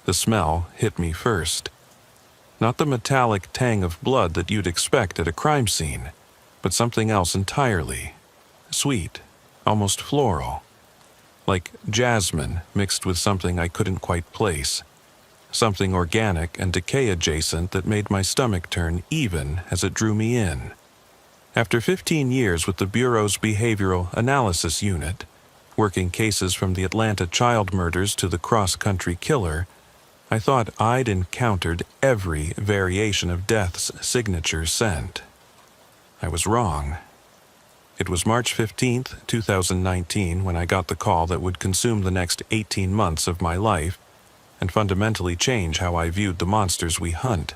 The smell hit me first. Not the metallic tang of blood that you'd expect at a crime scene, but something else entirely. Sweet, almost floral. Like jasmine mixed with something I couldn't quite place. Something organic and decay-adjacent that made my stomach turn even as it drew me in. After 15 years with the Bureau's Behavioral Analysis Unit, working cases from the Atlanta child murders to the cross-country killer, I thought I'd encountered every variation of death's signature scent. I was wrong. It was March 15th, 2019 when I got the call that would consume the next 18 months of my life and fundamentally change how I viewed the monsters we hunt.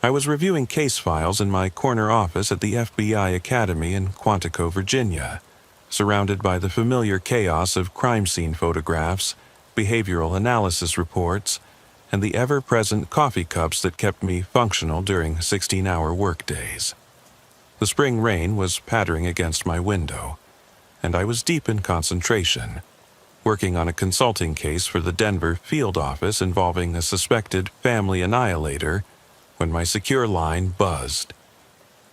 I was reviewing case files in my corner office at the FBI Academy in Quantico, Virginia, surrounded by the familiar chaos of crime scene photographs, behavioral analysis reports, and the ever-present coffee cups that kept me functional during 16-hour workdays. The spring rain was pattering against my window, and I was deep in concentration, working on a consulting case for the Denver field office involving a suspected family annihilator when my secure line buzzed.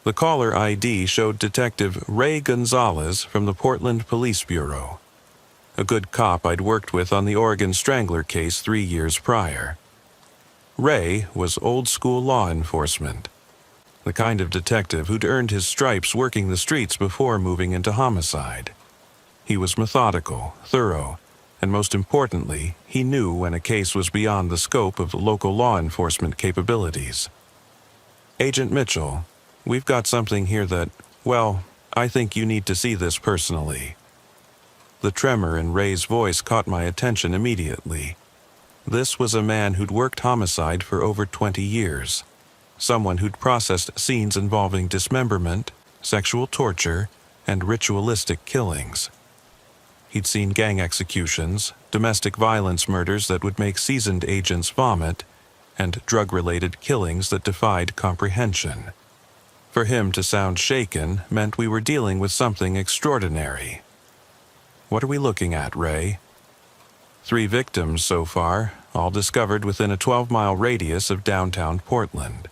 The caller ID showed Detective Ray Gonzalez from the Portland Police Bureau, a good cop I'd worked with on the Oregon Strangler case 3 years prior. Ray was old-school law enforcement, the kind of detective who'd earned his stripes working the streets before moving into homicide. He was methodical, thorough, and most importantly, he knew when a case was beyond the scope of local law enforcement capabilities. Agent Mitchell, we've got something here that, well, I think you need to see this personally. The tremor in Ray's voice caught my attention immediately. This was a man who'd worked homicide for over 20 years. Someone who'd processed scenes involving dismemberment, sexual torture, and ritualistic killings. He'd seen gang executions, domestic violence murders that would make seasoned agents vomit, and drug-related killings that defied comprehension. For him to sound shaken meant we were dealing with something extraordinary. What are we looking at, Ray? 3 victims so far, all discovered within a 12-mile radius of downtown Portland.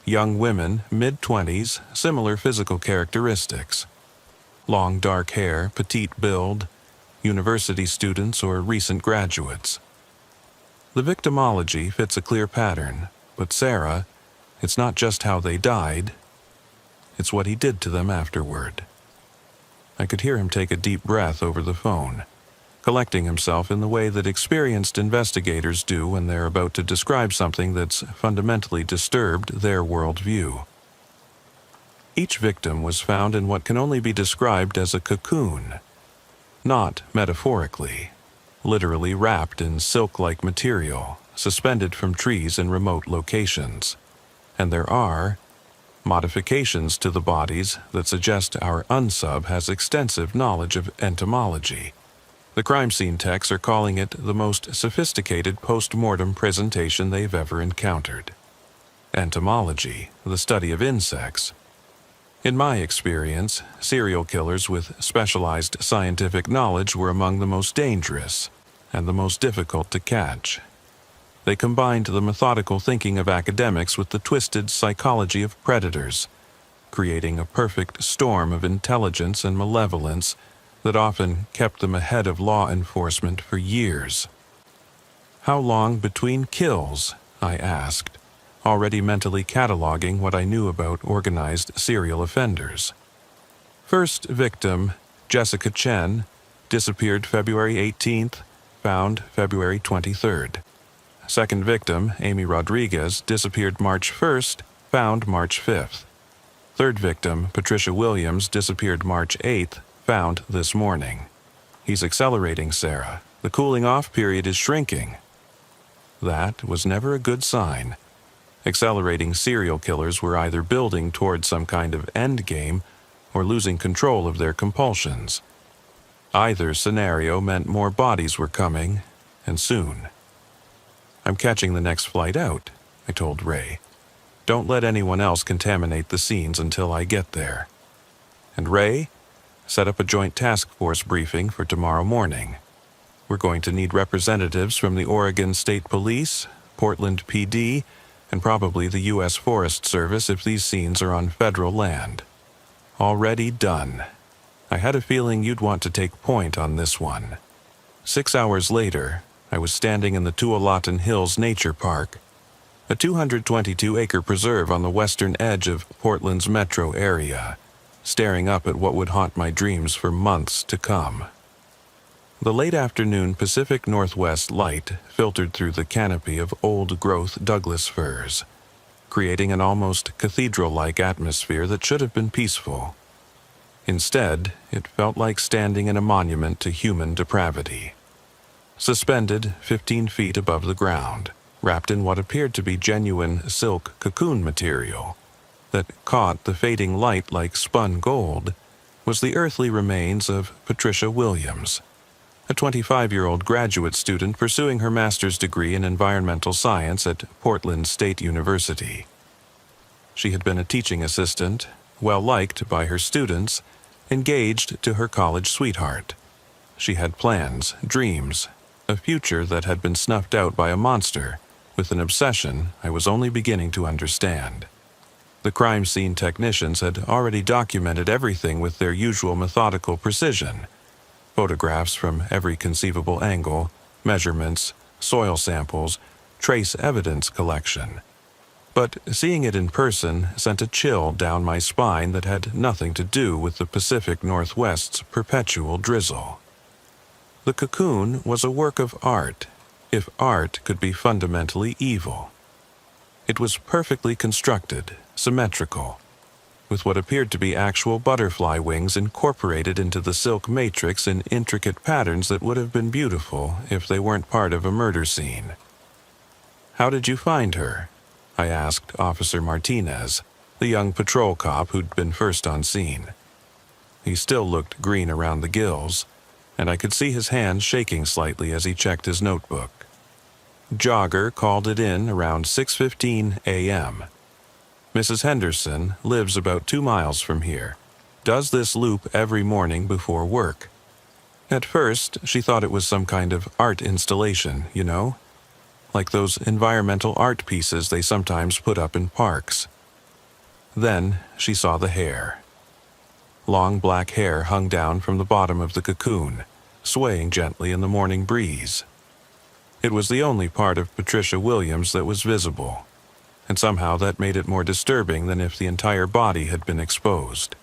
Young women, mid-20s, similar physical characteristics. Long dark hair, petite build, university students or recent graduates. The victimology fits a clear pattern, but Sarah, it's not just how they died, it's what he did to them afterward. I could hear him take a deep breath over the phone, collecting himself in the way that experienced investigators do when they're about to describe something that's fundamentally disturbed their worldview. Each victim was found in what can only be described as a cocoon, not metaphorically, literally wrapped in silk-like material, suspended from trees in remote locations. And there are modifications to the bodies that suggest our unsub has extensive knowledge of entomology. The crime scene techs are calling it the most sophisticated post-mortem presentation they've ever encountered. Entomology, the study of insects. In my experience, serial killers with specialized scientific knowledge were among the most dangerous and the most difficult to catch. They combined the methodical thinking of academics with the twisted psychology of predators, creating a perfect storm of intelligence and malevolence that often kept them ahead of law enforcement for years. How long between kills? I asked, already mentally cataloging what I knew about organized serial offenders. First victim, Jessica Chen, disappeared February 18th, found February 23rd. Second victim, Amy Rodriguez, disappeared March 1st, found March 5th. Third victim, Patricia Williams, disappeared March 8th, found this morning. He's accelerating, Sarah. The cooling-off period is shrinking. That was never a good sign. Accelerating serial killers were either building toward some kind of endgame or losing control of their compulsions. Either scenario meant more bodies were coming, and soon. I'm catching the next flight out, I told Ray. Don't let anyone else contaminate the scenes until I get there. And Ray, set up a joint task force briefing for tomorrow morning. We're going to need representatives from the Oregon State Police, Portland PD, and probably the U.S. Forest Service if these scenes are on federal land. Already done. I had a feeling you'd want to take point on this one. 6 hours later, I was standing in the Tualatin Hills Nature Park, a 222-acre preserve on the western edge of Portland's metro area, staring up at what would haunt my dreams for months to come. The late afternoon Pacific Northwest light filtered through the canopy of old-growth Douglas firs, creating an almost cathedral-like atmosphere that should have been peaceful. Instead, it felt like standing in a monument to human depravity. Suspended 15 feet above the ground, wrapped in what appeared to be genuine silk cocoon material that caught the fading light like spun gold, was the earthly remains of Patricia Williams, a 25-year-old graduate student pursuing her master's degree in environmental science at Portland State University. She had been a teaching assistant, well-liked by her students, engaged to her college sweetheart. She had plans, dreams, a future that had been snuffed out by a monster with an obsession I was only beginning to understand. The crime scene technicians had already documented everything with their usual methodical precision. Photographs from every conceivable angle, measurements, soil samples, trace evidence collection. But seeing it in person sent a chill down my spine that had nothing to do with the Pacific Northwest's perpetual drizzle. The cocoon was a work of art, if art could be fundamentally evil. It was perfectly constructed, symmetrical, with what appeared to be actual butterfly wings incorporated into the silk matrix in intricate patterns that would have been beautiful if they weren't part of a murder scene. "How did you find her?" I asked Officer Martinez, the young patrol cop who'd been first on scene. He still looked green around the gills, and I could see his hands shaking slightly as he checked his notebook. Jogger called it in around 6:15 a.m. Mrs. Henderson lives about 2 miles from here, does this loop every morning before work. At first, she thought it was some kind of art installation, you know? Like those environmental art pieces they sometimes put up in parks. Then she saw the hair. Long black hair hung down from the bottom of the cocoon, swaying gently in the morning breeze. It was the only part of Patricia Williams that was visible, and somehow that made it more disturbing than if the entire body had been exposed.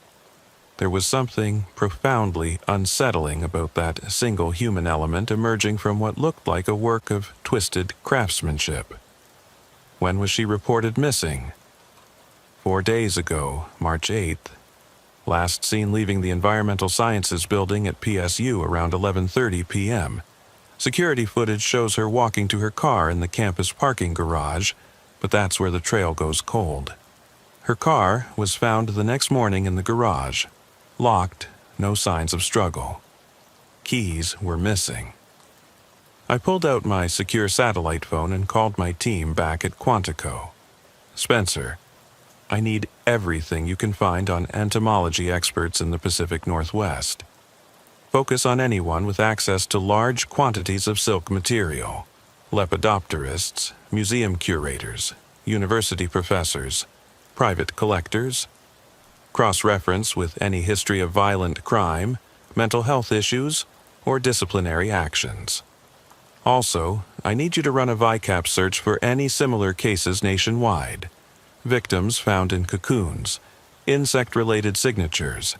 There was something profoundly unsettling about that single human element emerging from what looked like a work of twisted craftsmanship. When was she reported missing? 4 days ago, March 8th. Last seen leaving the Environmental Sciences building at PSU around 11:30 p.m. Security footage shows her walking to her car in the campus parking garage, but that's where the trail goes cold. Her car was found the next morning in the garage, locked, no signs of struggle. Keys were missing. I pulled out my secure satellite phone and called my team back at Quantico. "Spencer, I need everything you can find on entomology experts in the Pacific Northwest. Focus on anyone with access to large quantities of silk material. Lepidopterists, museum curators, university professors, private collectors. Cross-reference with any history of violent crime, mental health issues, or disciplinary actions. Also, I need you to run a VICAP search for any similar cases nationwide. Victims found in cocoons, insect-related signatures,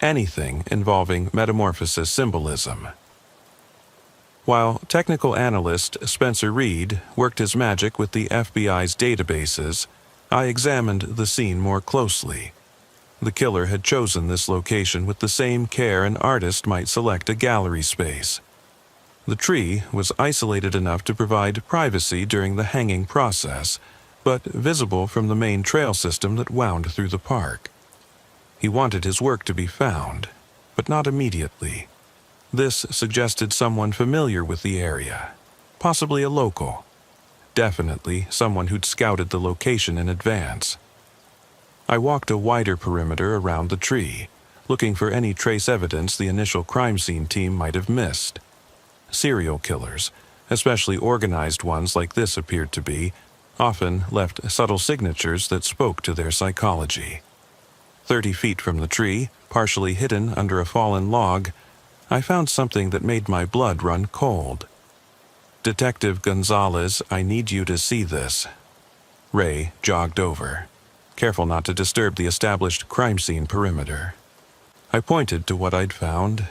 anything involving metamorphosis symbolism." While technical analyst Spencer Reed worked his magic with the FBI's databases, I examined the scene more closely. The killer had chosen this location with the same care an artist might select a gallery space. The tree was isolated enough to provide privacy during the hanging process, but visible from the main trail system that wound through the park. He wanted his work to be found, but not immediately. This suggested someone familiar with the area, possibly a local. Definitely someone who'd scouted the location in advance. I walked a wider perimeter around the tree, looking for any trace evidence the initial crime scene team might have missed. serial killers, especially organized ones like this appeared to be, often left subtle signatures that spoke to their psychology. 30 feet from the tree, partially hidden under a fallen log, I found something that made my blood run cold. "Detective Gonzalez, I need you to see this." Ray jogged over, careful not to disturb the established crime scene perimeter. I pointed to what I'd found,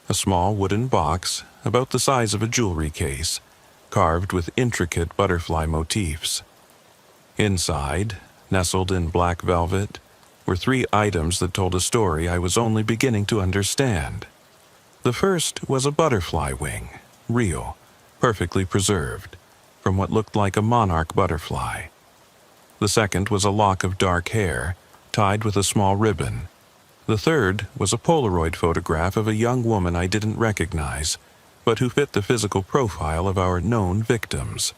a small wooden box about the size of a jewelry case, carved with intricate butterfly motifs. Inside, nestled in black velvet, were 3 items that told a story I was only beginning to understand. The first was a butterfly wing, real, perfectly preserved, from what looked like a monarch butterfly. The second was a lock of dark hair, tied with a small ribbon. The third was a Polaroid photograph of a young woman I didn't recognize, but who fit the physical profile of our known victims.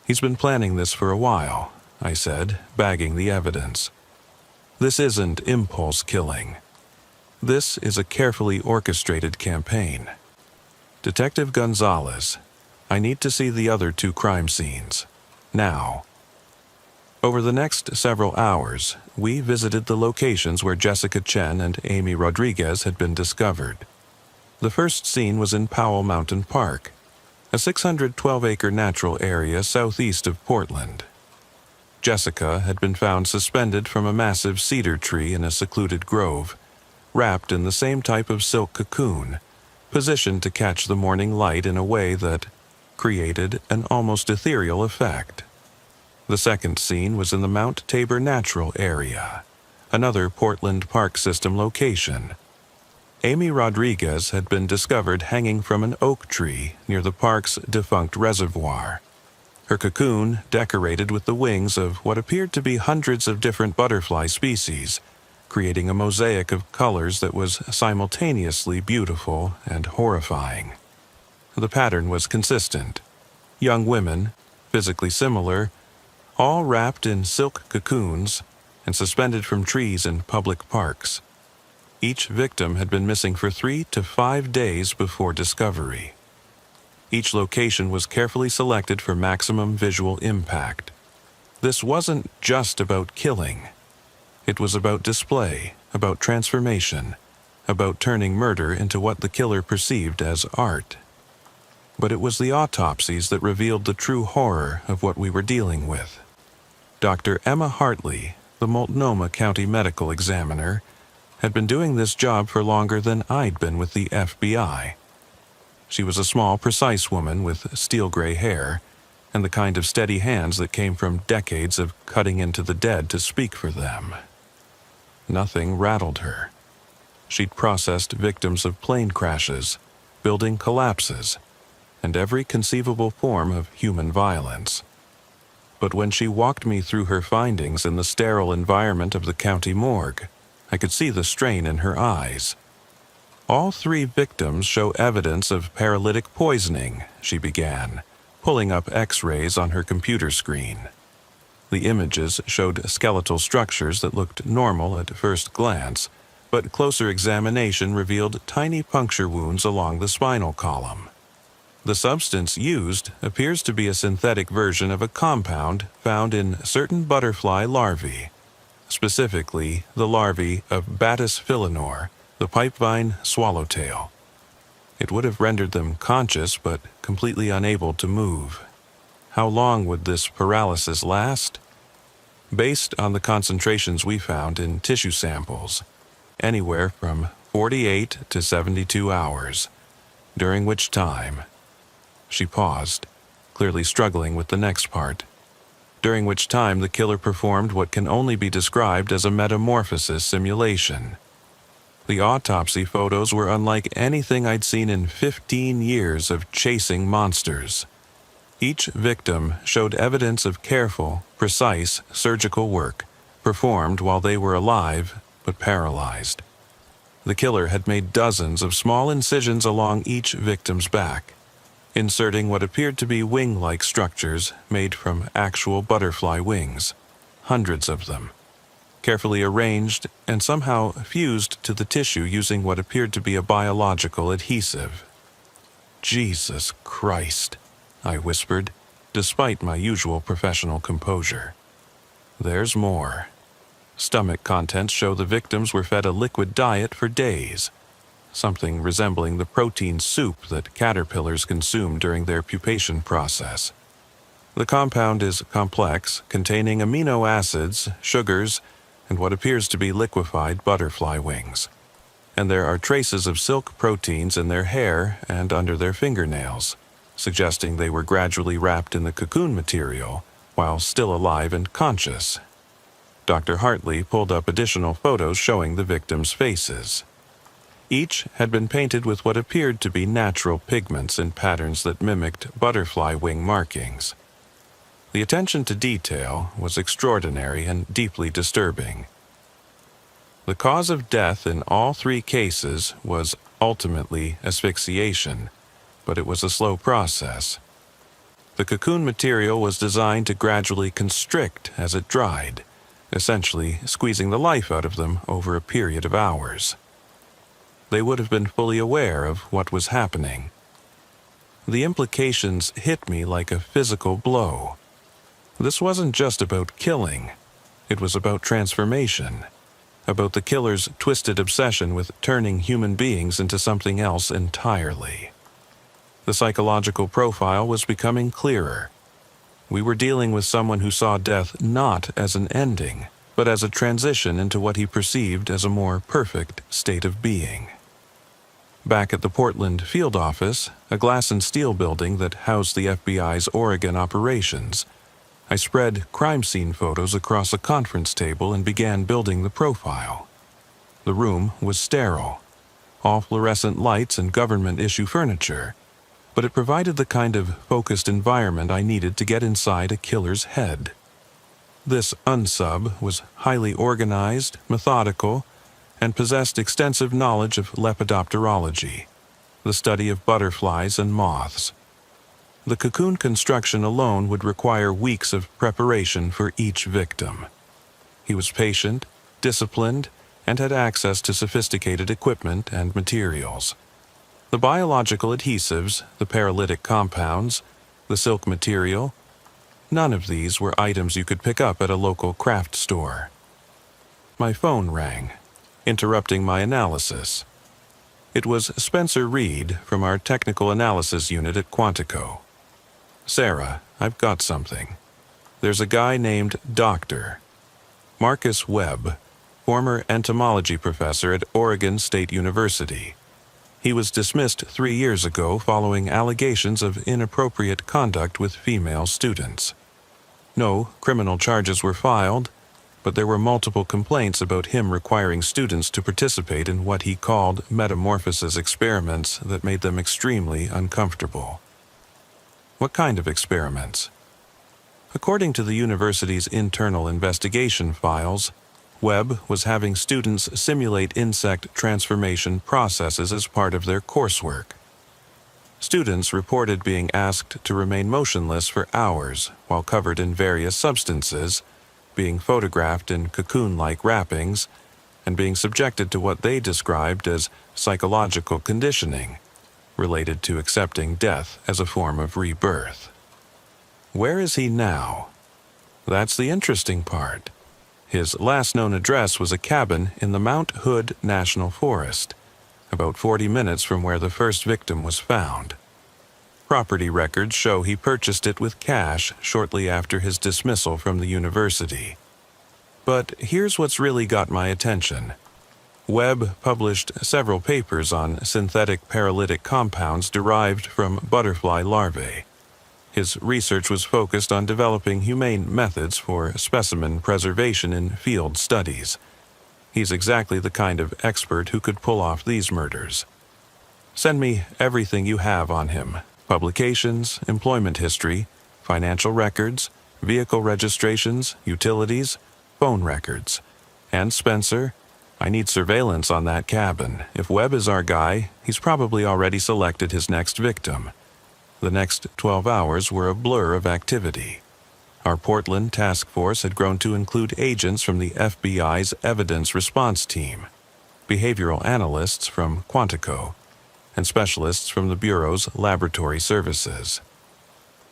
"He's been planning this for a while," I said, bagging the evidence. "This isn't impulse killing. This is a carefully orchestrated campaign. Detective Gonzalez, I need to see the other 2 crime scenes. Now." Over the next several hours, we visited the locations where Jessica Chen and Amy Rodriguez had been discovered. The first scene was in Powell Mountain Park, a 612-acre natural area southeast of Portland. Jessica had been found suspended from a massive cedar tree in a secluded grove, wrapped in the same type of silk cocoon, positioned to catch the morning light in a way that created an almost ethereal effect. The second scene was in the Mount Tabor Natural Area, another Portland Park System location. Amy Rodriguez had been discovered hanging from an oak tree near the park's defunct reservoir. Her cocoon decorated with the wings of what appeared to be hundreds of different butterfly species, creating a mosaic of colors that was simultaneously beautiful and horrifying. The pattern was consistent. Young women, physically similar, all wrapped in silk cocoons and suspended from trees in public parks. Each victim had been missing for 3 to 5 days before discovery. Each location was carefully selected for maximum visual impact. This wasn't just about killing. It was about display, about transformation, about turning murder into what the killer perceived as art. But it was the autopsies that revealed the true horror of what we were dealing with. Dr. Emma Hartley, the Multnomah County medical examiner, had been doing this job for longer than I'd been with the FBI. She was a small, precise woman with steel-gray hair and the kind of steady hands that came from decades of cutting into the dead to speak for them. Nothing rattled her. She'd processed victims of plane crashes, building collapses, and every conceivable form of human violence. But when she walked me through her findings in the sterile environment of the county morgue, I could see the strain in her eyes. "All 3 victims show evidence of paralytic poisoning," she began, pulling up X-rays on her computer screen. The images showed skeletal structures that looked normal at first glance, but closer examination revealed tiny puncture wounds along the spinal column. The substance used appears to be a synthetic version of a compound found in certain butterfly larvae, specifically the larvae of Batis filinor, the pipevine swallowtail. It would have rendered them conscious but completely unable to move. How long would this paralysis last? Based on the concentrations we found in tissue samples, anywhere from 48 to 72 hours, during which time... She paused, clearly struggling with the next part. During which time the killer performed what can only be described as a metamorphosis simulation. The autopsy photos were unlike anything I'd seen in 15 years of chasing monsters. Each victim showed evidence of careful, precise surgical work, performed while they were alive but paralyzed. The killer had made dozens of small incisions along each victim's back, inserting what appeared to be wing-like structures made from actual butterfly wings, hundreds of them, carefully arranged and somehow fused to the tissue using what appeared to be a biological adhesive. Jesus Christ, I whispered, despite my usual professional composure. There's more. Stomach contents show the victims were fed a liquid diet for days, something resembling the protein soup that caterpillars consume during their pupation process. The compound is complex, containing amino acids, sugars, and what appears to be liquefied butterfly wings. And there are traces of silk proteins in their hair and under their fingernails, suggesting they were gradually wrapped in the cocoon material while still alive and conscious. Dr. Hartley pulled up additional photos showing the victims' faces. Each had been painted with what appeared to be natural pigments in patterns that mimicked butterfly wing markings. The attention to detail was extraordinary and deeply disturbing. The cause of death in all three cases was ultimately asphyxiation, but it was a slow process. The cocoon material was designed to gradually constrict as it dried, essentially squeezing the life out of them over a period of hours. They would have been fully aware of what was happening. The implications hit me like a physical blow. This wasn't just about killing. It was about transformation, about the killer's twisted obsession with turning human beings into something else entirely. The psychological profile was becoming clearer. We were dealing with someone who saw death not as an ending, but as a transition into what he perceived as a more perfect state of being. Back at the Portland field office, a glass and steel building that housed the FBI's Oregon operations, I spread crime scene photos across a conference table and began building the profile. The room was sterile, all fluorescent lights and government-issue furniture, but it provided the kind of focused environment I needed to get inside a killer's head. This unsub was highly organized, methodical, and possessed extensive knowledge of lepidopterology, the study of butterflies and moths. The cocoon construction alone would require weeks of preparation for each victim. He was patient, disciplined, and had access to sophisticated equipment and materials. The biological adhesives, the paralytic compounds, the silk material, none of these were items you could pick up at a local craft store. My phone rang, interrupting my analysis. It was Spencer Reed from our technical analysis unit at Quantico. "Sarah, I've got something. There's a guy named Dr. Marcus Webb, former entomology professor at Oregon State University. He was dismissed 3 years ago following allegations of inappropriate conduct with female students. No criminal charges were filed, but there were multiple complaints about him requiring students to participate in what he called metamorphosis experiments that made them extremely uncomfortable." "What kind of experiments?" According to the university's internal investigation files, Webb was having students simulate insect transformation processes as part of their coursework. Students reported being asked to remain motionless for hours while covered in various substances, being photographed in cocoon-like wrappings, and being subjected to what they described as psychological conditioning, related to accepting death as a form of rebirth. Where is he now? That's the interesting part. His last known address was a cabin in the Mount Hood National Forest, about 40 minutes from where the first victim was found. Property records show he purchased it with cash shortly after his dismissal from the university. But here's what's really got my attention. Webb published several papers on synthetic paralytic compounds derived from butterfly larvae. His research was focused on developing humane methods for specimen preservation in field studies. He's exactly the kind of expert who could pull off these murders. Send me everything you have on him: publications, employment history, financial records, vehicle registrations, utilities, phone records. And Spencer, I need surveillance on that cabin. If Webb is our guy, he's probably already selected his next victim. The next 12 hours were a blur of activity. Our Portland task force had grown to include agents from the FBI's Evidence Response Team, behavioral analysts from Quantico, and specialists from the Bureau's laboratory services.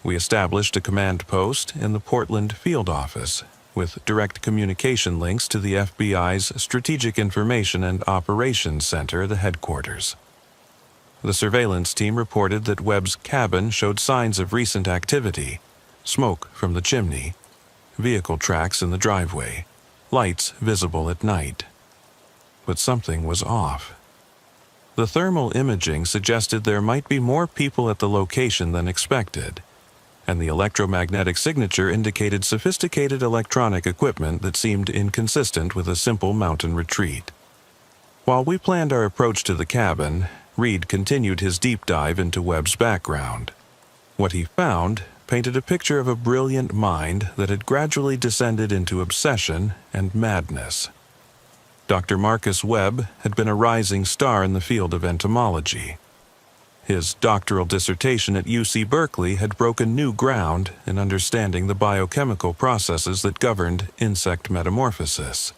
We established a command post in the Portland field office with direct communication links to the FBI's Strategic Information and Operations Center at the headquarters. The surveillance team reported that Webb's cabin showed signs of recent activity: smoke from the chimney, vehicle tracks in the driveway, lights visible at night. But something was off. The thermal imaging suggested there might be more people at the location than expected, and the electromagnetic signature indicated sophisticated electronic equipment that seemed inconsistent with a simple mountain retreat. While we planned our approach to the cabin, Reed continued his deep dive into Webb's background. What he found painted a picture of a brilliant mind that had gradually descended into obsession and madness. Dr. Marcus Webb had been a rising star in the field of entomology. His doctoral dissertation at UC Berkeley had broken new ground in understanding the biochemical processes that governed insect metamorphosis.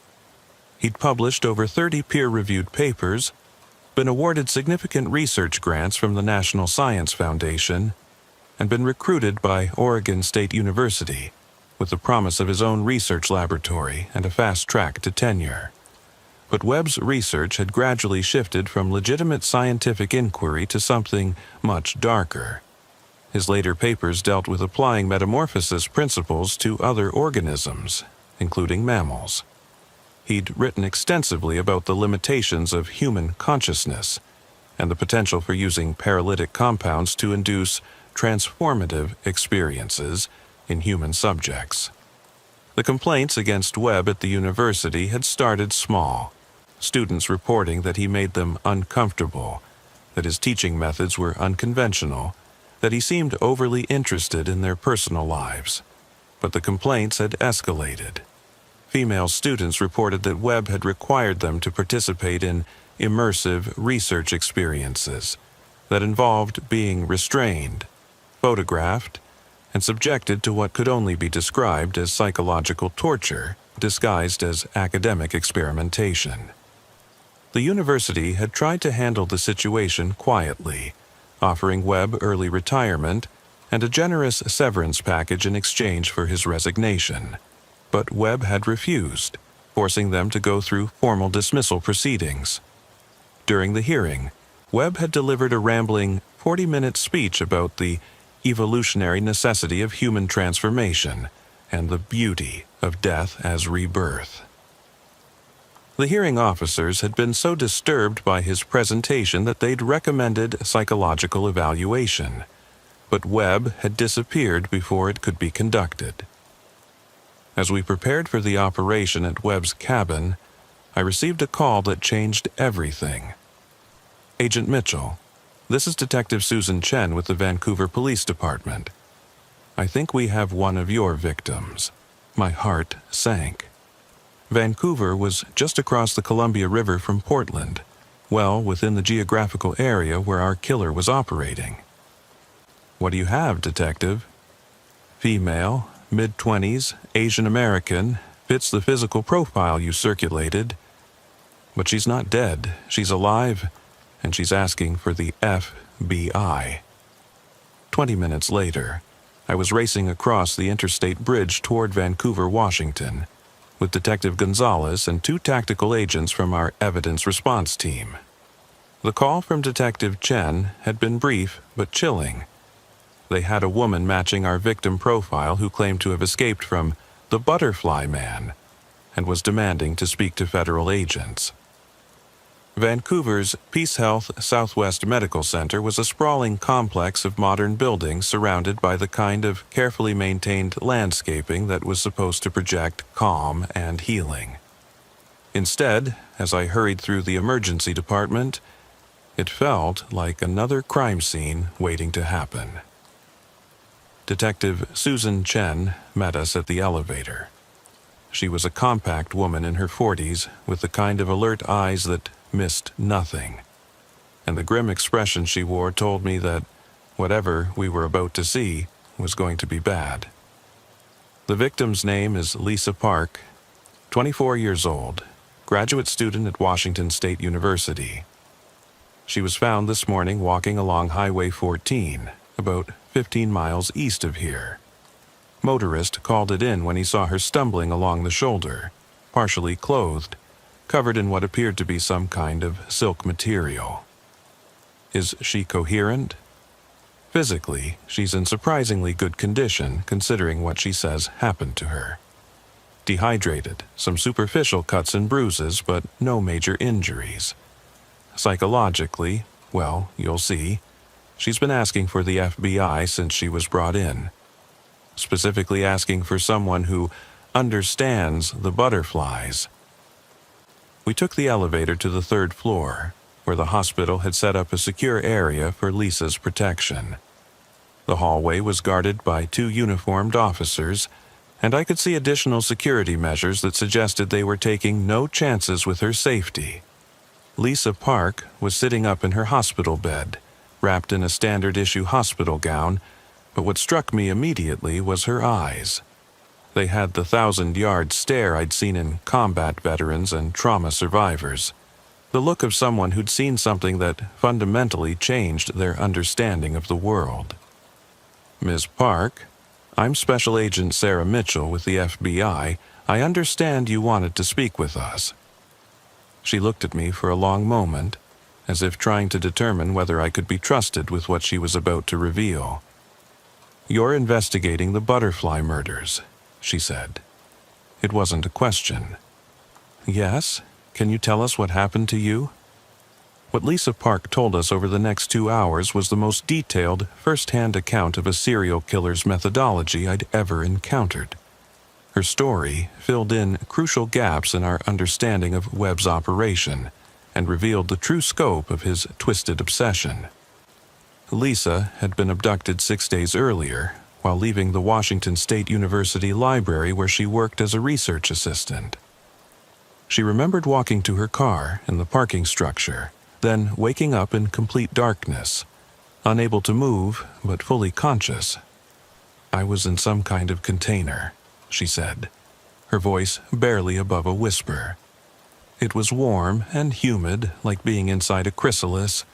He'd published over 30 peer-reviewed papers, been awarded significant research grants from the National Science Foundation, and been recruited by Oregon State University with the promise of his own research laboratory and a fast track to tenure. But Webb's research had gradually shifted from legitimate scientific inquiry to something much darker. His later papers dealt with applying metamorphosis principles to other organisms, including mammals. He'd written extensively about the limitations of human consciousness and the potential for using paralytic compounds to induce transformative experiences in human subjects. The complaints against Webb at the university had started small, students reporting that he made them uncomfortable, that his teaching methods were unconventional, that he seemed overly interested in their personal lives. But the complaints had escalated. Female students reported that Webb had required them to participate in immersive research experiences that involved being restrained, photographed, and subjected to what could only be described as psychological torture disguised as academic experimentation. The university had tried to handle the situation quietly, offering Webb early retirement and a generous severance package in exchange for his resignation. But Webb had refused, forcing them to go through formal dismissal proceedings. During the hearing, Webb had delivered a rambling 40-minute speech about the evolutionary necessity of human transformation and the beauty of death as rebirth. The hearing officers had been so disturbed by his presentation that they'd recommended psychological evaluation, but Webb had disappeared before it could be conducted. As we prepared for the operation at Webb's cabin, I received a call that changed everything. "Agent Mitchell, this is Detective Susan Chen with the Vancouver Police Department. I think we have one of your victims." My heart sank. Vancouver was just across the Columbia River from Portland, well within the geographical area where our killer was operating. "What do you have, Detective?" "Female, mid-20s, Asian American, fits the physical profile you circulated. But she's not dead, she's alive, and she's asking for the FBI." 20 minutes later, I was racing across the interstate bridge toward Vancouver, Washington, with Detective Gonzalez and 2 tactical agents from our evidence response team. The call from Detective Chen had been brief but chilling. They had a woman matching our victim profile who claimed to have escaped from the Butterfly Man and was demanding to speak to federal agents. Vancouver's Peace Health Southwest Medical Center was a sprawling complex of modern buildings surrounded by the kind of carefully maintained landscaping that was supposed to project calm and healing. Instead, as I hurried through the emergency department, it felt like another crime scene waiting to happen. Detective Susan Chen met us at the elevator. She was a compact woman in her 40s with the kind of alert eyes that missed nothing, and the grim expression she wore told me that whatever we were about to see was going to be bad. The victim's name is Lisa Park, 24 years old, graduate student at Washington State University. She was found this morning walking along Highway 14, about 15 miles east of here. Motorist called it in when he saw her stumbling along the shoulder, partially clothed, covered in what appeared to be some kind of silk material. Is she coherent? Physically, she's in surprisingly good condition considering what she says happened to her. Dehydrated, some superficial cuts and bruises, but no major injuries. Psychologically, well, you'll see, she's been asking for the FBI since she was brought in. Specifically asking for someone who understands the butterflies. We took the elevator to the 3rd floor, where the hospital had set up a secure area for Lisa's protection. The hallway was guarded by 2 uniformed officers, and I could see additional security measures that suggested they were taking no chances with her safety. Lisa Park was sitting up in her hospital bed, wrapped in a standard-issue hospital gown, but what struck me immediately was her eyes. They had the 1,000-yard stare I'd seen in combat veterans and trauma survivors, the look of someone who'd seen something that fundamentally changed their understanding of the world. Ms. Park, I'm Special Agent Sarah Mitchell with the FBI. I understand you wanted to speak with us. She looked at me for a long moment, as if trying to determine whether I could be trusted with what she was about to reveal. You're investigating the butterfly murders, she said. It wasn't a question. Yes? Can you tell us what happened to you? What Lisa Park told us over the next 2 hours was the most detailed, first-hand account of a serial killer's methodology I'd ever encountered. Her story filled in crucial gaps in our understanding of Webb's operation and revealed the true scope of his twisted obsession. Lisa had been abducted 6 days earlier, while leaving the Washington State University Library where she worked as a research assistant. She remembered walking to her car in the parking structure, then waking up in complete darkness, unable to move but fully conscious. I was in some kind of container, she said, her voice barely above a whisper. It was warm and humid, like being inside a chrysalis.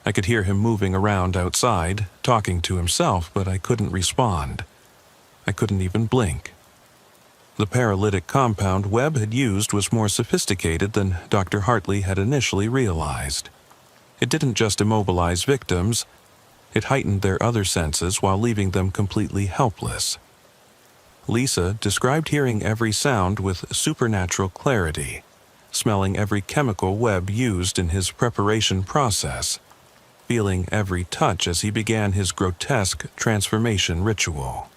I could hear him moving around outside, talking to himself, but I couldn't respond. I couldn't even blink. The paralytic compound Webb had used was more sophisticated than Dr. Hartley had initially realized. It didn't just immobilize victims, it heightened their other senses while leaving them completely helpless. Lisa described hearing every sound with supernatural clarity, smelling every chemical Webb used in his preparation process, feeling every touch as he began his grotesque transformation ritual.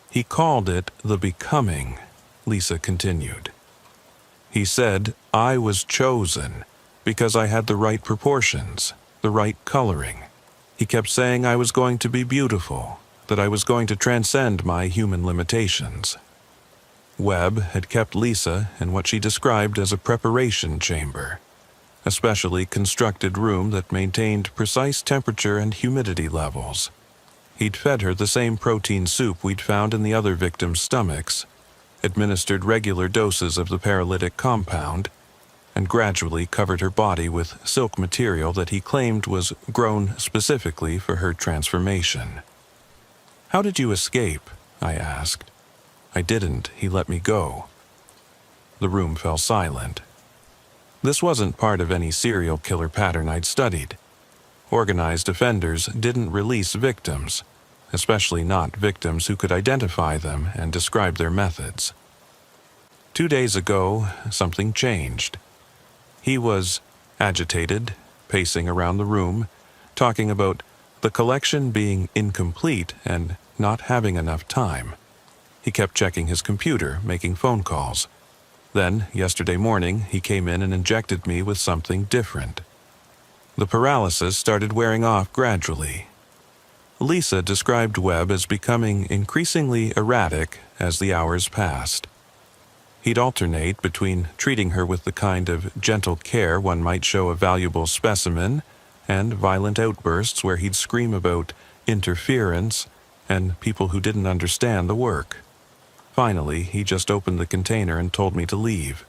He called it the becoming, Lisa continued. He said, I was chosen because I had the right proportions, the right coloring. He kept saying I was going to be beautiful, that I was going to transcend my human limitations. Webb had kept Lisa in what she described as a preparation chamber, a specially constructed room that maintained precise temperature and humidity levels. He'd fed her the same protein soup we'd found in the other victims' stomachs, administered regular doses of the paralytic compound, and gradually covered her body with silk material that he claimed was grown specifically for her transformation. How did you escape? I asked. I didn't. He let me go. The room fell silent. This wasn't part of any serial killer pattern I'd studied. Organized offenders didn't release victims, especially not victims who could identify them and describe their methods. 2 days ago, something changed. He was agitated, pacing around the room, talking about the collection being incomplete and not having enough time. He kept checking his computer, making phone calls. Then, yesterday morning, he came in and injected me with something different. The paralysis started wearing off gradually. Lisa described Webb as becoming increasingly erratic as the hours passed. He'd alternate between treating her with the kind of gentle care one might show a valuable specimen and violent outbursts where he'd scream about interference and people who didn't understand the work. Finally, he just opened the container and told me to leave.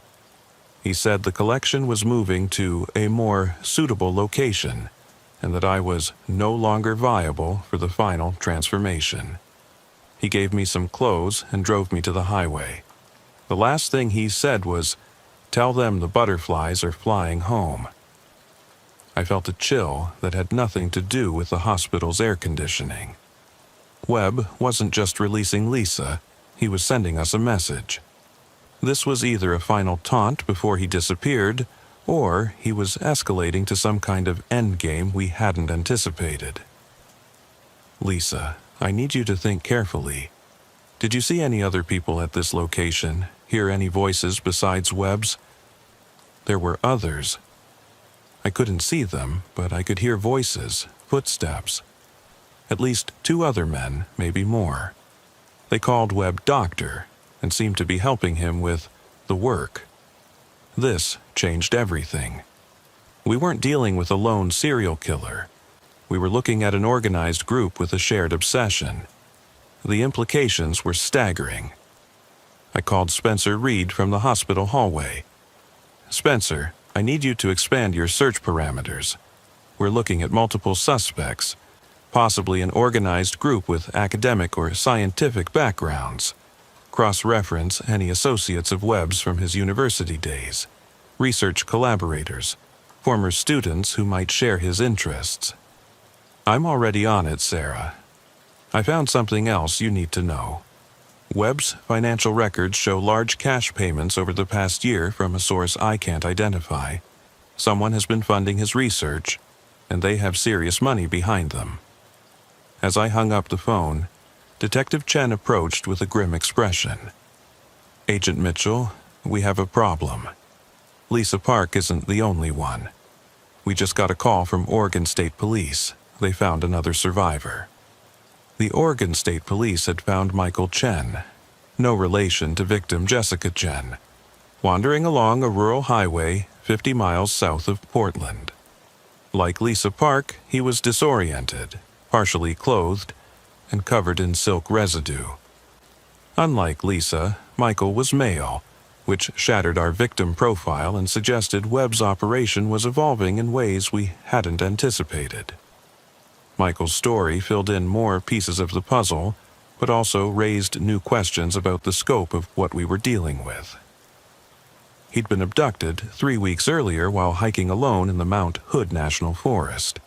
He said the collection was moving to a more suitable location, and that I was no longer viable for the final transformation. He gave me some clothes and drove me to the highway. The last thing he said was, "Tell them the butterflies are flying home." I felt a chill that had nothing to do with the hospital's air conditioning. Webb wasn't just releasing Lisa, he was sending us a message. This was either a final taunt before he disappeared, or he was escalating to some kind of endgame we hadn't anticipated. "Lisa, I need you to think carefully. Did you see any other people at this location? Hear any voices besides Webb's?" There were others. I couldn't see them, but I could hear voices, footsteps. At least 2 other men, maybe more. They called Webb Doctor and seemed to be helping him with the work. This changed everything. We weren't dealing with a lone serial killer. We were looking at an organized group with a shared obsession. The implications were staggering. I called Spencer Reed from the hospital hallway. "Spencer, I need you to expand your search parameters. We're looking at multiple suspects, possibly an organized group with academic or scientific backgrounds. Cross-reference any associates of Webb's from his university days, research collaborators, former students who might share his interests." "I'm already on it, Sarah. I found something else you need to know. Webb's financial records show large cash payments over the past year from a source I can't identify. Someone has been funding his research, and they have serious money behind them." As I hung up the phone, Detective Chen approached with a grim expression. "Agent Mitchell, we have a problem. Lisa Park isn't the only one. We just got a call from Oregon State Police. They found another survivor." The Oregon State Police had found Michael Chen, no relation to victim Jessica Chen, wandering along a rural highway 50 miles south of Portland. Like Lisa Park, he was disoriented, partially clothed, and covered in silk residue. Unlike Lisa, Michael was male, which shattered our victim profile and suggested Webb's operation was evolving in ways we hadn't anticipated. Michael's story filled in more pieces of the puzzle, but also raised new questions about the scope of what we were dealing with. He'd been abducted 3 weeks earlier while hiking alone in the Mount Hood National Forest.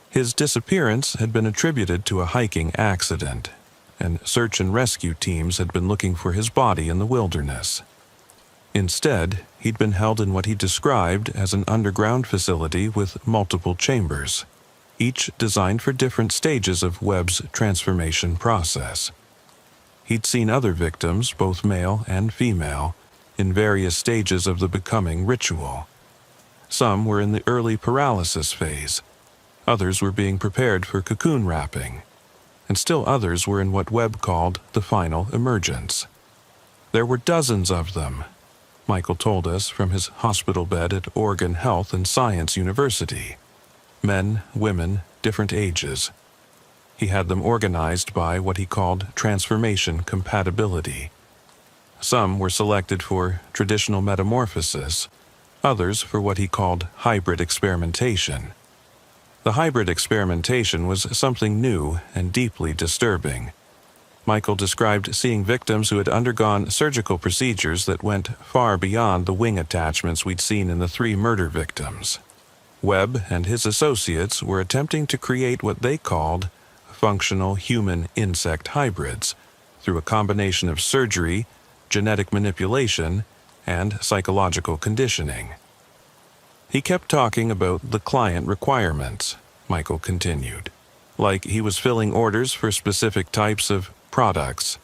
His disappearance had been attributed to a hiking accident, and search and rescue teams had been looking for his body in the wilderness. Instead, he'd been held in what he described as an underground facility with multiple chambers, each designed for different stages of Webb's transformation process. He'd seen other victims, both male and female, in various stages of the becoming ritual. Some were in the early paralysis phase, others were being prepared for cocoon wrapping, and still others were in what Webb called the final emergence. There were dozens of them, Michael told us from his hospital bed at Oregon Health and Science University. Men, women, different ages. He had them organized by what he called transformation compatibility. Some were selected for traditional metamorphosis, others for what he called hybrid experimentation. The hybrid experimentation was something new and deeply disturbing. Michael described seeing victims who had undergone surgical procedures that went far beyond the wing attachments we'd seen in the 3 murder victims. Webb and his associates were attempting to create what they called functional human-insect hybrids through a combination of surgery, genetic manipulation, and psychological conditioning. He kept talking about the client requirements, Michael continued, like he was filling orders for specific types of products.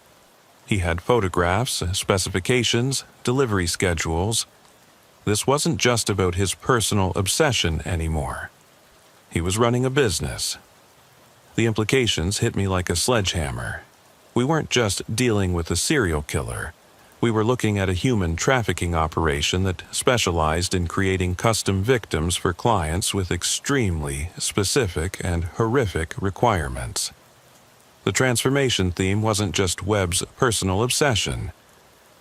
He had photographs, specifications, delivery schedules. This wasn't just about his personal obsession anymore. He was running a business. The implications hit me like a sledgehammer. We weren't just dealing with a serial killer. We were looking at a human trafficking operation that specialized in creating custom victims for clients with extremely specific and horrific requirements. The transformation theme wasn't just Webb's personal obsession.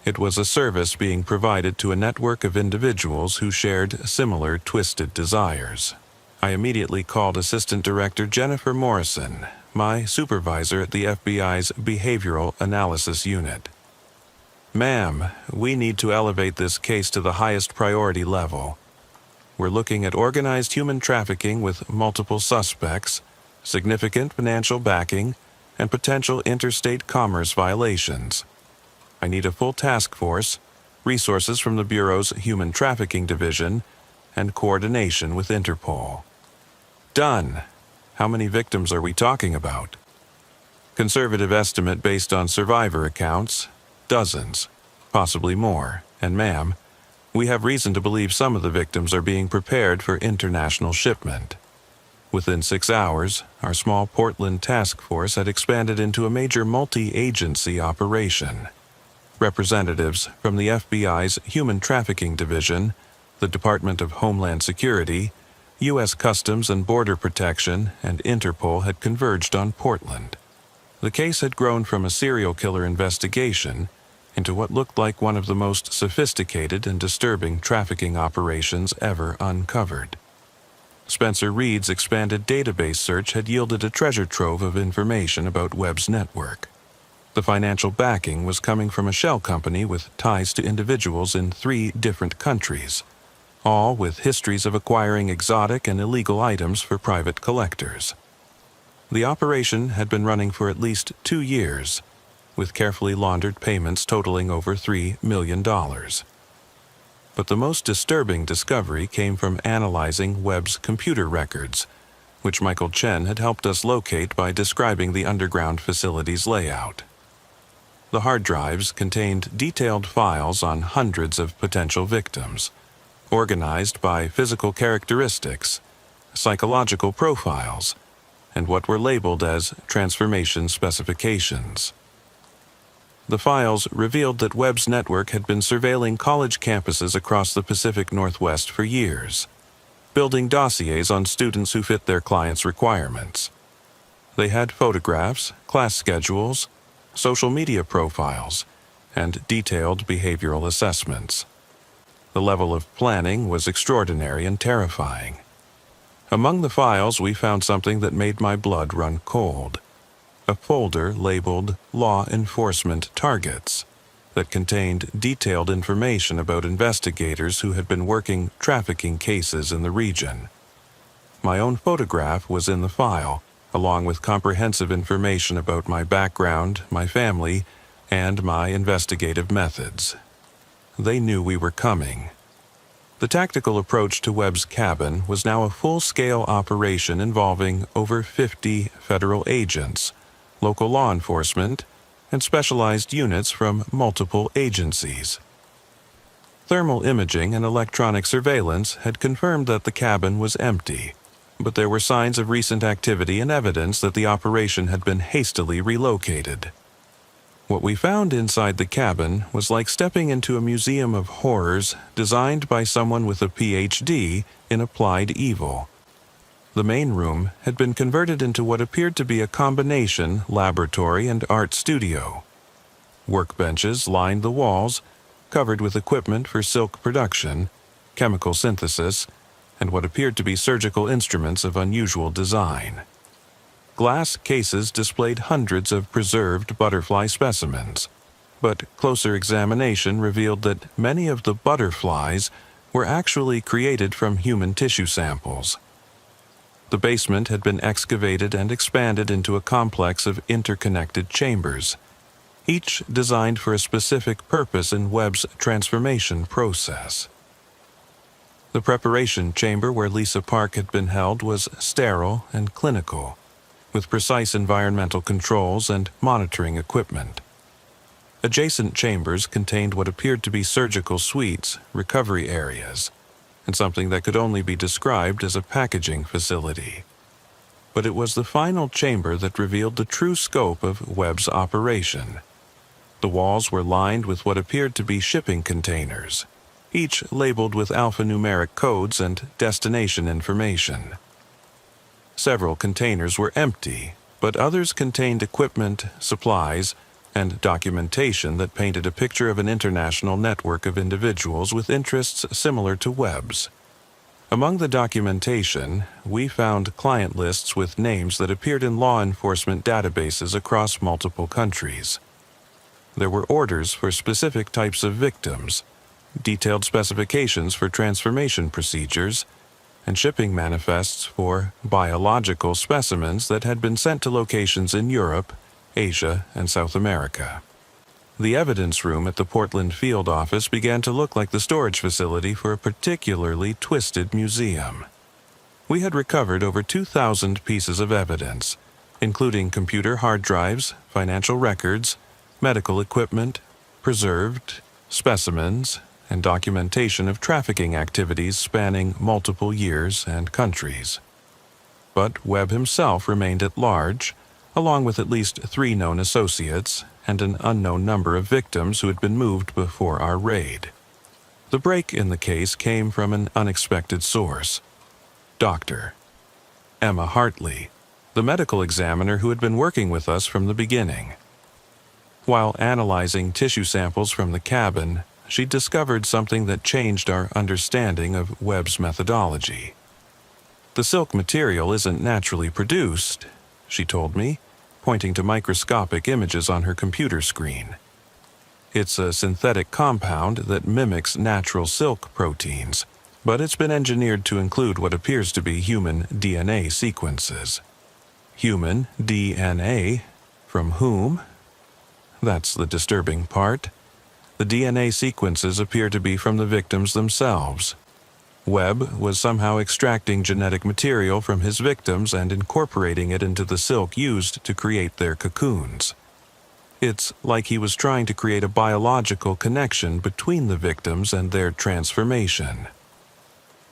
It was a service being provided to a network of individuals who shared similar twisted desires. I immediately called Assistant Director Jennifer Morrison, my supervisor at the FBI's Behavioral Analysis Unit. "Ma'am, we need to elevate this case to the highest priority level. We're looking at organized human trafficking with multiple suspects, significant financial backing, and potential interstate commerce violations. I need a full task force, resources from the Bureau's Human Trafficking Division, and coordination with Interpol." "Done. How many victims are we talking about?" "Conservative estimate based on survivor accounts, dozens, possibly more, and ma'am, we have reason to believe some of the victims are being prepared for international shipment." Within 6 hours, our small Portland task force had expanded into a major multi-agency operation. Representatives from the FBI's Human Trafficking Division, the Department of Homeland Security, U.S. Customs and Border Protection, and Interpol had converged on Portland. The case had grown from a serial killer investigation into what looked like one of the most sophisticated and disturbing trafficking operations ever uncovered. Spencer Reed's expanded database search had yielded a treasure trove of information about Webb's network. The financial backing was coming from a shell company with ties to individuals in 3 different countries, all with histories of acquiring exotic and illegal items for private collectors. The operation had been running for at least 2 years, with carefully laundered payments totaling over $3 million. But the most disturbing discovery came from analyzing Webb's computer records, which Michael Chen had helped us locate by describing the underground facility's layout. The hard drives contained detailed files on hundreds of potential victims, organized by physical characteristics, psychological profiles, and what were labeled as transformation specifications. The files revealed that Webb's network had been surveilling college campuses across the Pacific Northwest for years, building dossiers on students who fit their clients' requirements. They had photographs, class schedules, social media profiles, and detailed behavioral assessments. The level of planning was extraordinary and terrifying. Among the files, we found something that made my blood run cold. A folder labeled Law Enforcement Targets that contained detailed information about investigators who had been working trafficking cases in the region. My own photograph was in the file, along with comprehensive information about my background, my family, and my investigative methods. They knew we were coming. The tactical approach to Webb's cabin was now a full-scale operation involving over 50 federal agents, local law enforcement, and specialized units from multiple agencies. Thermal imaging and electronic surveillance had confirmed that the cabin was empty, but there were signs of recent activity and evidence that the operation had been hastily relocated. What we found inside the cabin was like stepping into a museum of horrors designed by someone with a PhD in applied evil. The main room had been converted into what appeared to be a combination laboratory and art studio. Workbenches lined the walls, covered with equipment for silk production, chemical synthesis, and what appeared to be surgical instruments of unusual design. Glass cases displayed hundreds of preserved butterfly specimens, but closer examination revealed that many of the butterflies were actually created from human tissue samples. The basement had been excavated and expanded into a complex of interconnected chambers, each designed for a specific purpose in Webb's transformation process. The preparation chamber where Lisa Park had been held was sterile and clinical, with precise environmental controls and monitoring equipment. Adjacent chambers contained what appeared to be surgical suites, recovery areas, and something that could only be described as a packaging facility. But it was the final chamber that revealed the true scope of Webb's operation. The walls were lined with what appeared to be shipping containers, each labeled with alphanumeric codes and destination information. Several containers were empty, but others contained equipment, supplies, and documentation that painted a picture of an international network of individuals with interests similar to Webb's. Among the documentation, we found client lists with names that appeared in law enforcement databases across multiple countries. There were orders for specific types of victims, detailed specifications for transformation procedures, and shipping manifests for biological specimens that had been sent to locations in Europe, Asia, and South America. The evidence room at the Portland field office began to look like the storage facility for a particularly twisted museum. We had recovered over 2,000 pieces of evidence, including computer hard drives, financial records, medical equipment, preserved specimens, and documentation of trafficking activities spanning multiple years and countries. But Webb himself remained at large, along with at least 3 known associates and an unknown number of victims who had been moved before our raid. The break in the case came from an unexpected source. Dr. Emma Hartley, the medical examiner who had been working with us from the beginning. While analyzing tissue samples from the cabin, she discovered something that changed our understanding of Webb's methodology. The silk material isn't naturally produced, she told me, pointing to microscopic images on her computer screen. It's a synthetic compound that mimics natural silk proteins, but it's been engineered to include what appears to be human DNA sequences. Human DNA? From whom? That's the disturbing part. The DNA sequences appear to be from the victims themselves. Webb was somehow extracting genetic material from his victims and incorporating it into the silk used to create their cocoons. It's like he was trying to create a biological connection between the victims and their transformation.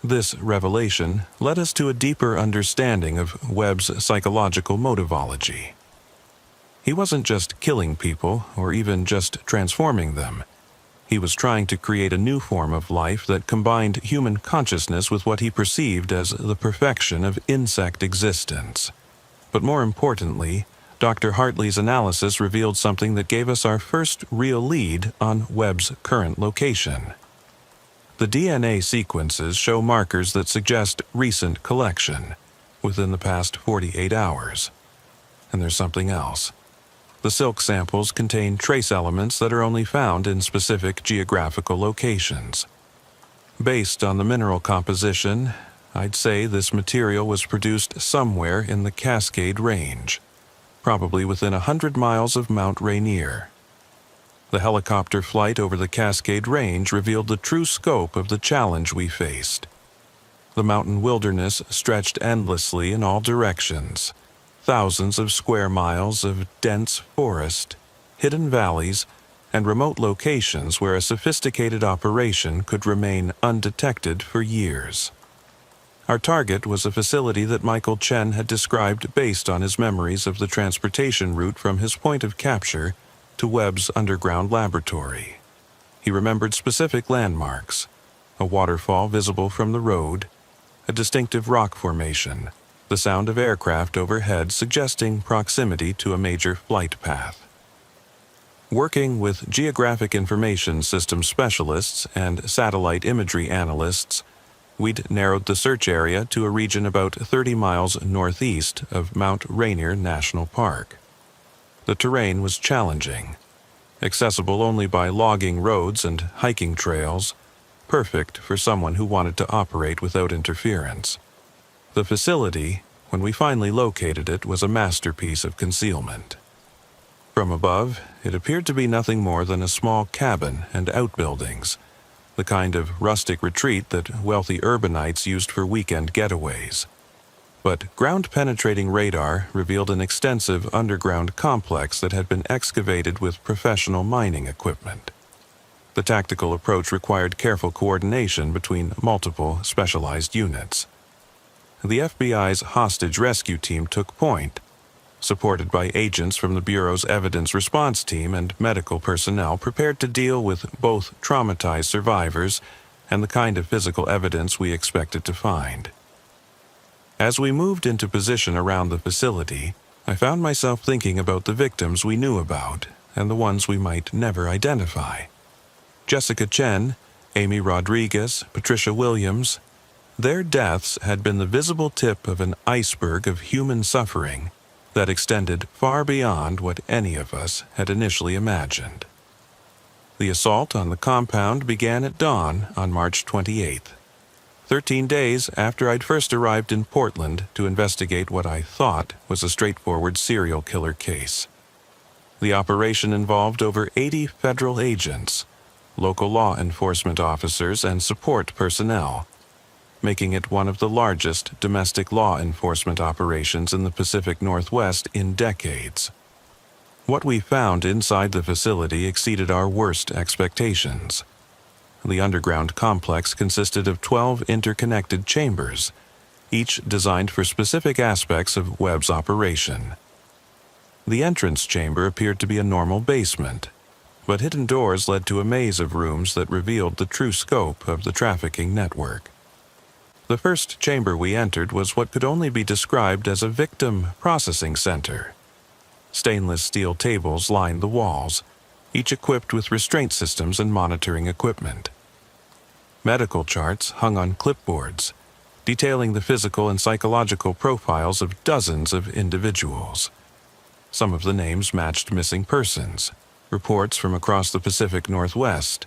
This revelation led us to a deeper understanding of Webb's psychological motivology. He wasn't just killing people or even just transforming them. He was trying to create a new form of life that combined human consciousness with what he perceived as the perfection of insect existence. But more importantly, Dr. Hartley's analysis revealed something that gave us our first real lead on Webb's current location. The DNA sequences show markers that suggest recent collection, within the past 48 hours. And there's something else. The silk samples contain trace elements that are only found in specific geographical locations. Based on the mineral composition, I'd say this material was produced somewhere in the Cascade Range, probably within 100 miles of Mount Rainier. The helicopter flight over the Cascade Range revealed the true scope of the challenge we faced. The mountain wilderness stretched endlessly in all directions. Thousands of square miles of dense forest, hidden valleys, and remote locations where a sophisticated operation could remain undetected for years. Our target was a facility that Michael Chen had described based on his memories of the transportation route from his point of capture to Webb's underground laboratory. He remembered specific landmarks: a waterfall visible from the road, a distinctive rock formation, the sound of aircraft overhead suggesting proximity to a major flight path. Working with geographic information system specialists and satellite imagery analysts, we'd narrowed the search area to a region about 30 miles northeast of Mount Rainier National Park. The terrain was challenging, accessible only by logging roads and hiking trails, perfect for someone who wanted to operate without interference. The facility, when we finally located it, was a masterpiece of concealment. From above, it appeared to be nothing more than a small cabin and outbuildings, the kind of rustic retreat that wealthy urbanites used for weekend getaways. But ground-penetrating radar revealed an extensive underground complex that had been excavated with professional mining equipment. The tactical approach required careful coordination between multiple specialized units. The FBI's hostage rescue team took point, supported by agents from the Bureau's evidence response team and medical personnel prepared to deal with both traumatized survivors and the kind of physical evidence we expected to find. As we moved into position around the facility, I found myself thinking about the victims we knew about and the ones we might never identify. Jessica Chen, Amy Rodriguez, Patricia Williams, their deaths had been the visible tip of an iceberg of human suffering that extended far beyond what any of us had initially imagined. The assault on the compound began at dawn on March 28th, 13 days after I'd first arrived in Portland to investigate what I thought was a straightforward serial killer case. The operation involved over 80 federal agents, local law enforcement officers, and support personnel, making it one of the largest domestic law enforcement operations in the Pacific Northwest in decades. What we found inside the facility exceeded our worst expectations. The underground complex consisted of 12 interconnected chambers, each designed for specific aspects of Webb's operation. The entrance chamber appeared to be a normal basement, but hidden doors led to a maze of rooms that revealed the true scope of the trafficking network. The first chamber we entered was what could only be described as a victim processing center. Stainless steel tables lined the walls, each equipped with restraint systems and monitoring equipment. Medical charts hung on clipboards, detailing the physical and psychological profiles of dozens of individuals. Some of the names matched missing persons, reports from across the Pacific Northwest.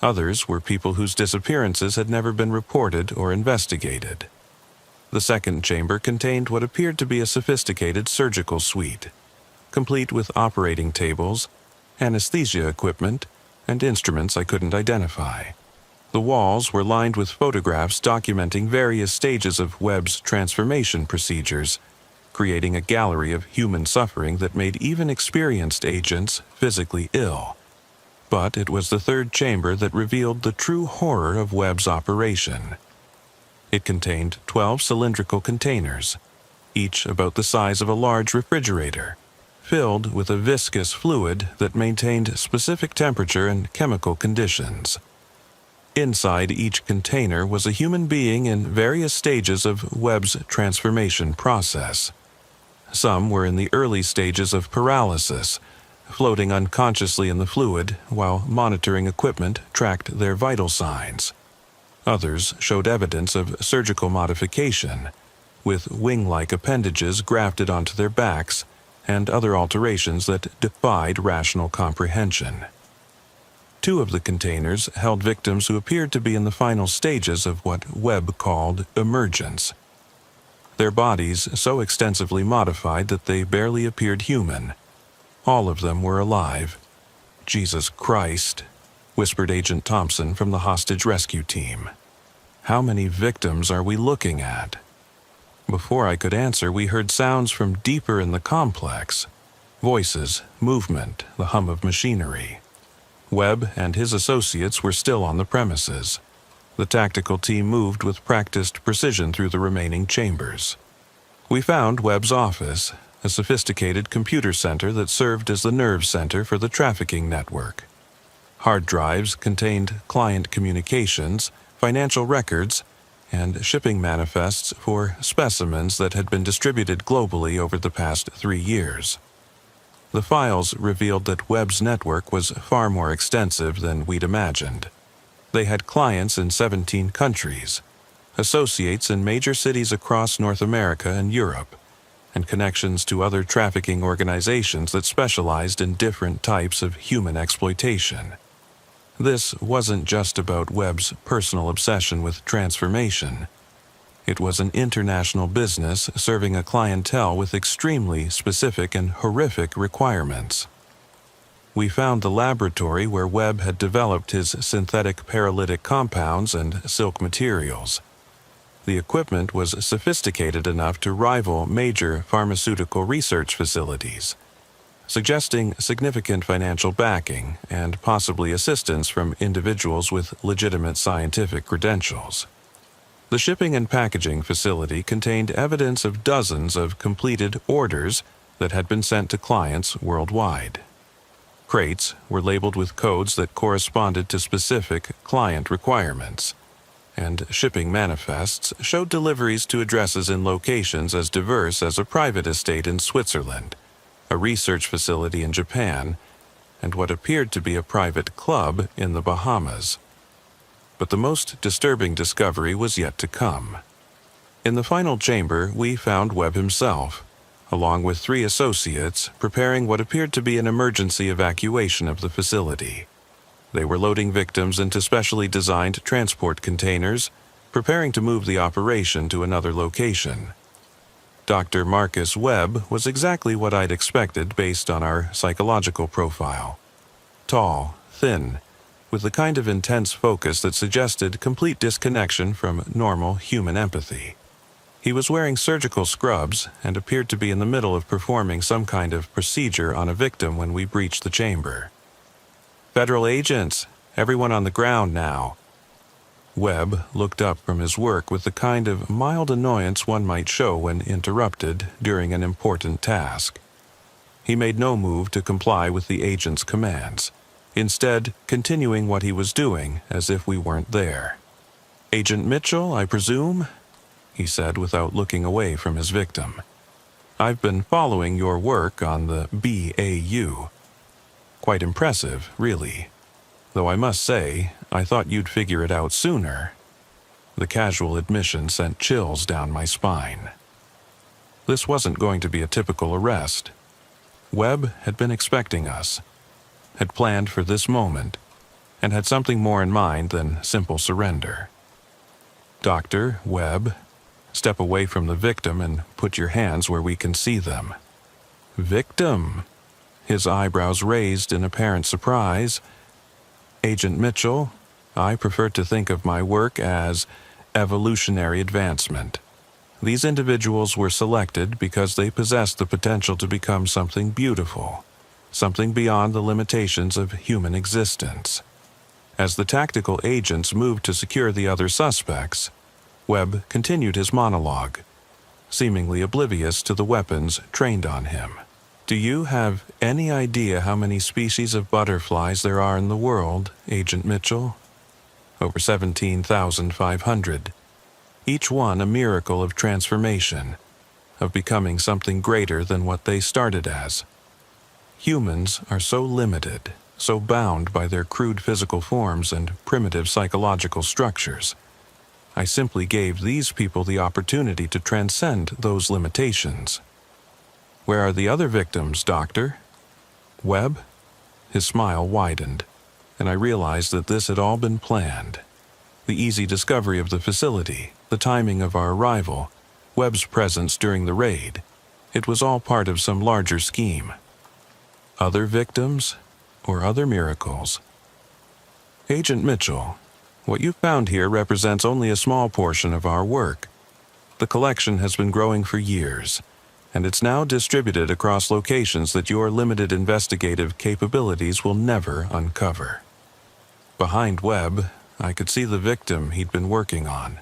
Others were people whose disappearances had never been reported or investigated. The second chamber contained what appeared to be a sophisticated surgical suite, complete with operating tables, anesthesia equipment, and instruments I couldn't identify. The walls were lined with photographs documenting various stages of Webb's transformation procedures, creating a gallery of human suffering that made even experienced agents physically ill. But it was the third chamber that revealed the true horror of Webb's operation. It contained 12 cylindrical containers, each about the size of a large refrigerator, filled with a viscous fluid that maintained specific temperature and chemical conditions. Inside each container was a human being in various stages of Webb's transformation process. Some were in the early stages of paralysis, floating unconsciously in the fluid while monitoring equipment tracked their vital signs. Others showed evidence of surgical modification, with wing-like appendages grafted onto their backs and other alterations that defied rational comprehension. 2 of the containers held victims who appeared to be in the final stages of what Webb called emergence. Their bodies so extensively modified that they barely appeared human. All of them were alive. "Jesus Christ," whispered Agent Thompson from the hostage rescue team. "How many victims are we looking at?" Before I could answer, we heard sounds from deeper in the complex. Voices, movement, the hum of machinery. Webb and his associates were still on the premises. The tactical team moved with practiced precision through the remaining chambers. We found Webb's office, a sophisticated computer center that served as the nerve center for the trafficking network. Hard drives contained client communications, financial records, and shipping manifests for specimens that had been distributed globally over the past 3 years. The files revealed that Webb's network was far more extensive than we'd imagined. They had clients in 17 countries, associates in major cities across North America and Europe, and connections to other trafficking organizations that specialized in different types of human exploitation. This wasn't just about Webb's personal obsession with transformation. It was an international business serving a clientele with extremely specific and horrific requirements. We found the laboratory where Webb had developed his synthetic paralytic compounds and silk materials. The equipment was sophisticated enough to rival major pharmaceutical research facilities, suggesting significant financial backing and possibly assistance from individuals with legitimate scientific credentials. The shipping and packaging facility contained evidence of dozens of completed orders that had been sent to clients worldwide. Crates were labeled with codes that corresponded to specific client requirements, and shipping manifests showed deliveries to addresses in locations as diverse as a private estate in Switzerland, a research facility in Japan, and what appeared to be a private club in the Bahamas. But the most disturbing discovery was yet to come. In the final chamber, we found Webb himself, along with 3 associates, preparing what appeared to be an emergency evacuation of the facility. They were loading victims into specially designed transport containers, preparing to move the operation to another location. Dr. Marcus Webb was exactly what I'd expected based on our psychological profile. Tall, thin, with the kind of intense focus that suggested complete disconnection from normal human empathy. He was wearing surgical scrubs and appeared to be in the middle of performing some kind of procedure on a victim when we breached the chamber. "Federal agents, everyone on the ground now." Webb looked up from his work with the kind of mild annoyance one might show when interrupted during an important task. He made no move to comply with the agent's commands, instead continuing what he was doing as if we weren't there. "Agent Mitchell, I presume?" he said without looking away from his victim. "I've been following your work on the BAU. Quite impressive, really. Though I must say, I thought you'd figure it out sooner." The casual admission sent chills down my spine. This wasn't going to be a typical arrest. Webb had been expecting us, had planned for this moment, and had something more in mind than simple surrender. "Dr. Webb, step away from the victim and put your hands where we can see them." "Victim?" His eyebrows raised in apparent surprise. "Agent Mitchell, I prefer to think of my work as evolutionary advancement. These individuals were selected because they possessed the potential to become something beautiful, something beyond the limitations of human existence." As the tactical agents moved to secure the other suspects, Webb continued his monologue, seemingly oblivious to the weapons trained on him. "Do you have any idea how many species of butterflies there are in the world, Agent Mitchell? Over 17,500. Each one a miracle of transformation, of becoming something greater than what they started as. Humans are so limited, so bound by their crude physical forms and primitive psychological structures. I simply gave these people the opportunity to transcend those limitations." "Where are the other victims, Doctor?" "Webb?" His smile widened, and I realized that this had all been planned. The easy discovery of the facility, the timing of our arrival, Webb's presence during the raid. It was all part of some larger scheme. Other victims, or other miracles? "Agent Mitchell, what you found here represents only a small portion of our work. The collection has been growing for years, and it's now distributed across locations that your limited investigative capabilities will never uncover." Behind Webb, I could see the victim he'd been working on,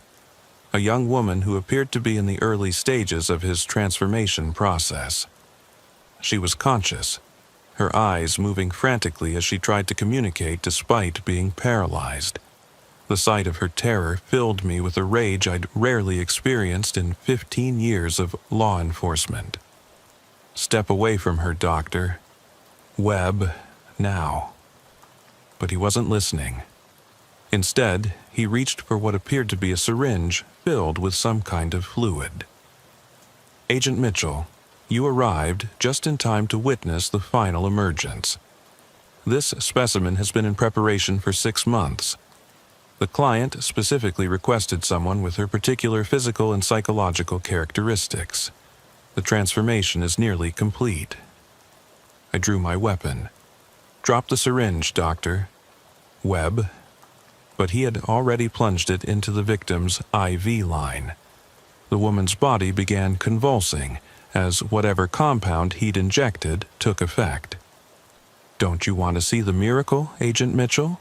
a young woman who appeared to be in the early stages of his transformation process. She was conscious, her eyes moving frantically as she tried to communicate despite being paralyzed. The sight of her terror filled me with a rage I'd rarely experienced in 15 years of law enforcement. "Step away from her, Doctor. Webb, now." But he wasn't listening. Instead, he reached for what appeared to be a syringe filled with some kind of fluid. "Agent Mitchell, you arrived just in time to witness the final emergence. This specimen has been in preparation for 6 months. The client specifically requested someone with her particular physical and psychological characteristics. The transformation is nearly complete." I drew my weapon. "Drop the syringe, Doctor." "Webb." But he had already plunged it into the victim's IV line. The woman's body began convulsing as whatever compound he'd injected took effect. "Don't you want to see the miracle, Agent Mitchell?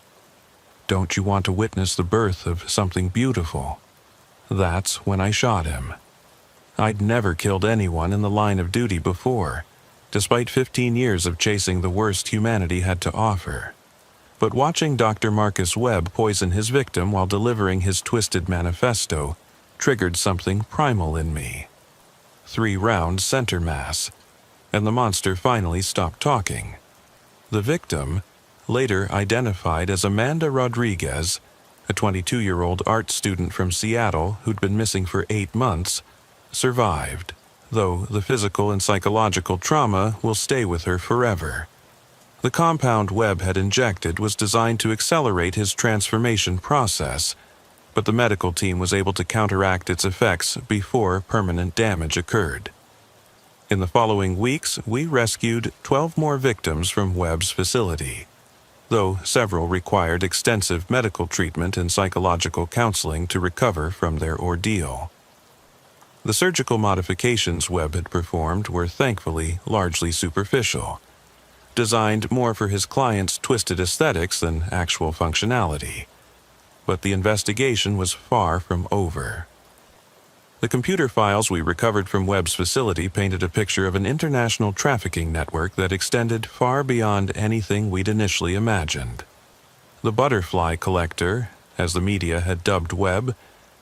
Don't you want to witness the birth of something beautiful?" That's when I shot him. I'd never killed anyone in the line of duty before, despite 15 years of chasing the worst humanity had to offer. But watching Dr. Marcus Webb poison his victim while delivering his twisted manifesto triggered something primal in me. 3 rounds center mass, and the monster finally stopped talking. The victim, later identified as Amanda Rodriguez, a 22-year-old art student from Seattle who'd been missing for 8 months, survived, though the physical and psychological trauma will stay with her forever. The compound Webb had injected was designed to accelerate his transformation process, but the medical team was able to counteract its effects before permanent damage occurred. In the following weeks, we rescued 12 more victims from Webb's facility, though several required extensive medical treatment and psychological counseling to recover from their ordeal. The surgical modifications Webb had performed were thankfully largely superficial, designed more for his client's twisted aesthetics than actual functionality. But the investigation was far from over. The computer files we recovered from Webb's facility painted a picture of an international trafficking network that extended far beyond anything we'd initially imagined. The butterfly collector, as the media had dubbed Webb,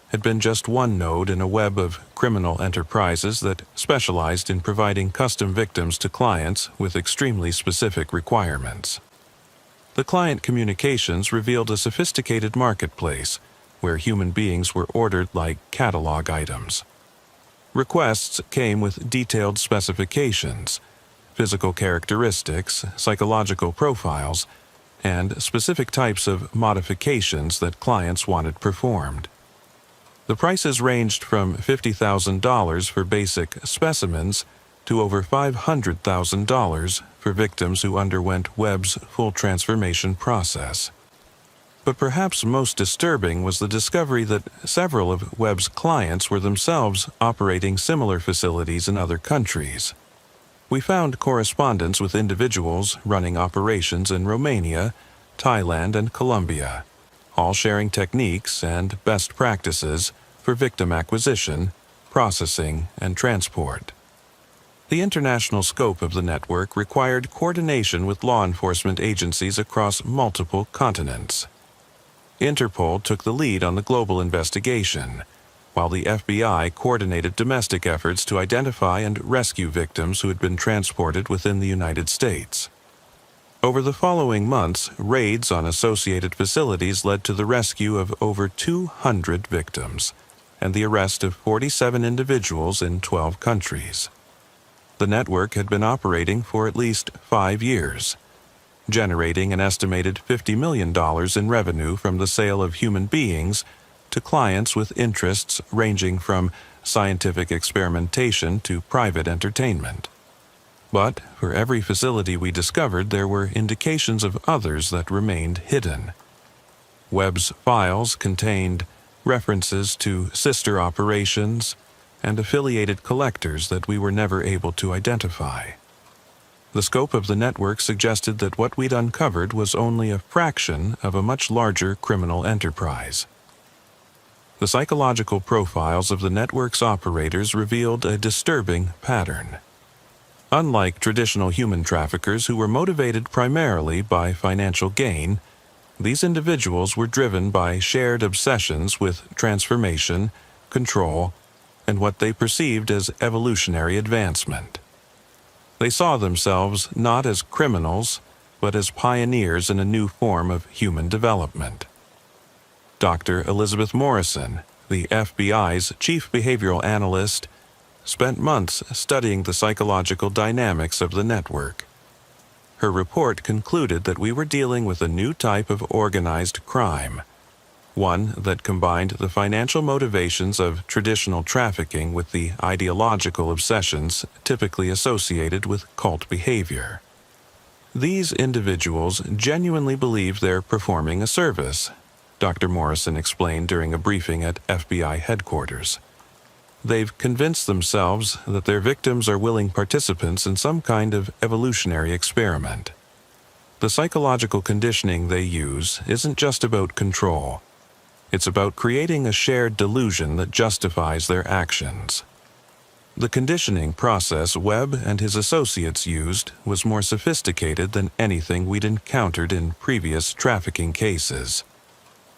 had been just one node in a web of criminal enterprises that specialized in providing custom victims to clients with extremely specific requirements. The client communications revealed a sophisticated marketplace where human beings were ordered like catalog items. Requests came with detailed specifications, physical characteristics, psychological profiles, and specific types of modifications that clients wanted performed. The prices ranged from $50,000 for basic specimens to over $500,000 for victims who underwent Webb's full transformation process. But perhaps most disturbing was the discovery that several of Webb's clients were themselves operating similar facilities in other countries. We found correspondence with individuals running operations in Romania, Thailand, and Colombia, all sharing techniques and best practices for victim acquisition, processing, and transport. The international scope of the network required coordination with law enforcement agencies across multiple continents. Interpol took the lead on the global investigation, while the FBI coordinated domestic efforts to identify and rescue victims who had been transported within the United States. Over the following months, raids on associated facilities led to the rescue of over 200 victims and the arrest of 47 individuals in 12 countries. The network had been operating for at least 5 years, generating an estimated $50 million in revenue from the sale of human beings to clients with interests ranging from scientific experimentation to private entertainment. But for every facility we discovered, there were indications of others that remained hidden. Webb's files contained references to sister operations and affiliated collectors that we were never able to identify. The scope of the network suggested that what we'd uncovered was only a fraction of a much larger criminal enterprise. The psychological profiles of the network's operators revealed a disturbing pattern. Unlike traditional human traffickers who were motivated primarily by financial gain, these individuals were driven by shared obsessions with transformation, control, and what they perceived as evolutionary advancement. They saw themselves not as criminals, but as pioneers in a new form of human development. Dr. Elizabeth Morrison, the FBI's chief behavioral analyst, spent months studying the psychological dynamics of the network. Her report concluded that we were dealing with a new type of organized crime, one that combined the financial motivations of traditional trafficking with the ideological obsessions typically associated with cult behavior. These individuals genuinely believe they're performing a service, Dr. Morrison explained during a briefing at FBI headquarters. They've convinced themselves that their victims are willing participants in some kind of evolutionary experiment. The psychological conditioning they use isn't just about control. It's about creating a shared delusion that justifies their actions. The conditioning process Webb and his associates used was more sophisticated than anything we'd encountered in previous trafficking cases.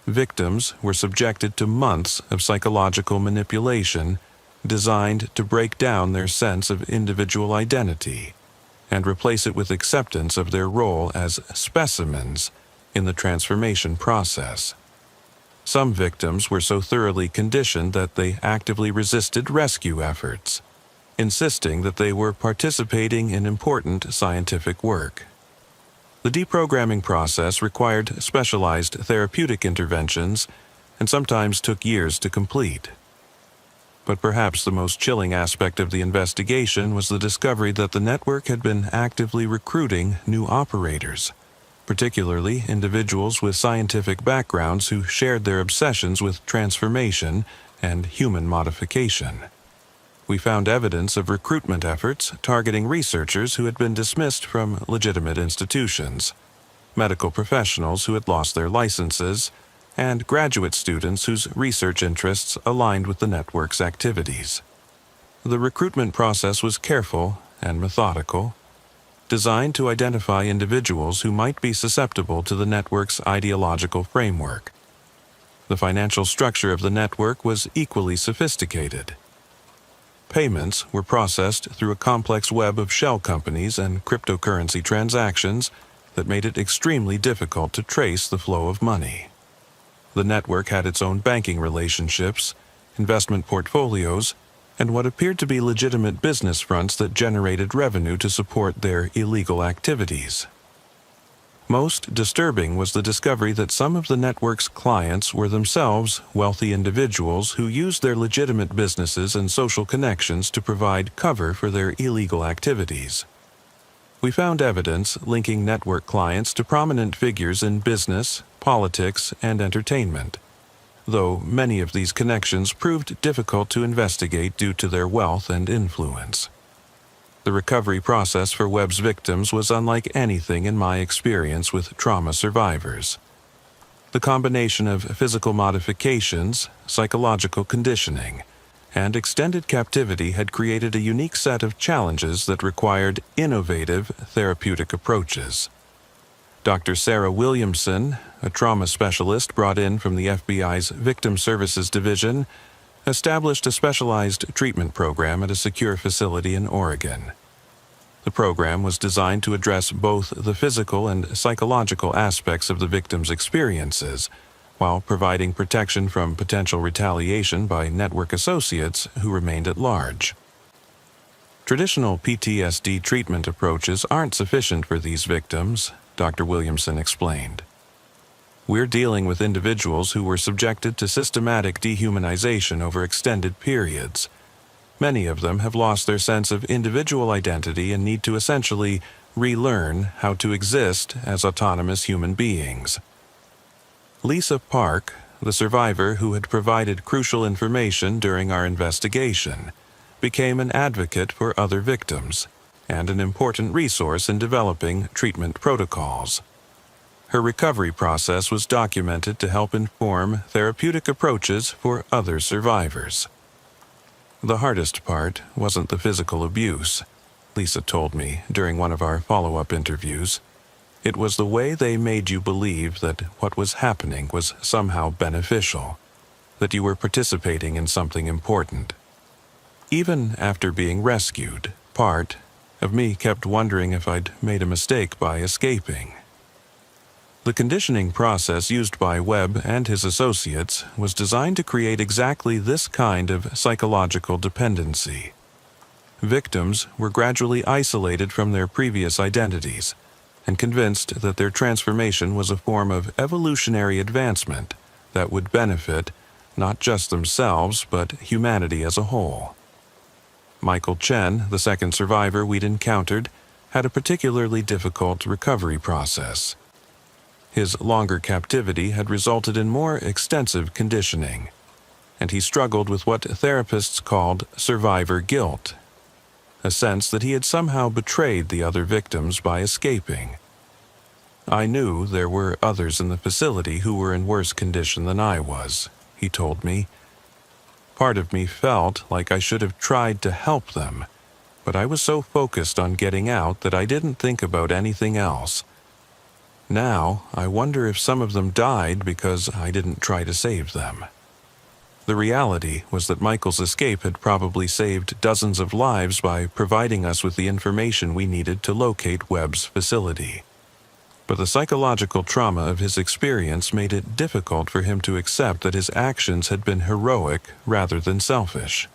Victims were subjected to months of psychological manipulation designed to break down their sense of individual identity. and replace it with acceptance of their role as specimens in the transformation process. Some victims were so thoroughly conditioned that they actively resisted rescue efforts, insisting that they were participating in important scientific work. The deprogramming process required specialized therapeutic interventions and sometimes took years to complete. But perhaps the most chilling aspect of the investigation was the discovery that the network had been actively recruiting new operators, particularly individuals with scientific backgrounds who shared their obsessions with transformation and human modification. We found evidence of recruitment efforts targeting researchers who had been dismissed from legitimate institutions, medical professionals who had lost their licenses, and graduate students whose research interests aligned with the network's activities. The recruitment process was careful and methodical, designed to identify individuals who might be susceptible to the network's ideological framework. The financial structure of the network was equally sophisticated. Payments were processed through a complex web of shell companies and cryptocurrency transactions that made it extremely difficult to trace the flow of money. The network had its own banking relationships, investment portfolios, and what appeared to be legitimate business fronts that generated revenue to support their illegal activities. Most disturbing was the discovery that some of the network's clients were themselves wealthy individuals who used their legitimate businesses and social connections to provide cover for their illegal activities. We found evidence linking network clients to prominent figures in business, politics, and entertainment, though many of these connections proved difficult to investigate due to their wealth and influence. The recovery process for Webb's victims was unlike anything in my experience with trauma survivors. The combination of physical modifications, psychological conditioning, and extended captivity had created a unique set of challenges that required innovative therapeutic approaches. Dr. Sarah Williamson, a trauma specialist brought in from the FBI's Victim Services Division, established a specialized treatment program at a secure facility in Oregon. The program was designed to address both the physical and psychological aspects of the victim's experiences, while providing protection from potential retaliation by network associates who remained at large. Traditional PTSD treatment approaches aren't sufficient for these victims, Dr. Williamson explained. We're dealing with individuals who were subjected to systematic dehumanization over extended periods. Many of them have lost their sense of individual identity and need to essentially relearn how to exist as autonomous human beings. Lisa Park, the survivor who had provided crucial information during our investigation, became an advocate for other victims and an important resource in developing treatment protocols. Her recovery process was documented to help inform therapeutic approaches for other survivors. The hardest part wasn't the physical abuse, Lisa told me during one of our follow-up interviews. It was the way they made you believe that what was happening was somehow beneficial, that you were participating in something important. Even after being rescued, part of me kept wondering if I'd made a mistake by escaping. The conditioning process used by Webb and his associates was designed to create exactly this kind of psychological dependency. Victims were gradually isolated from their previous identities and convinced that their transformation was a form of evolutionary advancement that would benefit not just themselves but humanity as a whole. Michael Chen, the second survivor we'd encountered, had a particularly difficult recovery process. His longer captivity had resulted in more extensive conditioning, and he struggled with what therapists called survivor guilt, a sense that he had somehow betrayed the other victims by escaping. I knew there were others in the facility who were in worse condition than I was, he told me. Part of me felt like I should have tried to help them, but I was so focused on getting out that I didn't think about anything else. Now, I wonder if some of them died because I didn't try to save them. The reality was that Michael's escape had probably saved dozens of lives by providing us with the information we needed to locate Webb's facility. But the psychological trauma of his experience made it difficult for him to accept that his actions had been heroic rather than selfish.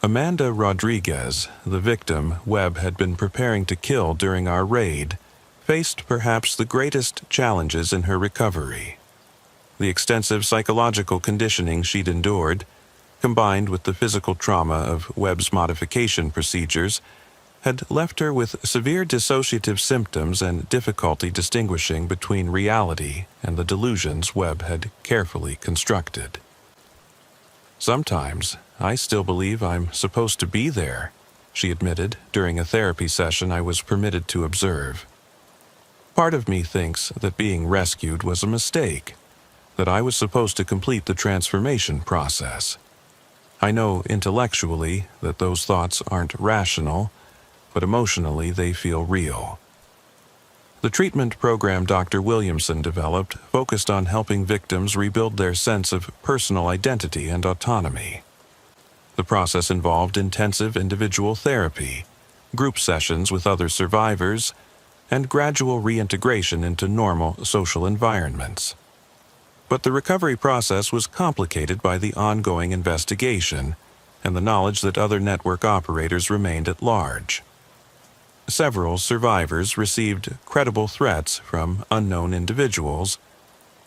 Amanda Rodriguez, the victim Webb had been preparing to kill during our raid, faced perhaps the greatest challenges in her recovery. The extensive psychological conditioning she'd endured, combined with the physical trauma of Webb's modification procedures, had left her with severe dissociative symptoms and difficulty distinguishing between reality and the delusions Webb had carefully constructed. "Sometimes, I still believe I'm supposed to be there," she admitted during a therapy session I was permitted to observe. "Part of me thinks that being rescued was a mistake, that I was supposed to complete the transformation process. I know intellectually that those thoughts aren't rational, but emotionally they feel real." The treatment program Dr. Williamson developed focused on helping victims rebuild their sense of personal identity and autonomy. The process involved intensive individual therapy, group sessions with other survivors, and gradual reintegration into normal social environments. But the recovery process was complicated by the ongoing investigation and the knowledge that other network operators remained at large. Several survivors received credible threats from unknown individuals,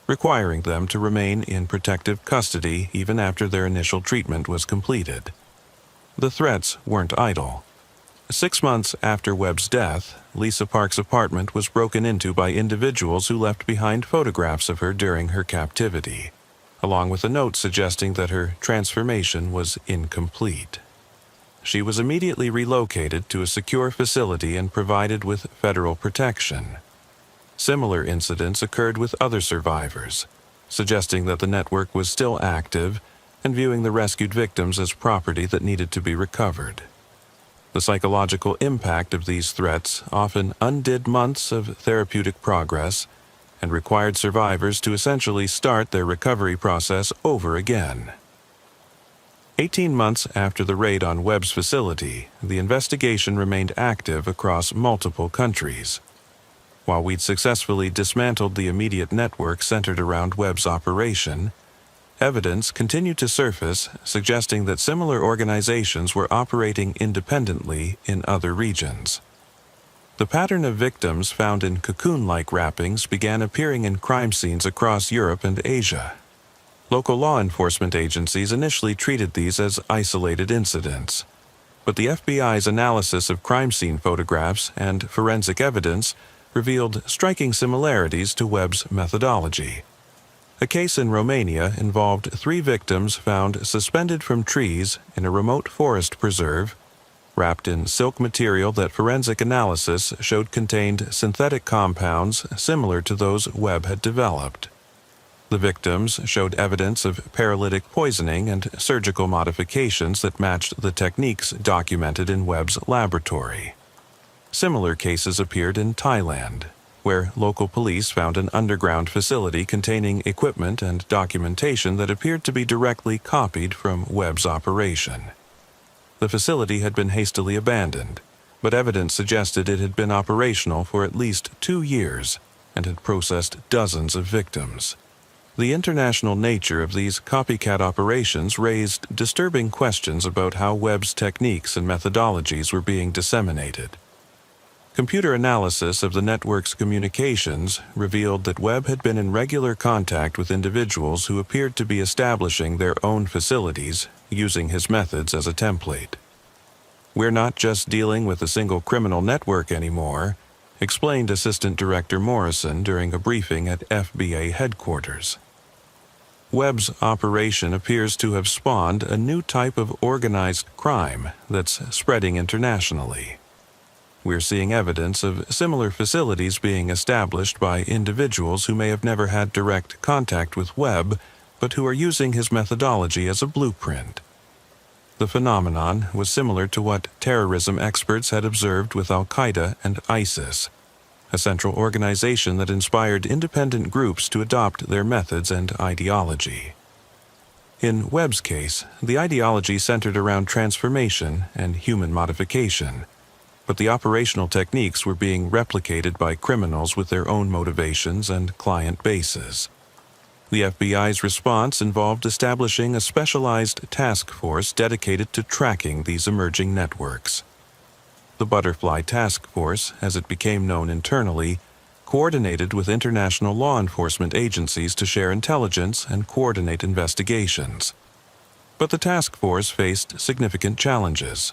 requiring them to remain in protective custody even after their initial treatment was completed. The threats weren't idle. 6 months after Webb's death, Lisa Park's apartment was broken into by individuals who left behind photographs of her during her captivity, along with a note suggesting that her transformation was incomplete. She was immediately relocated to a secure facility and provided with federal protection. Similar incidents occurred with other survivors, suggesting that the network was still active and viewing the rescued victims as property that needed to be recovered. The psychological impact of these threats often undid months of therapeutic progress and required survivors to essentially start their recovery process over again. 18 months after the raid on Webb's facility, the investigation remained active across multiple countries. While we'd successfully dismantled the immediate network centered around Webb's operation, evidence continued to surface suggesting that similar organizations were operating independently in other regions. The pattern of victims found in cocoon-like wrappings began appearing in crime scenes across Europe and Asia. Local law enforcement agencies initially treated these as isolated incidents, but the FBI's analysis of crime scene photographs and forensic evidence revealed striking similarities to Webb's methodology. A case in Romania involved 3 victims found suspended from trees in a remote forest preserve, wrapped in silk material that forensic analysis showed contained synthetic compounds similar to those Webb had developed. The victims showed evidence of paralytic poisoning and surgical modifications that matched the techniques documented in Webb's laboratory. Similar cases appeared in Thailand, where local police found an underground facility containing equipment and documentation that appeared to be directly copied from Webb's operation. The facility had been hastily abandoned, but evidence suggested it had been operational for at least 2 years and had processed dozens of victims. The international nature of these copycat operations raised disturbing questions about how Webb's techniques and methodologies were being disseminated. Computer analysis of the network's communications revealed that Webb had been in regular contact with individuals who appeared to be establishing their own facilities, using his methods as a template. "We're not just dealing with a single criminal network anymore," explained Assistant Director Morrison during a briefing at FBA headquarters. Webb's operation appears to have spawned a new type of organized crime that's spreading internationally. We're seeing evidence of similar facilities being established by individuals who may have never had direct contact with Webb, but who are using his methodology as a blueprint. The phenomenon was similar to what terrorism experts had observed with Al-Qaeda and ISIS, a central organization that inspired independent groups to adopt their methods and ideology. In Webb's case, the ideology centered around transformation and human modification, but the operational techniques were being replicated by criminals with their own motivations and client bases. The FBI's response involved establishing a specialized task force dedicated to tracking these emerging networks. The Butterfly Task Force, as it became known internally, coordinated with international law enforcement agencies to share intelligence and coordinate investigations. But the task force faced significant challenges.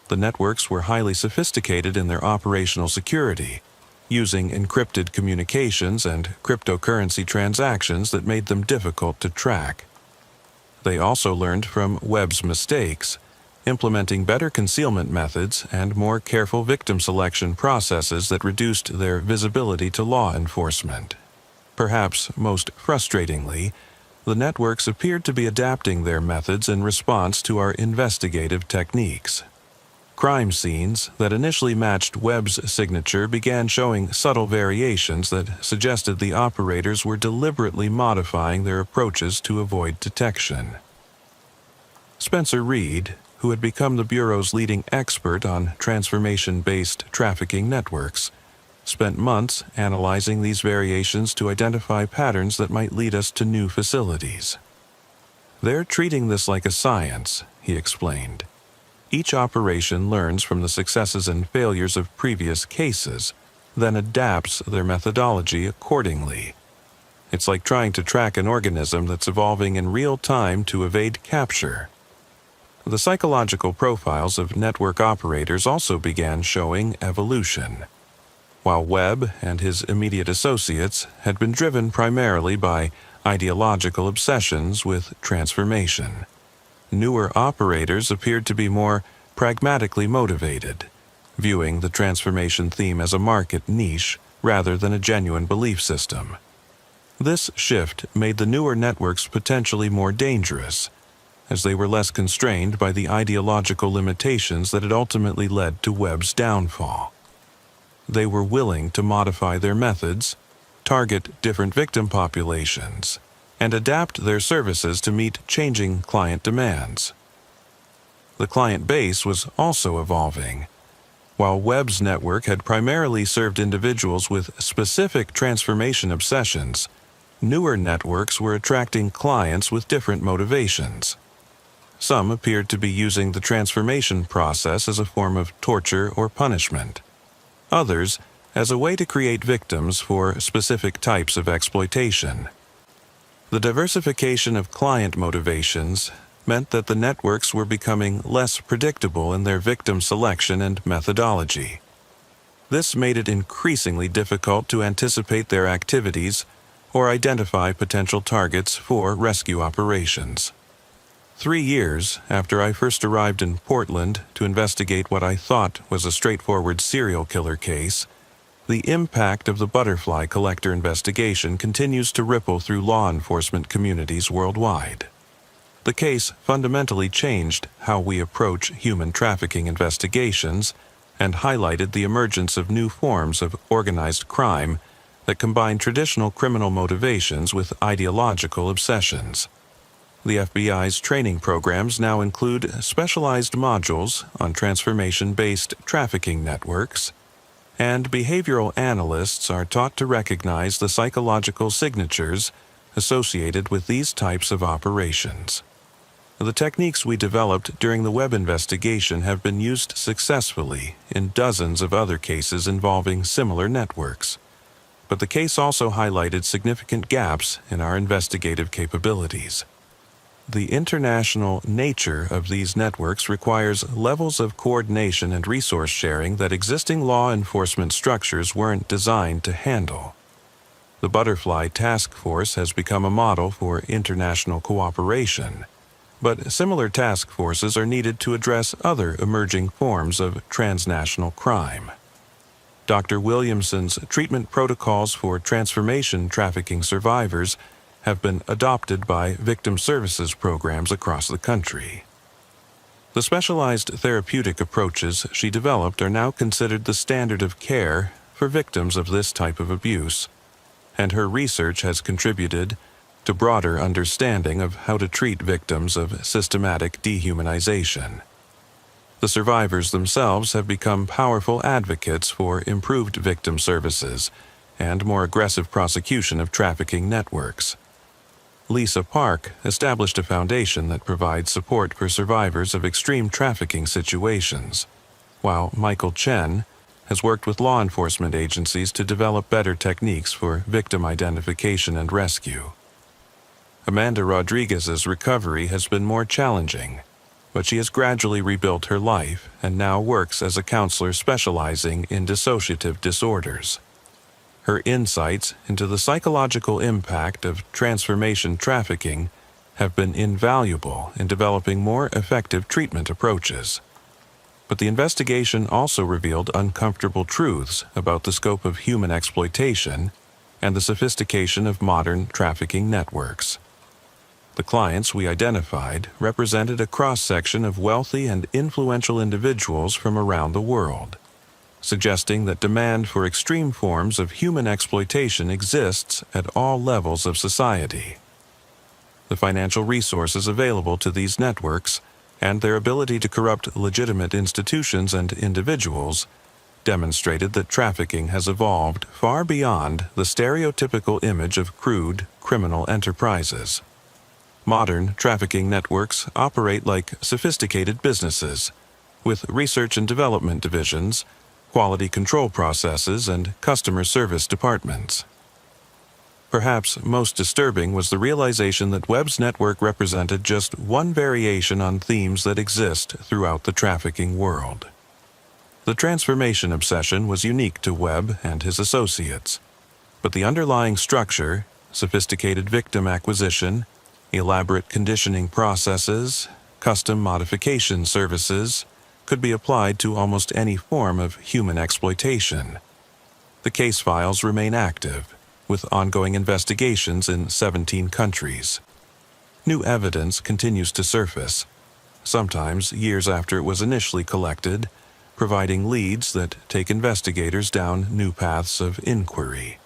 The networks were highly sophisticated in their operational security, using encrypted communications and cryptocurrency transactions that made them difficult to track. They also learned from Webb's mistakes, implementing better concealment methods and more careful victim selection processes that reduced their visibility to law enforcement. Perhaps most frustratingly, the networks appeared to be adapting their methods in response to our investigative techniques. Crime scenes that initially matched Webb's signature began showing subtle variations that suggested the operators were deliberately modifying their approaches to avoid detection. Spencer Reed, who had become the Bureau's leading expert on transformation-based trafficking networks, spent months analyzing these variations to identify patterns that might lead us to new facilities. "They're treating this like a science," he explained. "Each operation learns from the successes and failures of previous cases, then adapts their methodology accordingly. It's like trying to track an organism that's evolving in real time to evade capture." The psychological profiles of network operators also began showing evolution. While Webb and his immediate associates had been driven primarily by ideological obsessions with transformation, newer operators appeared to be more pragmatically motivated, viewing the transformation theme as a market niche rather than a genuine belief system. This shift made the newer networks potentially more dangerous, as they were less constrained by the ideological limitations that had ultimately led to Webb's downfall. They were willing to modify their methods, target different victim populations, and adapt their services to meet changing client demands. The client base was also evolving. While Webb's network had primarily served individuals with specific transformation obsessions, newer networks were attracting clients with different motivations. Some appeared to be using the transformation process as a form of torture or punishment. Others, as a way to create victims for specific types of exploitation. The diversification of client motivations meant that the networks were becoming less predictable in their victim selection and methodology. This made it increasingly difficult to anticipate their activities or identify potential targets for rescue operations. 3 years after I first arrived in Portland to investigate what I thought was a straightforward serial killer case, the impact of the Butterfly Collector investigation continues to ripple through law enforcement communities worldwide. The case fundamentally changed how we approach human trafficking investigations and highlighted the emergence of new forms of organized crime that combine traditional criminal motivations with ideological obsessions. The FBI's training programs now include specialized modules on transformation-based trafficking networks, and behavioral analysts are taught to recognize the psychological signatures associated with these types of operations. The techniques we developed during the Webb investigation have been used successfully in dozens of other cases involving similar networks, but the case also highlighted significant gaps in our investigative capabilities. The international nature of these networks requires levels of coordination and resource sharing that existing law enforcement structures weren't designed to handle. The Butterfly Task Force has become a model for international cooperation, but similar task forces are needed to address other emerging forms of transnational crime. Dr. Williamson's treatment protocols for transformation trafficking survivors have been adopted by victim services programs across the country. The specialized therapeutic approaches she developed are now considered the standard of care for victims of this type of abuse, and her research has contributed to broader understanding of how to treat victims of systematic dehumanization. The survivors themselves have become powerful advocates for improved victim services and more aggressive prosecution of trafficking networks. Lisa Park established a foundation that provides support for survivors of extreme trafficking situations, while Michael Chen has worked with law enforcement agencies to develop better techniques for victim identification and rescue. Amanda Rodriguez's recovery has been more challenging, but she has gradually rebuilt her life and now works as a counselor specializing in dissociative disorders. Her insights into the psychological impact of transformation trafficking have been invaluable in developing more effective treatment approaches. But the investigation also revealed uncomfortable truths about the scope of human exploitation and the sophistication of modern trafficking networks. The clients we identified represented a cross-section of wealthy and influential individuals from around the world, suggesting that demand for extreme forms of human exploitation exists at all levels of society. The financial resources available to these networks and their ability to corrupt legitimate institutions and individuals demonstrated that trafficking has evolved far beyond the stereotypical image of crude criminal enterprises. Modern trafficking networks operate like sophisticated businesses, with research and development divisions, quality control processes, and customer service departments. Perhaps most disturbing was the realization that Webb's network represented just one variation on themes that exist throughout the trafficking world. The transformation obsession was unique to Webb and his associates, but the underlying structure, sophisticated victim acquisition, elaborate conditioning processes, custom modification services, could be applied to almost any form of human exploitation. The case files remain active, with ongoing investigations in 17 countries. New evidence continues to surface, sometimes years after it was initially collected, providing leads that take investigators down new paths of inquiry.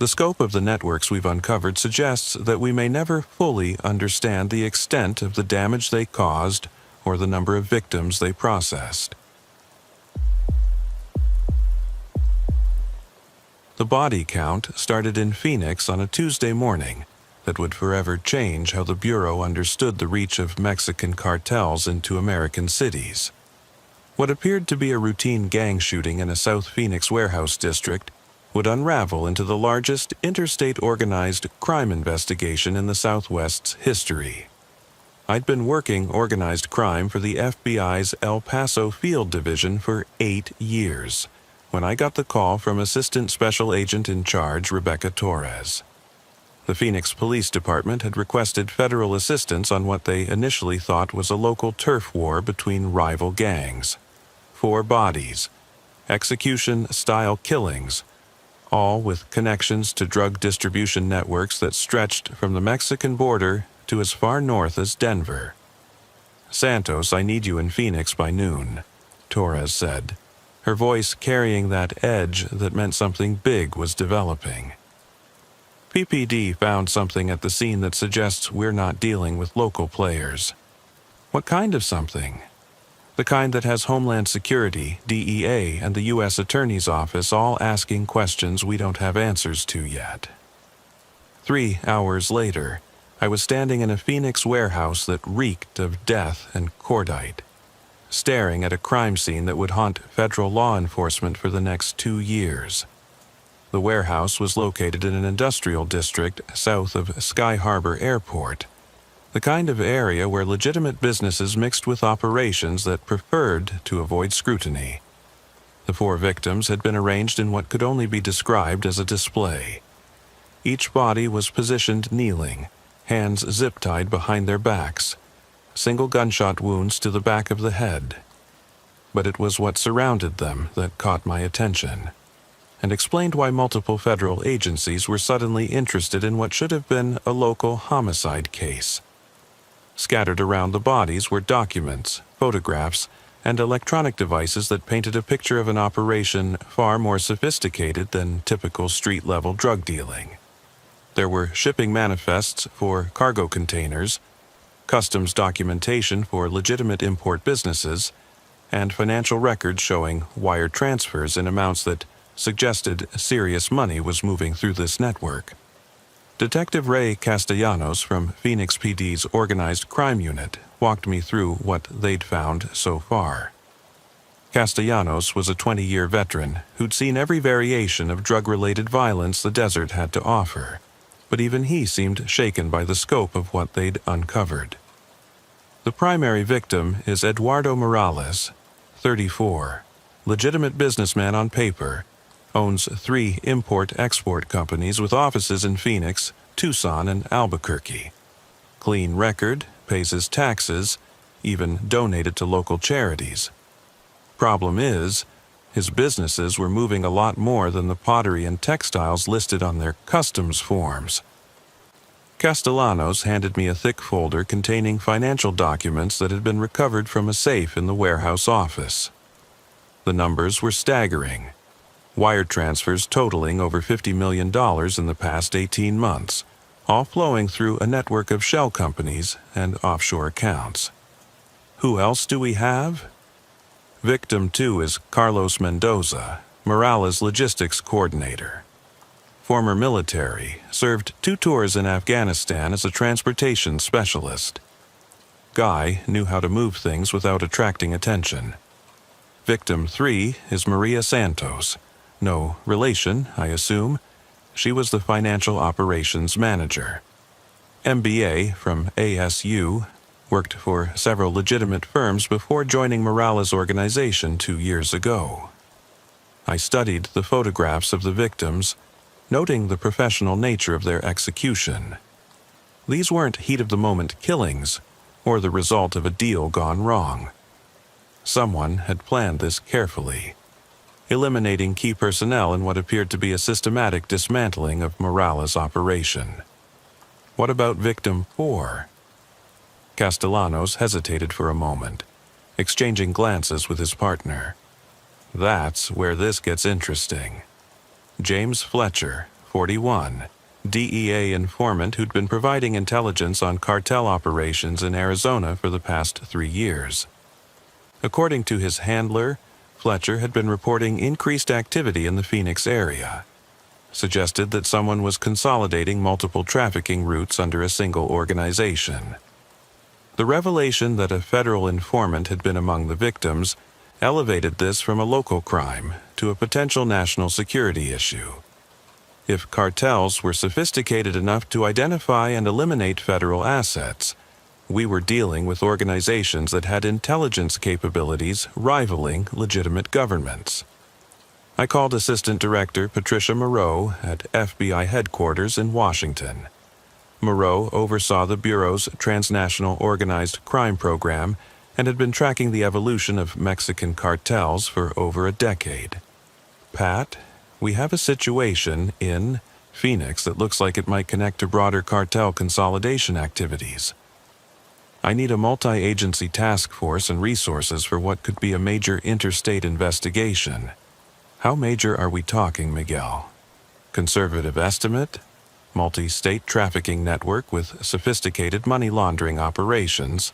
The scope of the networks we've uncovered suggests that we may never fully understand the extent of the damage they caused or the number of victims they processed. The body count started in Phoenix on a Tuesday morning that would forever change how the Bureau understood the reach of Mexican cartels into American cities. What appeared to be a routine gang shooting in a South Phoenix warehouse district would unravel into the largest interstate organized crime investigation in the Southwest's history. I'd been working organized crime for the FBI's El Paso Field Division for 8 years, when I got the call from Assistant Special Agent in Charge Rebecca Torres. The Phoenix Police Department had requested federal assistance on what they initially thought was a local turf war between rival gangs. 4 bodies, execution-style killings, all with connections to drug distribution networks that stretched from the Mexican border to as far north as Denver. "Santos, I need you in Phoenix by noon," Torres said, her voice carrying that edge that meant something big was developing. PPD found something at the scene that suggests we're not dealing with local players. What kind of something? The kind that has Homeland Security, DEA, and the U.S. Attorney's Office all asking questions we don't have answers to yet. 3 hours later, I was standing in a Phoenix warehouse that reeked of death and cordite, staring at a crime scene that would haunt federal law enforcement for the next 2 years. The warehouse was located in an industrial district south of Sky Harbor Airport, the kind of area where legitimate businesses mixed with operations that preferred to avoid scrutiny. The 4 victims had been arranged in what could only be described as a display. Each body was positioned kneeling, hands zip-tied behind their backs, single gunshot wounds to the back of the head. But it was what surrounded them that caught my attention, and explained why multiple federal agencies were suddenly interested in what should have been a local homicide case. Scattered around the bodies were documents, photographs, and electronic devices that painted a picture of an operation far more sophisticated than typical street-level drug dealing. There were shipping manifests for cargo containers, customs documentation for legitimate import businesses, and financial records showing wire transfers in amounts that suggested serious money was moving through this network. Detective Ray Castellanos from Phoenix PD's Organized Crime Unit walked me through what they'd found so far. Castellanos was a 20-year veteran who'd seen every variation of drug-related violence the desert had to offer, but even he seemed shaken by the scope of what they'd uncovered. The primary victim is Eduardo Morales, 34, legitimate businessman on paper, owns 3 import-export companies with offices in Phoenix, Tucson, and Albuquerque. Clean record, pays his taxes, even donated to local charities. Problem is, his businesses were moving a lot more than the pottery and textiles listed on their customs forms. Castellanos handed me a thick folder containing financial documents that had been recovered from a safe in the warehouse office. The numbers were staggering. Wire transfers totaling over $50 million in the past 18 months, all flowing through a network of shell companies and offshore accounts. Who else do we have? Victim 2 is Carlos Mendoza, Morales' logistics coordinator. Former military, served 2 tours in Afghanistan as a transportation specialist. Guy knew how to move things without attracting attention. Victim 3 is Maria Santos. No relation, I assume. She was the financial operations manager. MBA from ASU, worked for several legitimate firms before joining Morales' organization 2 years ago. I studied the photographs of the victims, noting the professional nature of their execution. These weren't heat-of-the-moment killings, or the result of a deal gone wrong. Someone had planned this carefully, eliminating key personnel in what appeared to be a systematic dismantling of Morales' operation. What about Victim 4? Castellanos hesitated for a moment, exchanging glances with his partner. That's where this gets interesting. James Fletcher, 41, DEA informant who'd been providing intelligence on cartel operations in Arizona for the past 3 years. According to his handler, Fletcher had been reporting increased activity in the Phoenix area, suggested that someone was consolidating multiple trafficking routes under a single organization. The revelation that a federal informant had been among the victims elevated this from a local crime to a potential national security issue. If cartels were sophisticated enough to identify and eliminate federal assets, we were dealing with organizations that had intelligence capabilities rivaling legitimate governments. I called Assistant Director Patricia Moreau at FBI headquarters in Washington. Moreau oversaw the Bureau's transnational organized crime program and had been tracking the evolution of Mexican cartels for over a decade. Pat, we have a situation in Phoenix that looks like it might connect to broader cartel consolidation activities. I need a multi-agency task force and resources for what could be a major interstate investigation. How major are we talking, Miguel? Conservative estimate? Multi-state trafficking network with sophisticated money laundering operations,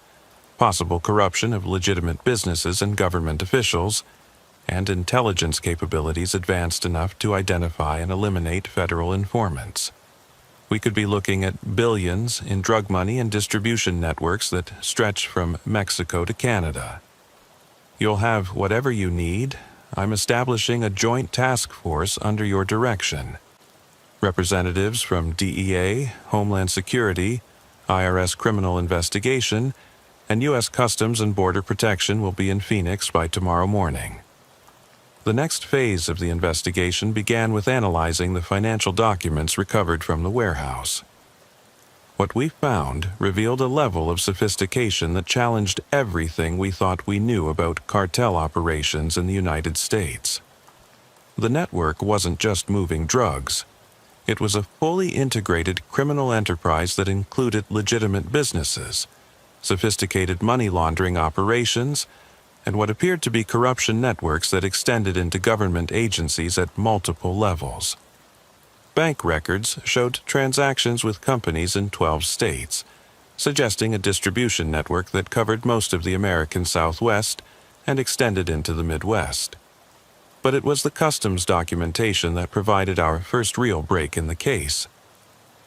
possible corruption of legitimate businesses and government officials, and intelligence capabilities advanced enough to identify and eliminate federal informants. We could be looking at billions in drug money and distribution networks that stretch from Mexico to Canada. You'll have whatever you need. I'm establishing a joint task force under your direction. Representatives from DEA, Homeland Security, IRS Criminal Investigation, and U.S. Customs and Border Protection will be in Phoenix by tomorrow morning. The next phase of the investigation began with analyzing the financial documents recovered from the warehouse. What we found revealed a level of sophistication that challenged everything we thought we knew about cartel operations in the United States. The network wasn't just moving drugs. It was a fully integrated criminal enterprise that included legitimate businesses, sophisticated money laundering operations, and what appeared to be corruption networks that extended into government agencies at multiple levels. Bank records showed transactions with companies in 12 states, suggesting a distribution network that covered most of the American Southwest and extended into the Midwest. But it was the customs documentation that provided our first real break in the case.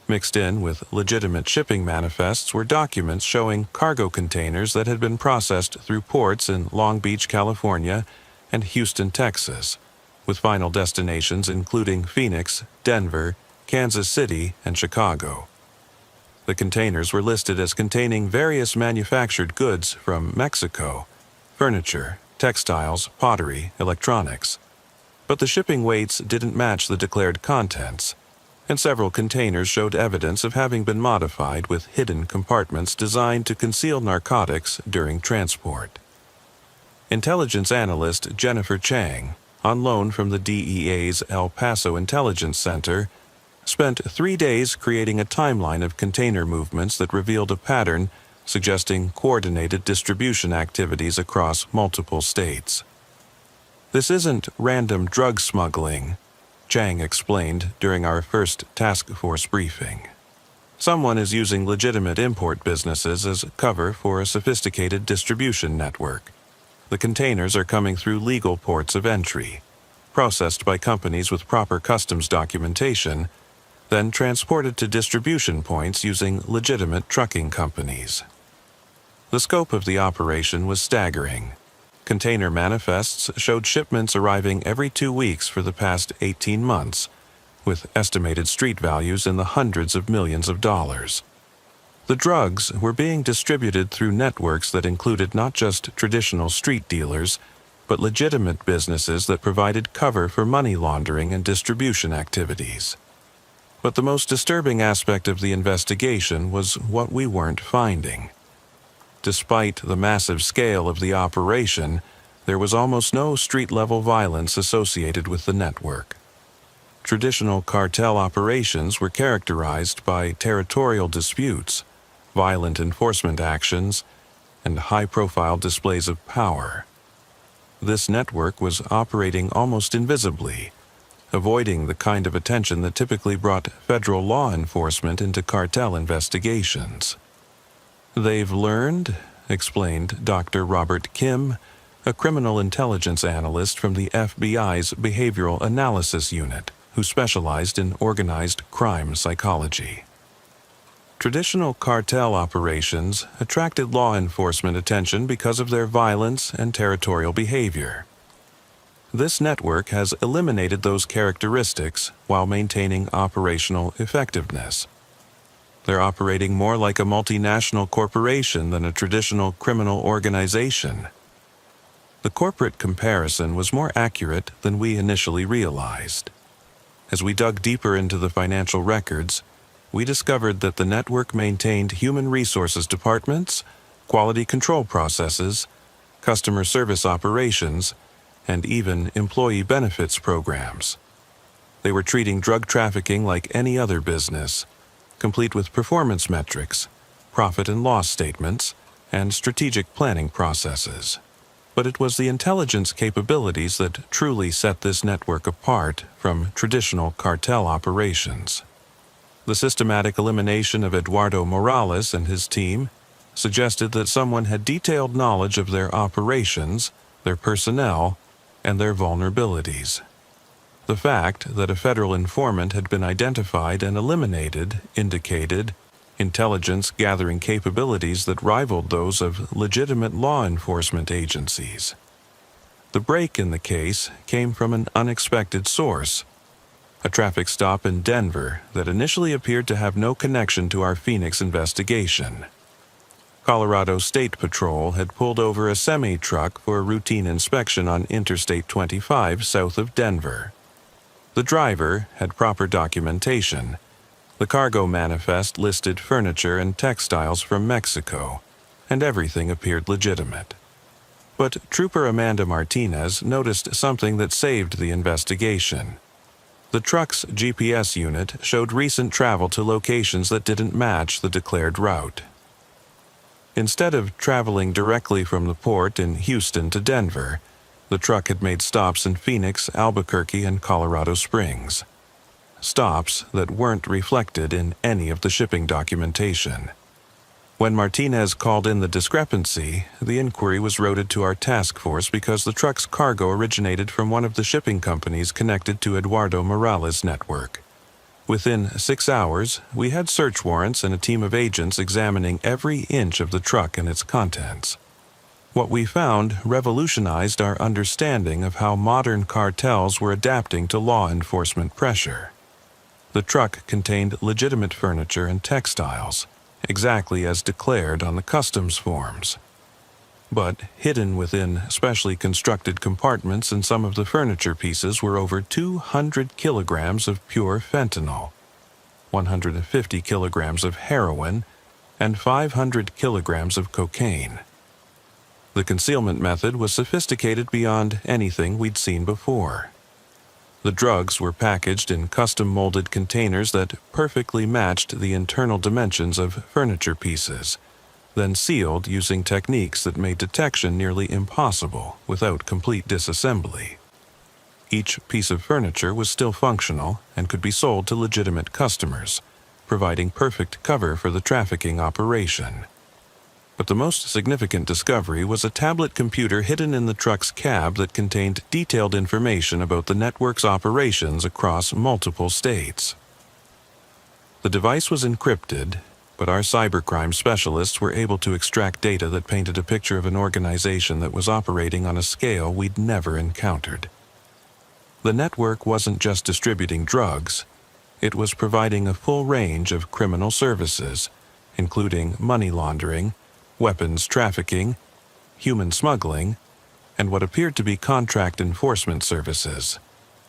Mixed in with legitimate shipping manifests were documents showing cargo containers that had been processed through ports in Long Beach, California, and Houston, Texas, with final destinations including Phoenix, Denver, Kansas City, and Chicago. The containers were listed as containing various manufactured goods from Mexico: furniture, textiles, pottery, electronics. But the shipping weights didn't match the declared contents, and several containers showed evidence of having been modified with hidden compartments designed to conceal narcotics during transport. Intelligence analyst Jennifer Chang, on loan from the DEA's El Paso Intelligence Center, spent 3 days creating a timeline of container movements that revealed a pattern suggesting coordinated distribution activities across multiple states. "This isn't random drug smuggling," Chang explained during our first task force briefing. "Someone is using legitimate import businesses as cover for a sophisticated distribution network. The containers are coming through legal ports of entry, processed by companies with proper customs documentation, then transported to distribution points using legitimate trucking companies." The scope of the operation was staggering. Container manifests showed shipments arriving every 2 weeks for the past 18 months, with estimated street values in the hundreds of millions of dollars. The drugs were being distributed through networks that included not just traditional street dealers, but legitimate businesses that provided cover for money laundering and distribution activities. But the most disturbing aspect of the investigation was what we weren't finding. Despite the massive scale of the operation, there was almost no street-level violence associated with the network. Traditional cartel operations were characterized by territorial disputes, violent enforcement actions, and high-profile displays of power. This network was operating almost invisibly, avoiding the kind of attention that typically brought federal law enforcement into cartel investigations. "They've learned," explained Dr. Robert Kim, a criminal intelligence analyst from the FBI's Behavioral Analysis Unit, who specialized in organized crime psychology. Traditional cartel operations attracted law enforcement attention because of their violence and territorial behavior. This network has eliminated those characteristics while maintaining operational effectiveness. They're operating more like a multinational corporation than a traditional criminal organization. The corporate comparison was more accurate than we initially realized. As we dug deeper into the financial records, we discovered that the network maintained human resources departments, quality control processes, customer service operations, and even employee benefits programs. They were treating drug trafficking like any other business, complete with performance metrics, profit and loss statements, and strategic planning processes. But it was the intelligence capabilities that truly set this network apart from traditional cartel operations. The systematic elimination of Eduardo Morales and his team suggested that someone had detailed knowledge of their operations, their personnel, and their vulnerabilities. The fact that a federal informant had been identified and eliminated indicated intelligence-gathering capabilities that rivaled those of legitimate law enforcement agencies. The break in the case came from an unexpected source: a traffic stop in Denver that initially appeared to have no connection to our Phoenix investigation. Colorado State Patrol had pulled over a semi-truck for a routine inspection on Interstate 25 south of Denver. The driver had proper documentation. The cargo manifest listed furniture and textiles from Mexico, and everything appeared legitimate. But Trooper Amanda Martinez noticed something that saved the investigation. The truck's GPS unit showed recent travel to locations that didn't match the declared route. Instead of traveling directly from the port in Houston to Denver, the truck had made stops in Phoenix, Albuquerque, and Colorado Springs. stops that weren't reflected in any of the shipping documentation. When Martinez called in the discrepancy, the inquiry was routed to our task force because the truck's cargo originated from one of the shipping companies connected to Eduardo Morales' network. Within 6 hours, we had search warrants and a team of agents examining every inch of the truck and its contents. What we found revolutionized our understanding of how modern cartels were adapting to law enforcement pressure. The truck contained legitimate furniture and textiles, exactly as declared on the customs forms. But hidden within specially constructed compartments in some of the furniture pieces were over 200 kilograms of pure fentanyl, 150 kilograms of heroin, and 500 kilograms of cocaine. The concealment method was sophisticated beyond anything we'd seen before. The drugs were packaged in custom-molded containers that perfectly matched the internal dimensions of furniture pieces, then sealed using techniques that made detection nearly impossible without complete disassembly. Each piece of furniture was still functional and could be sold to legitimate customers, providing perfect cover for the trafficking operation. But the most significant discovery was a tablet computer hidden in the truck's cab that contained detailed information about the network's operations across multiple states. The device was encrypted, but our cybercrime specialists were able to extract data that painted a picture of an organization that was operating on a scale we'd never encountered. The network wasn't just distributing drugs, it was providing a full range of criminal services, including money laundering, weapons trafficking, human smuggling, and what appeared to be contract enforcement services.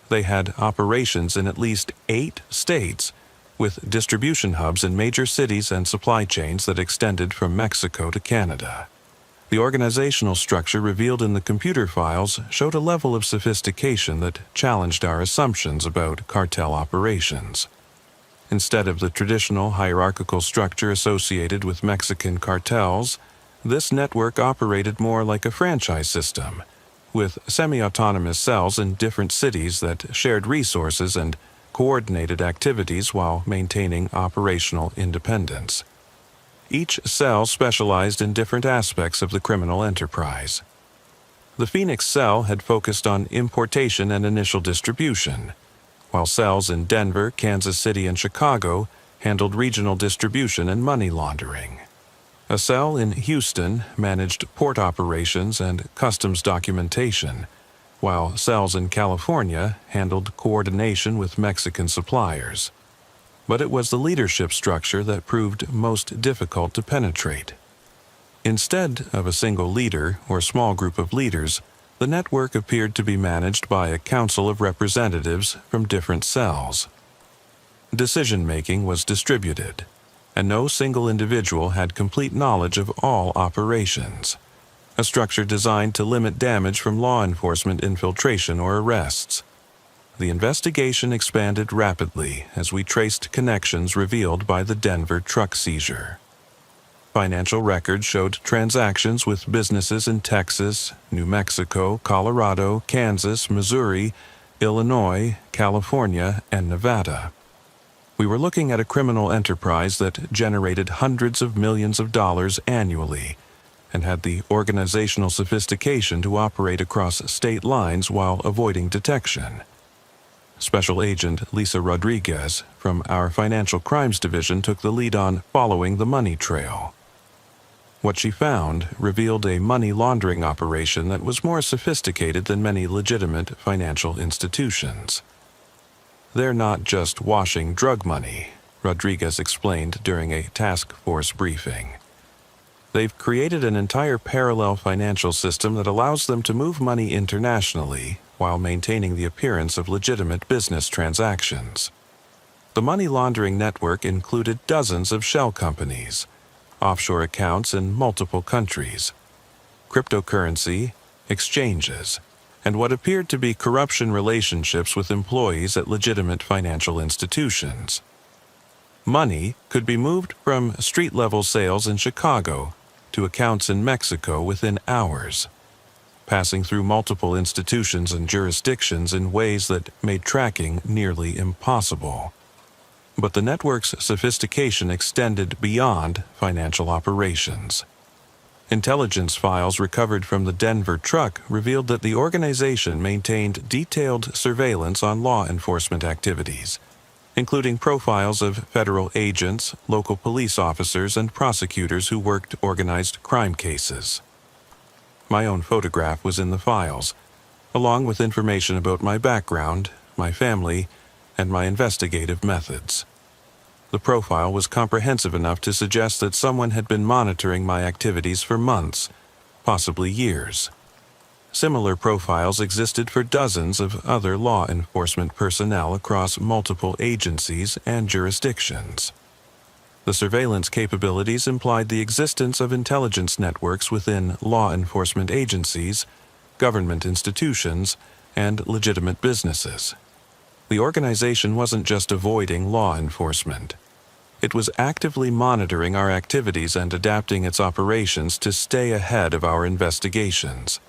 They had operations in at least 8 states, with distribution hubs in major cities and supply chains that extended from Mexico to Canada. The organizational structure revealed in the computer files showed a level of sophistication that challenged our assumptions about cartel operations. Instead of the traditional hierarchical structure associated with Mexican cartels, this network operated more like a franchise system, with semi-autonomous cells in different cities that shared resources and coordinated activities while maintaining operational independence. Each cell specialized in different aspects of the criminal enterprise. The Phoenix cell had focused on importation and initial distribution, while cells in Denver, Kansas City, and Chicago handled regional distribution and money laundering. A cell in Houston managed port operations and customs documentation, while cells in California handled coordination with Mexican suppliers. But it was the leadership structure that proved most difficult to penetrate. Instead of a single leader or small group of leaders, the network appeared to be managed by a council of representatives from different cells. Decision-making was distributed, and no single individual had complete knowledge of all operations, a structure designed to limit damage from law enforcement infiltration or arrests. The investigation expanded rapidly as we traced connections revealed by the Denver truck seizure. Financial records showed transactions with businesses in Texas, New Mexico, Colorado, Kansas, Missouri, Illinois, California, and Nevada. We were looking at a criminal enterprise that generated hundreds of millions of dollars annually and had the organizational sophistication to operate across state lines while avoiding detection. Special Agent Lisa Rodriguez from our Financial Crimes Division took the lead on following the money trail. What she found revealed a money laundering operation that was more sophisticated than many legitimate financial institutions. "They're not just washing drug money," Rodriguez explained during a task force briefing. "They've created an entire parallel financial system that allows them to move money internationally while maintaining the appearance of legitimate business transactions." The money laundering network included dozens of shell companies, offshore accounts in multiple countries, cryptocurrency, exchanges, and what appeared to be corruption relationships with employees at legitimate financial institutions. Money could be moved from street-level sales in Chicago to accounts in Mexico within hours. passing through multiple institutions and jurisdictions in ways that made tracking nearly impossible. But the network's sophistication extended beyond financial operations. Intelligence files recovered from the Denver truck revealed that the organization maintained detailed surveillance on law enforcement activities, including profiles of federal agents, local police officers, and prosecutors who worked organized crime cases. My own photograph was in the files, along with information about my background, my family, and my investigative methods. The profile was comprehensive enough to suggest that someone had been monitoring my activities for months, possibly years. Similar profiles existed for dozens of other law enforcement personnel across multiple agencies and jurisdictions. The surveillance capabilities implied the existence of intelligence networks within law enforcement agencies, government institutions, and legitimate businesses. The organization wasn't just avoiding law enforcement. It was actively monitoring our activities and adapting its operations to stay ahead of our investigations.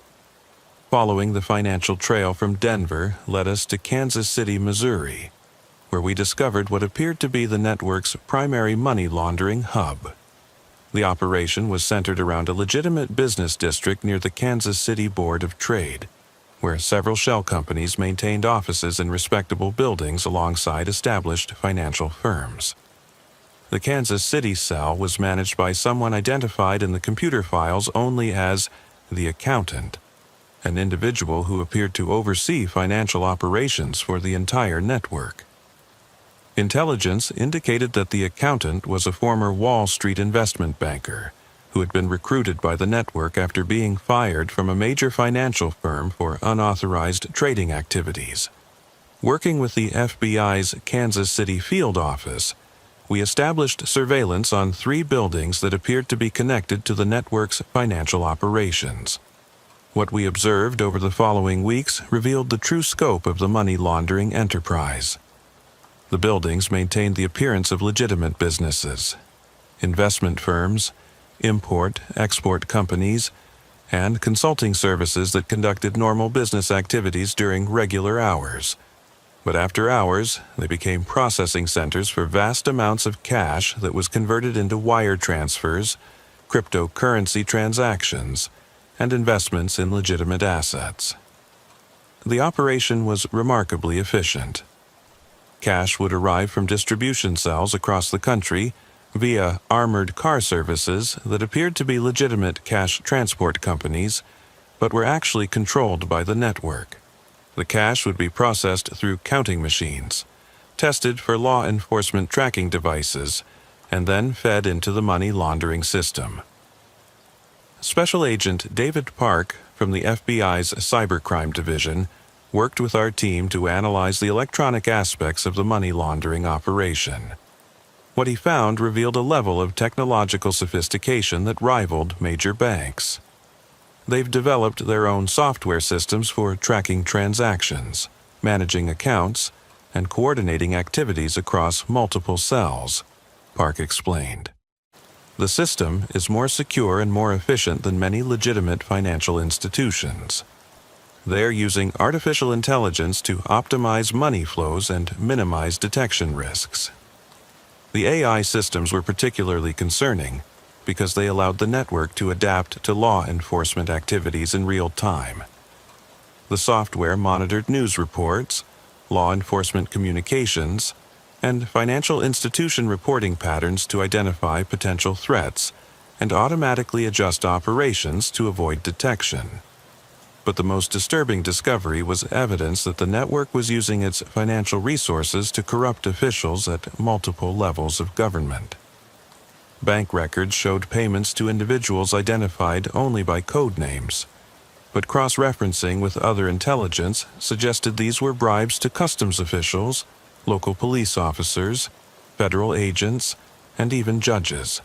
Following the financial trail from Denver led us to Kansas City, Missouri, where we discovered what appeared to be the network's primary money laundering hub. The operation was centered around a legitimate business district near the Kansas City Board of Trade, where several shell companies maintained offices in respectable buildings alongside established financial firms. The Kansas City cell was managed by someone identified in the computer files only as the accountant, an individual who appeared to oversee financial operations for the entire network. Intelligence indicated that the accountant was a former Wall Street investment banker who had been recruited by the network after being fired from a major financial firm for unauthorized trading activities. Working with the FBI's Kansas City field office, we established surveillance on 3 buildings that appeared to be connected to the network's financial operations. What we observed over the following weeks revealed the true scope of the money laundering enterprise. The buildings maintained the appearance of legitimate businesses, investment firms, import-export companies, and consulting services that conducted normal business activities during regular hours. But after hours, they became processing centers for vast amounts of cash that was converted into wire transfers, cryptocurrency transactions, and investments in legitimate assets. The operation was remarkably efficient. Cash would arrive from distribution cells across the country via armored car services that appeared to be legitimate cash transport companies, but were actually controlled by the network. The cash would be processed through counting machines, tested for law enforcement tracking devices, and then fed into the money laundering system. Special Agent David Park from the FBI's Cybercrime Division worked with our team to analyze the electronic aspects of the money laundering operation. What he found revealed a level of technological sophistication that rivaled major banks. They've developed their own software systems for tracking transactions, managing accounts, and coordinating activities across multiple cells, Park explained. The system is more secure and more efficient than many legitimate financial institutions. They're using artificial intelligence to optimize money flows and minimize detection risks. The AI systems were particularly concerning because they allowed the network to adapt to law enforcement activities in real time. The software monitored news reports, law enforcement communications, and financial institution reporting patterns to identify potential threats and automatically adjust operations to avoid detection. But the most disturbing discovery was evidence that the network was using its financial resources to corrupt officials at multiple levels of government. Bank records showed payments to individuals identified only by code names, but cross-referencing with other intelligence suggested these were bribes to customs officials, local police officers, federal agents, and even judges.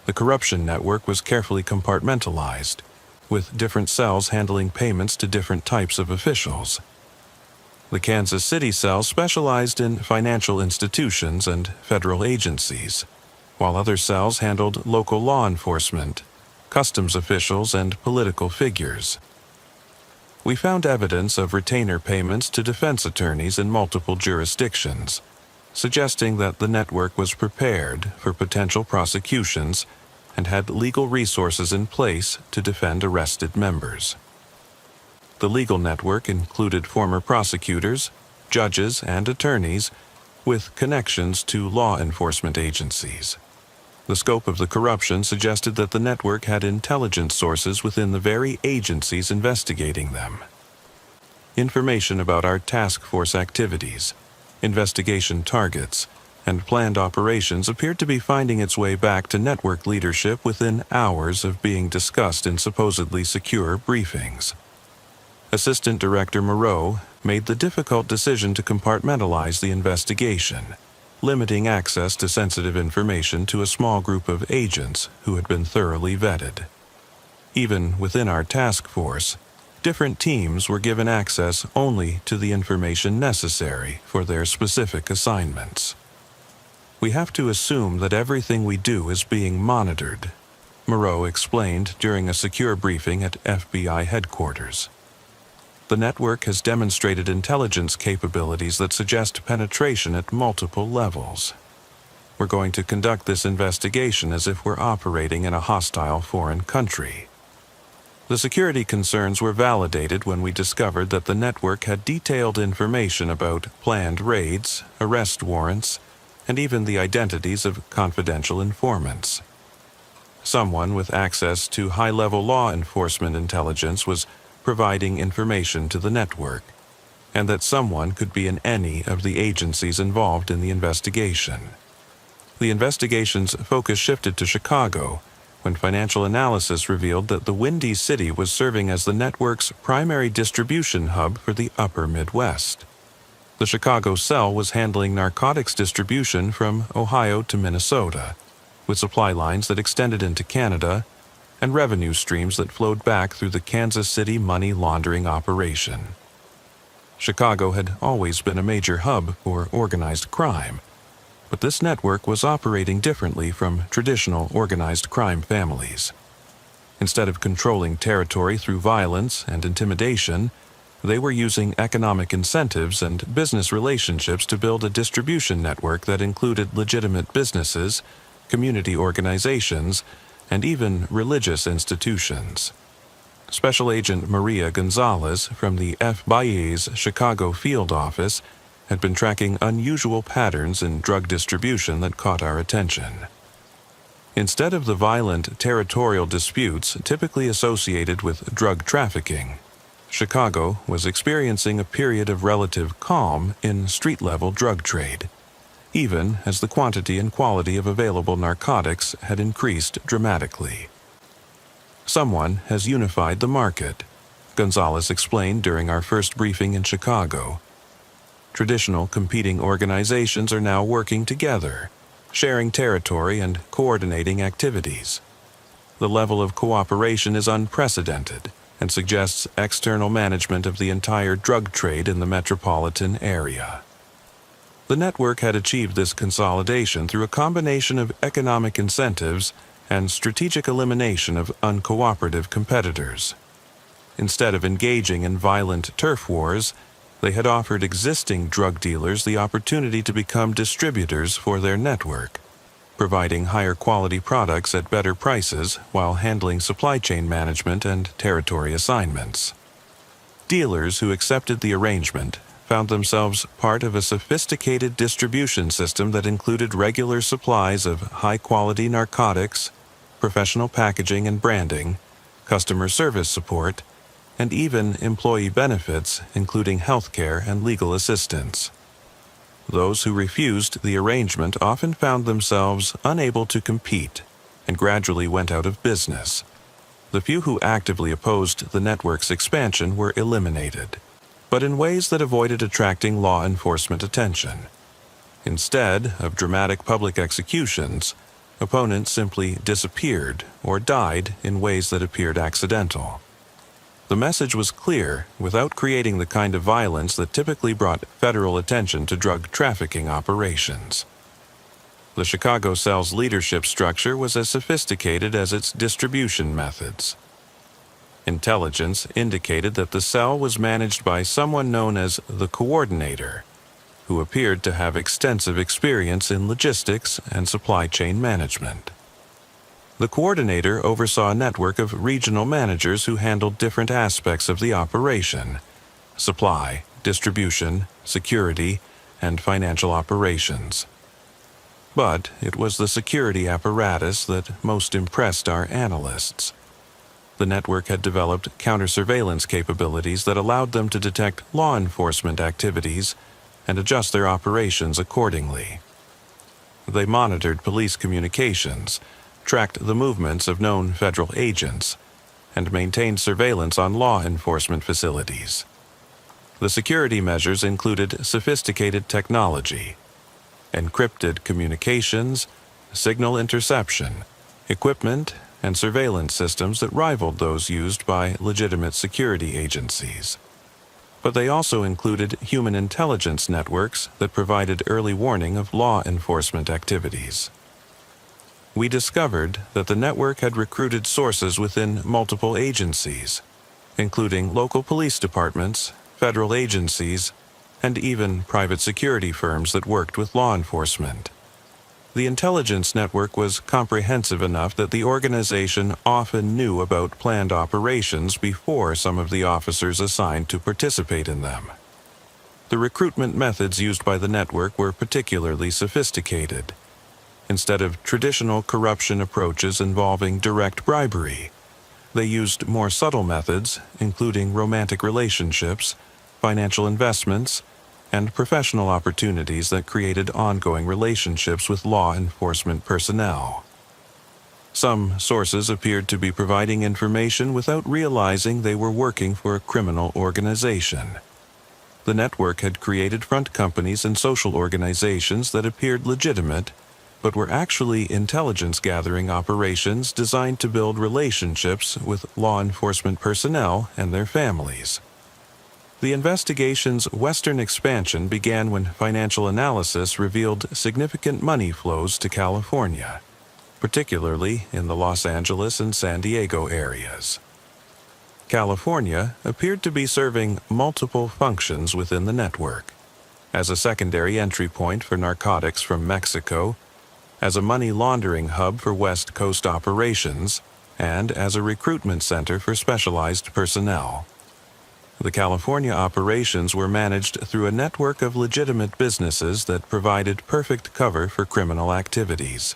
The corruption network was carefully compartmentalized, with different cells handling payments to different types of officials. The Kansas City cell specialized in financial institutions and federal agencies, while other cells handled local law enforcement, customs officials, and political figures. We found evidence of retainer payments to defense attorneys in multiple jurisdictions, suggesting that the network was prepared for potential prosecutions and had legal resources in place to defend arrested members. The legal network included former prosecutors, judges, and attorneys with connections to law enforcement agencies. The scope of the corruption suggested that the network had intelligence sources within the very agencies investigating them. Information about our task force activities, investigation targets, and planned operations appeared to be finding its way back to network leadership within hours of being discussed in supposedly secure briefings. Assistant Director Moreau made the difficult decision to compartmentalize the investigation, limiting access to sensitive information to a small group of agents who had been thoroughly vetted. Even within our task force, different teams were given access only to the information necessary for their specific assignments. We have to assume that everything we do is being monitored, Moreau explained during a secure briefing at FBI headquarters. The network has demonstrated intelligence capabilities that suggest penetration at multiple levels. We're going to conduct this investigation as if we're operating in a hostile foreign country. The security concerns were validated when we discovered that the network had detailed information about planned raids, arrest warrants, and even the identities of confidential informants. Someone with access to high-level law enforcement intelligence was providing information to the network, and that someone could be in any of the agencies involved in the investigation. The investigation's focus shifted to Chicago when financial analysis revealed that the Windy City was serving as the network's primary distribution hub for the upper Midwest. The Chicago cell was handling narcotics distribution from Ohio to Minnesota, with supply lines that extended into Canada and revenue streams that flowed back through the Kansas City money laundering operation. Chicago had always been a major hub for organized crime, but this network was operating differently from traditional organized crime families. Instead of controlling territory through violence and intimidation, they were using economic incentives and business relationships to build a distribution network that included legitimate businesses, community organizations, and even religious institutions. Special Agent Maria Gonzalez from the FBI's Chicago field office had been tracking unusual patterns in drug distribution that caught our attention. Instead of the violent territorial disputes typically associated with drug trafficking, Chicago was experiencing a period of relative calm in street-level drug trade, even as the quantity and quality of available narcotics had increased dramatically. Someone has unified the market, Gonzalez explained during our first briefing in Chicago. Traditional competing organizations are now working together, sharing territory and coordinating activities. The level of cooperation is unprecedented and suggests external management of the entire drug trade in the metropolitan area. The network had achieved this consolidation through a combination of economic incentives and strategic elimination of uncooperative competitors. Instead of engaging in violent turf wars, they had offered existing drug dealers the opportunity to become distributors for their network, providing higher quality products at better prices while handling supply chain management and territory assignments. Dealers who accepted the arrangement found themselves part of a sophisticated distribution system that included regular supplies of high-quality narcotics, professional packaging and branding, customer service support, and even employee benefits, including healthcare and legal assistance. Those who refused the arrangement often found themselves unable to compete and gradually went out of business. The few who actively opposed the network's expansion were eliminated, but in ways that avoided attracting law enforcement attention. Instead of dramatic public executions, opponents simply disappeared or died in ways that appeared accidental. The message was clear without creating the kind of violence that typically brought federal attention to drug trafficking operations. The Chicago cell's leadership structure was as sophisticated as its distribution methods. Intelligence indicated that the cell was managed by someone known as the coordinator, who appeared to have extensive experience in logistics and supply chain management. The coordinator oversaw a network of regional managers who handled different aspects of the operation: supply, distribution, security, and financial operations. But it was the security apparatus that most impressed our analysts. The network had developed counter-surveillance capabilities that allowed them to detect law enforcement activities and adjust their operations accordingly. They monitored police communications, tracked the movements of known federal agents, and maintained surveillance on law enforcement facilities. The security measures included sophisticated technology, encrypted communications, signal interception, equipment, and surveillance systems that rivaled those used by legitimate security agencies. But they also included human intelligence networks that provided early warning of law enforcement activities. We discovered that the network had recruited sources within multiple agencies, including local police departments, federal agencies, and even private security firms that worked with law enforcement. The intelligence network was comprehensive enough that the organization often knew about planned operations before some of the officers assigned to participate in them. The recruitment methods used by the network were particularly sophisticated. Instead of traditional corruption approaches involving direct bribery, they used more subtle methods, including romantic relationships, financial investments, and professional opportunities that created ongoing relationships with law enforcement personnel. Some sources appeared to be providing information without realizing they were working for a criminal organization. The network had created front companies and social organizations that appeared legitimate, but were actually intelligence-gathering operations designed to build relationships with law enforcement personnel and their families. The investigation's western expansion began when financial analysis revealed significant money flows to California, particularly in the Los Angeles and San Diego areas. California appeared to be serving multiple functions within the network: as a secondary entry point for narcotics from Mexico, as a money laundering hub for West Coast operations, and as a recruitment center for specialized personnel. The California operations were managed through a network of legitimate businesses that provided perfect cover for criminal activities.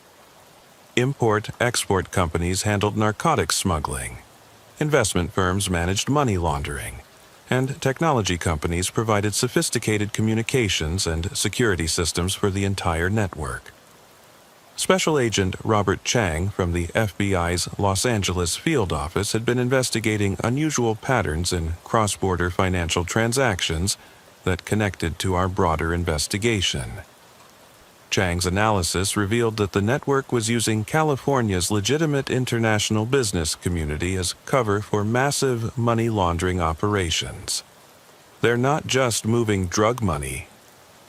Import-export companies handled narcotics smuggling, investment firms managed money laundering, and technology companies provided sophisticated communications and security systems for the entire network. Special Agent Robert Chang from the FBI's Los Angeles field office had been investigating unusual patterns in cross-border financial transactions that connected to our broader investigation. Chang's analysis revealed that the network was using California's legitimate international business community as cover for massive money laundering operations. They're not just moving drug money,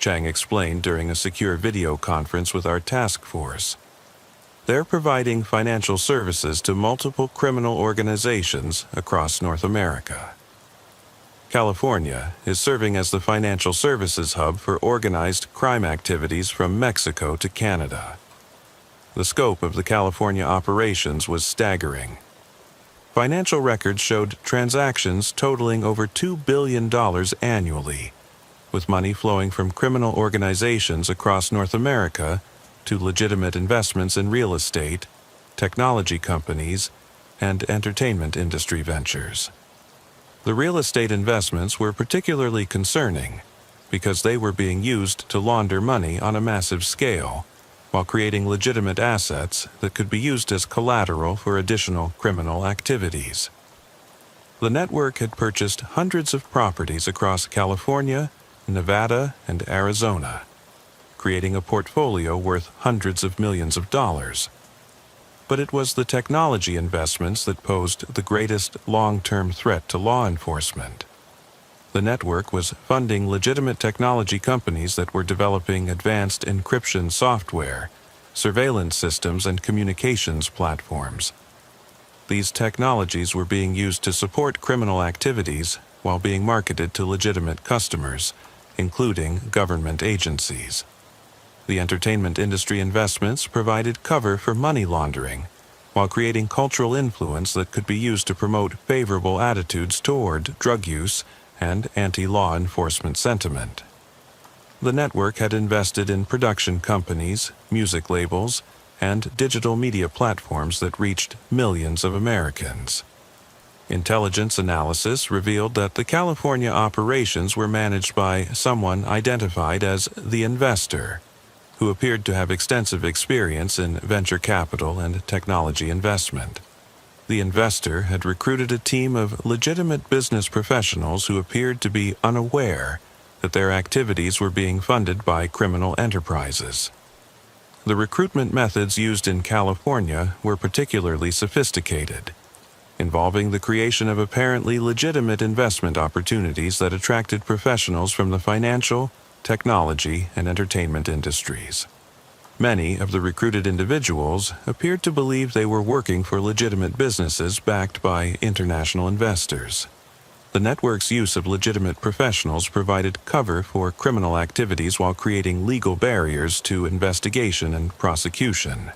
Chang explained during a secure video conference with our task force. They're providing financial services to multiple criminal organizations across North America. California is serving as the financial services hub for organized crime activities from Mexico to Canada. The scope of the California operations was staggering. Financial records showed transactions totaling over $2 billion annually, with money flowing from criminal organizations across North America to legitimate investments in real estate, technology companies, and entertainment industry ventures. The real estate investments were particularly concerning because they were being used to launder money on a massive scale, while creating legitimate assets that could be used as collateral for additional criminal activities. The network had purchased hundreds of properties across California, Nevada, and Arizona, creating a portfolio worth hundreds of millions of dollars. But it was the technology investments that posed the greatest long-term threat to law enforcement. The network was funding legitimate technology companies that were developing advanced encryption software, surveillance systems, and communications platforms. these technologies were being used to support criminal activities while being marketed to legitimate customers, including government agencies. The entertainment industry investments provided cover for money laundering, while creating cultural influence that could be used to promote favorable attitudes toward drug use and anti-law enforcement sentiment. The network had invested in production companies, music labels, and digital media platforms that reached millions of Americans. Intelligence analysis revealed that the California operations were managed by someone identified as the investor, who appeared to have extensive experience in venture capital and technology investment. The investor had recruited a team of legitimate business professionals who appeared to be unaware that their activities were being funded by criminal enterprises. The recruitment methods used in California were particularly sophisticated, involving the creation of apparently legitimate investment opportunities that attracted professionals from the financial, technology, and entertainment industries. Many of the recruited individuals appeared to believe they were working for legitimate businesses backed by international investors. The network's use of legitimate professionals provided cover for criminal activities while creating legal barriers to investigation and prosecution.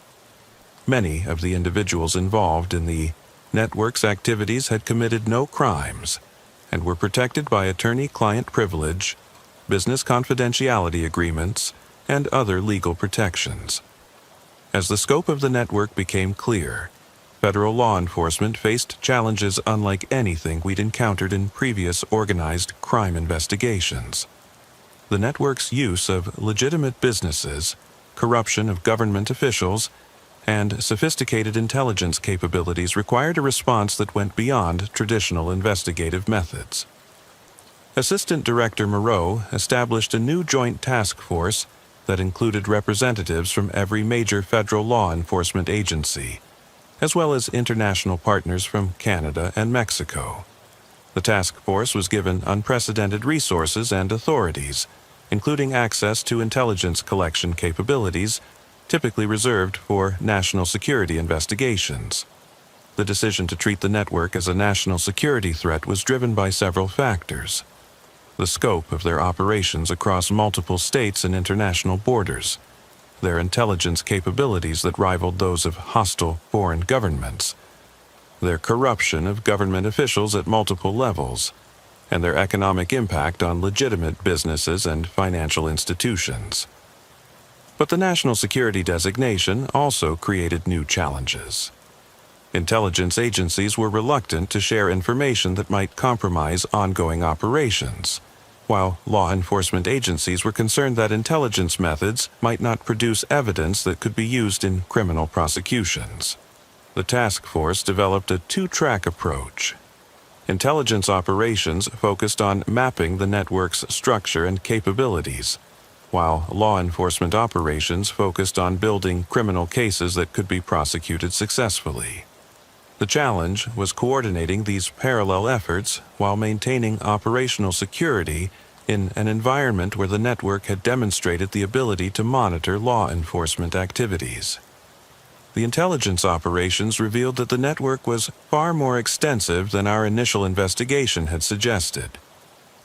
Many of the individuals involved in the network's activities had committed no crimes and were protected by attorney-client privilege, business confidentiality agreements, and other legal protections. As the scope of the network became clear, federal law enforcement faced challenges unlike anything we'd encountered in previous organized crime investigations. The network's use of legitimate businesses, corruption of government officials, and sophisticated intelligence capabilities required a response that went beyond traditional investigative methods. Assistant Director Moreau established a new joint task force that included representatives from every major federal law enforcement agency, as well as international partners from Canada and Mexico. The task force was given unprecedented resources and authorities, including access to intelligence collection capabilities typically reserved for national security investigations. The decision to treat the network as a national security threat was driven by several factors: the scope of their operations across multiple states and international borders, their intelligence capabilities that rivaled those of hostile foreign governments, their corruption of government officials at multiple levels, and their economic impact on legitimate businesses and financial institutions. But the national security designation also created new challenges. Intelligence agencies were reluctant to share information that might compromise ongoing operations, while law enforcement agencies were concerned that intelligence methods might not produce evidence that could be used in criminal prosecutions. The task force developed a two-track approach. Intelligence operations focused on mapping the network's structure and capabilities, while law enforcement operations focused on building criminal cases that could be prosecuted successfully. The challenge was coordinating these parallel efforts while maintaining operational security in an environment where the network had demonstrated the ability to monitor law enforcement activities. The intelligence operations revealed that the network was far more extensive than our initial investigation had suggested.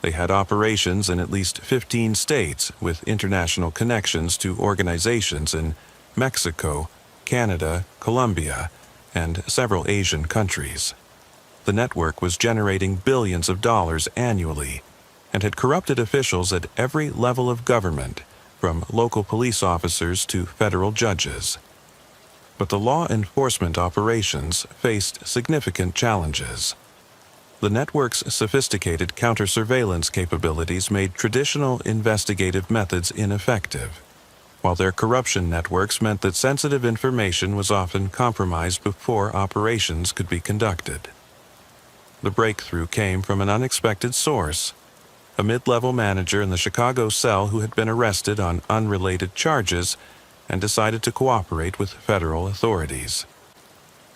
They had operations in at least 15 states with international connections to organizations in Mexico, Canada, Colombia, and several Asian countries. The network was generating billions of dollars annually and had corrupted officials at every level of government, from local police officers to federal judges. But the law enforcement operations faced significant challenges. The network's sophisticated counter-surveillance capabilities made traditional investigative methods ineffective, while their corruption networks meant that sensitive information was often compromised before operations could be conducted. The breakthrough came from an unexpected source: a mid-level manager in the Chicago cell who had been arrested on unrelated charges and decided to cooperate with federal authorities.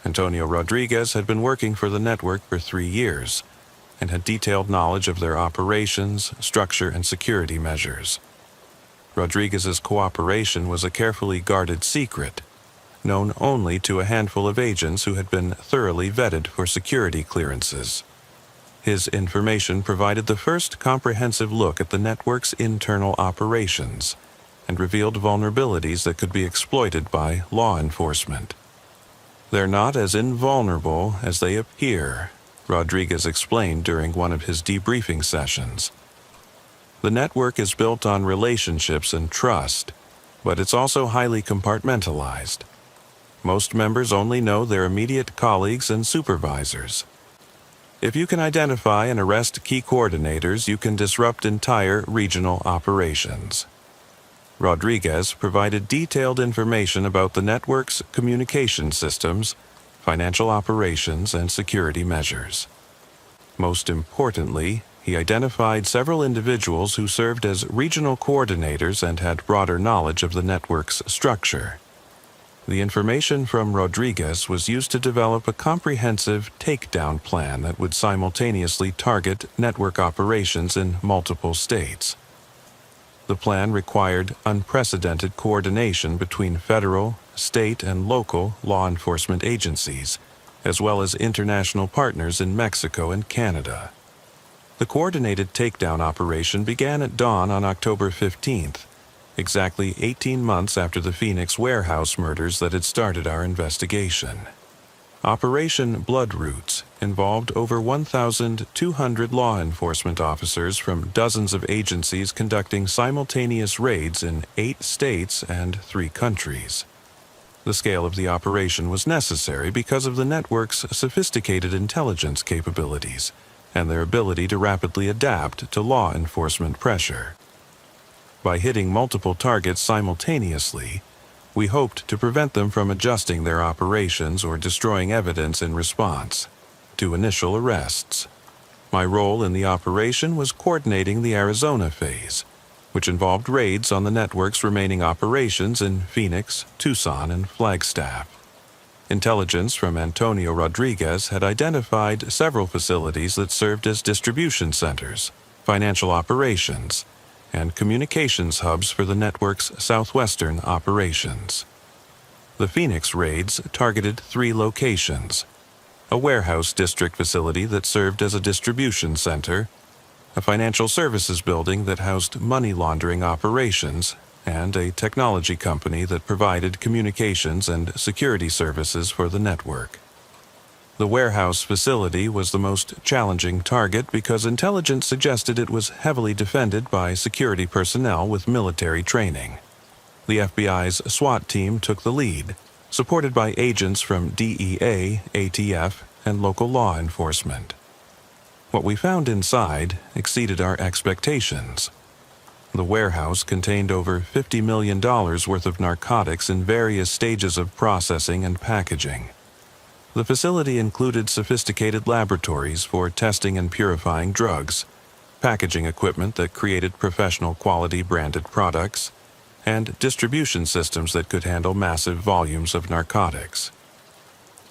Antonio Rodriguez had been working for the network for 3 years and had detailed knowledge of their operations, structure, and security measures. Rodriguez's cooperation was a carefully guarded secret, known only to a handful of agents who had been thoroughly vetted for security clearances. His information provided the first comprehensive look at the network's internal operations and revealed vulnerabilities that could be exploited by law enforcement. "They're not as invulnerable as they appear," Rodriguez explained during one of his debriefing sessions. "The network is built on relationships and trust, but it's also highly compartmentalized. Most members only know their immediate colleagues and supervisors. If you can identify and arrest key coordinators, you can disrupt entire regional operations." Rodriguez provided detailed information about the network's communication systems, financial operations, and security measures. Most importantly, he identified several individuals who served as regional coordinators and had broader knowledge of the network's structure. The information from Rodriguez was used to develop a comprehensive takedown plan that would simultaneously target network operations in multiple states. The plan required unprecedented coordination between federal, state, and local law enforcement agencies, as well as international partners in Mexico and Canada. The coordinated takedown operation began at dawn on October 15th, exactly 18 months after the Phoenix warehouse murders that had started our investigation. Operation Bloodroots involved over 1,200 law enforcement officers from dozens of agencies conducting simultaneous raids in 8 states and 3 countries. The scale of the operation was necessary because of the network's sophisticated intelligence capabilities and their ability to rapidly adapt to law enforcement pressure. By hitting multiple targets simultaneously, we hoped to prevent them from adjusting their operations or destroying evidence in response to initial arrests. My role in the operation was coordinating the Arizona phase, which involved raids on the network's remaining operations in Phoenix, Tucson, and Flagstaff. Intelligence from Antonio Rodriguez had identified several facilities that served as distribution centers, financial operations, and communications hubs for the network's southwestern operations. The Phoenix raids targeted 3 locations: a warehouse district facility that served as a distribution center, a financial services building that housed money laundering operations, and a technology company that provided communications and security services for the network. The warehouse facility was the most challenging target because intelligence suggested it was heavily defended by security personnel with military training. The FBI's SWAT team took the lead, supported by agents from DEA, ATF, and local law enforcement. What we found inside exceeded our expectations. The warehouse contained over $50 million worth of narcotics in various stages of processing and packaging. The facility included sophisticated laboratories for testing and purifying drugs, packaging equipment that created professional quality branded products, and distribution systems that could handle massive volumes of narcotics.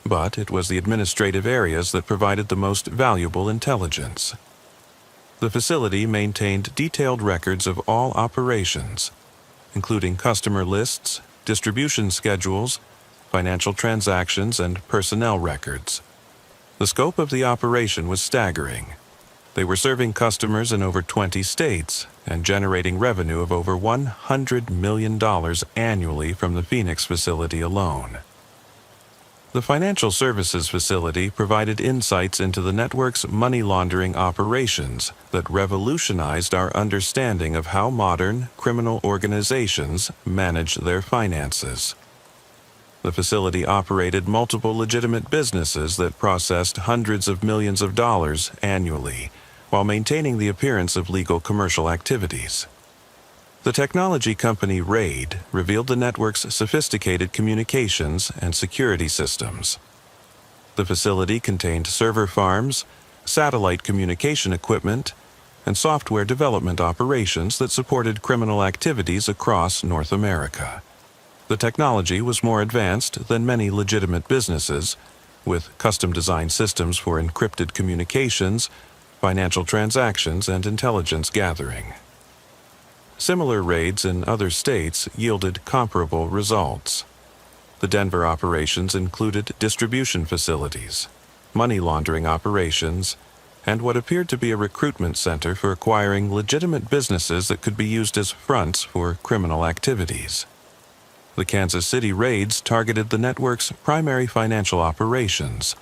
But it was the administrative areas that provided the most valuable intelligence. The facility maintained detailed records of all operations, including customer lists, distribution schedules, financial transactions, and personnel records. The scope of the operation was staggering. They were serving customers in over 20 states and generating revenue of over $100 million annually from the Phoenix facility alone. The financial services facility provided insights into the network's money laundering operations that revolutionized our understanding of how modern criminal organizations manage their finances. The facility operated multiple legitimate businesses that processed hundreds of millions of dollars annually, while maintaining the appearance of legal commercial activities. The technology company RAID revealed the network's sophisticated communications and security systems. The facility contained server farms, satellite communication equipment, and software development operations that supported criminal activities across North America. The technology was more advanced than many legitimate businesses, with custom-designed systems for encrypted communications, financial transactions, and intelligence gathering. Similar raids in other states yielded comparable results. The Denver operations included distribution facilities, money laundering operations, and what appeared to be a recruitment center for acquiring legitimate businesses that could be used as fronts for criminal activities. The Kansas City raids targeted the network's primary financial operations,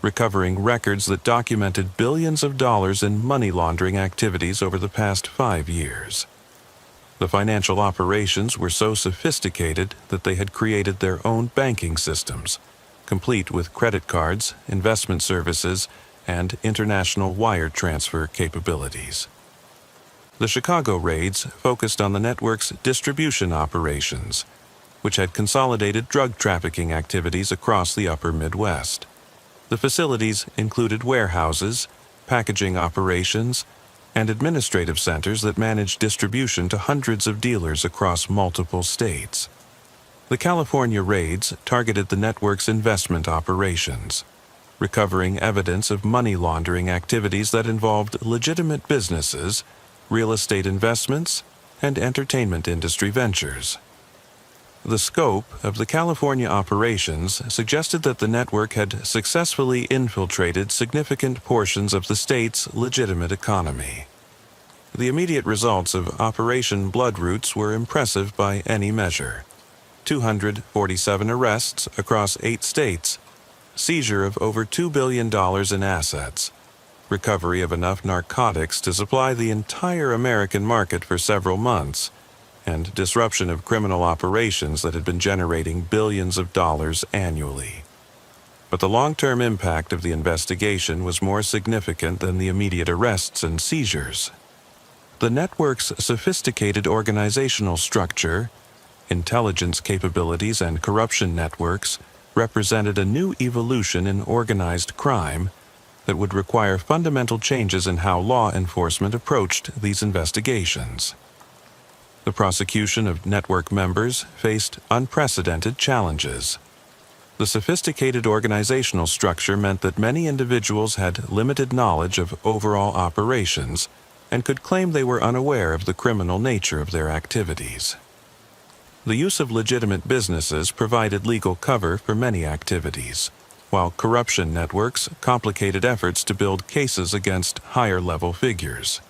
recovering records that documented billions of dollars in money laundering activities over the past 5 years. The financial operations were so sophisticated that they had created their own banking systems, complete with credit cards, investment services, and international wire transfer capabilities. The Chicago raids focused on the network's distribution operations, which had consolidated drug trafficking activities across the upper Midwest. The facilities included warehouses, packaging operations, and administrative centers that managed distribution to hundreds of dealers across multiple states. The California raids targeted the network's investment operations, recovering evidence of money laundering activities that involved legitimate businesses, real estate investments, and entertainment industry ventures. The scope of the California operations suggested that the network had successfully infiltrated significant portions of the state's legitimate economy. The immediate results of Operation Bloodroots were impressive by any measure. 247 arrests across 8 states, seizure of over $2 billion in assets, recovery of enough narcotics to supply the entire American market for several months, and disruption of criminal operations that had been generating billions of dollars annually. But the long-term impact of the investigation was more significant than the immediate arrests and seizures. The network's sophisticated organizational structure, intelligence capabilities, and corruption networks represented a new evolution in organized crime that would require fundamental changes in how law enforcement approached these investigations. The prosecution of network members faced unprecedented challenges. The sophisticated organizational structure meant that many individuals had limited knowledge of overall operations and could claim they were unaware of the criminal nature of their activities. The use of legitimate businesses provided legal cover for many activities, while corruption networks complicated efforts to build cases against higher-level figures.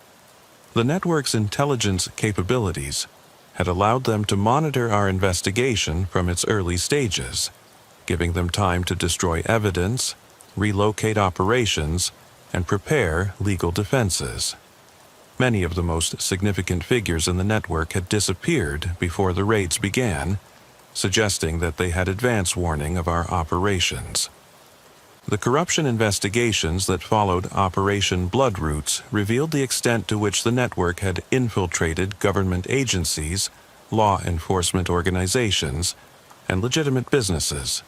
The network's intelligence capabilities had allowed them to monitor our investigation from its early stages, giving them time to destroy evidence, relocate operations, and prepare legal defenses. Many of the most significant figures in the network had disappeared before the raids began, suggesting that they had advance warning of our operations. The corruption investigations that followed Operation Bloodroots revealed the extent to which the network had infiltrated government agencies, law enforcement organizations, and legitimate businesses.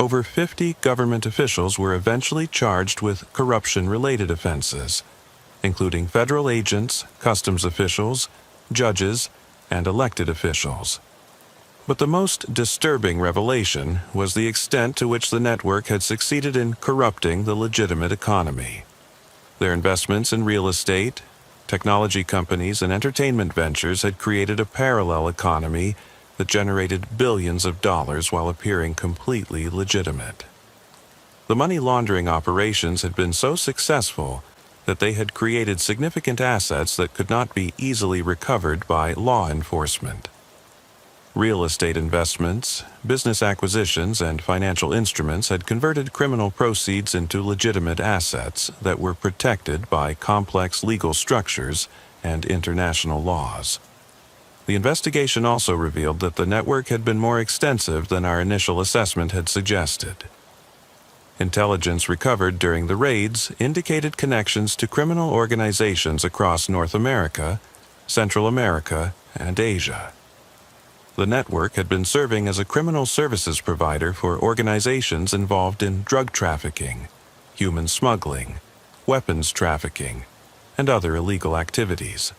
Over 50 government officials were eventually charged with corruption-related offenses, including federal agents, customs officials, judges, and elected officials. But the most disturbing revelation was the extent to which the network had succeeded in corrupting the legitimate economy. Their investments in real estate, technology companies, and entertainment ventures had created a parallel economy that generated billions of dollars while appearing completely legitimate. The money laundering operations had been so successful that they had created significant assets that could not be easily recovered by law enforcement. Real estate investments, business acquisitions, and financial instruments had converted criminal proceeds into legitimate assets that were protected by complex legal structures and international laws. The investigation also revealed that the network had been more extensive than our initial assessment had suggested. Intelligence recovered during the raids indicated connections to criminal organizations across North America, Central America, and Asia. The network had been serving as a criminal services provider for organizations involved in drug trafficking, human smuggling, weapons trafficking, and other illegal activities.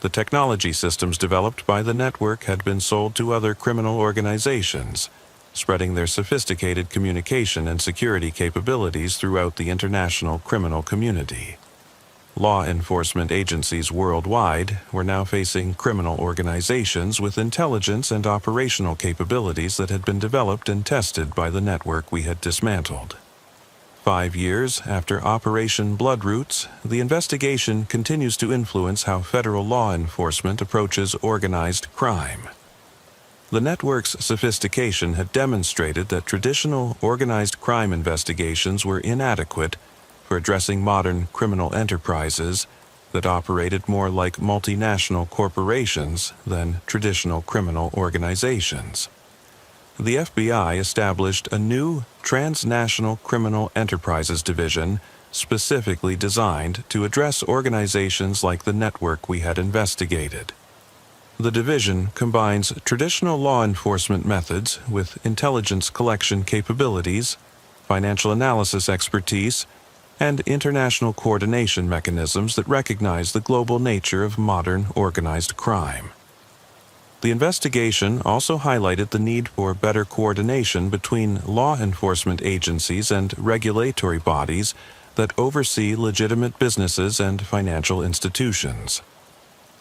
The technology systems developed by the network had been sold to other criminal organizations, spreading their sophisticated communication and security capabilities throughout the international criminal community. Law enforcement agencies worldwide were now facing criminal organizations with intelligence and operational capabilities that had been developed and tested by the network we had dismantled. 5 years after Operation Bloodroots, the investigation continues to influence how federal law enforcement approaches organized crime. The network's sophistication had demonstrated that traditional organized crime investigations were inadequate for addressing modern criminal enterprises that operated more like multinational corporations than traditional criminal organizations. The FBI established a new Transnational Criminal Enterprises Division specifically designed to address organizations like the network we had investigated. The division combines traditional law enforcement methods with intelligence collection capabilities, financial analysis expertise, and international coordination mechanisms that recognize the global nature of modern organized crime. The investigation also highlighted the need for better coordination between law enforcement agencies and regulatory bodies that oversee legitimate businesses and financial institutions.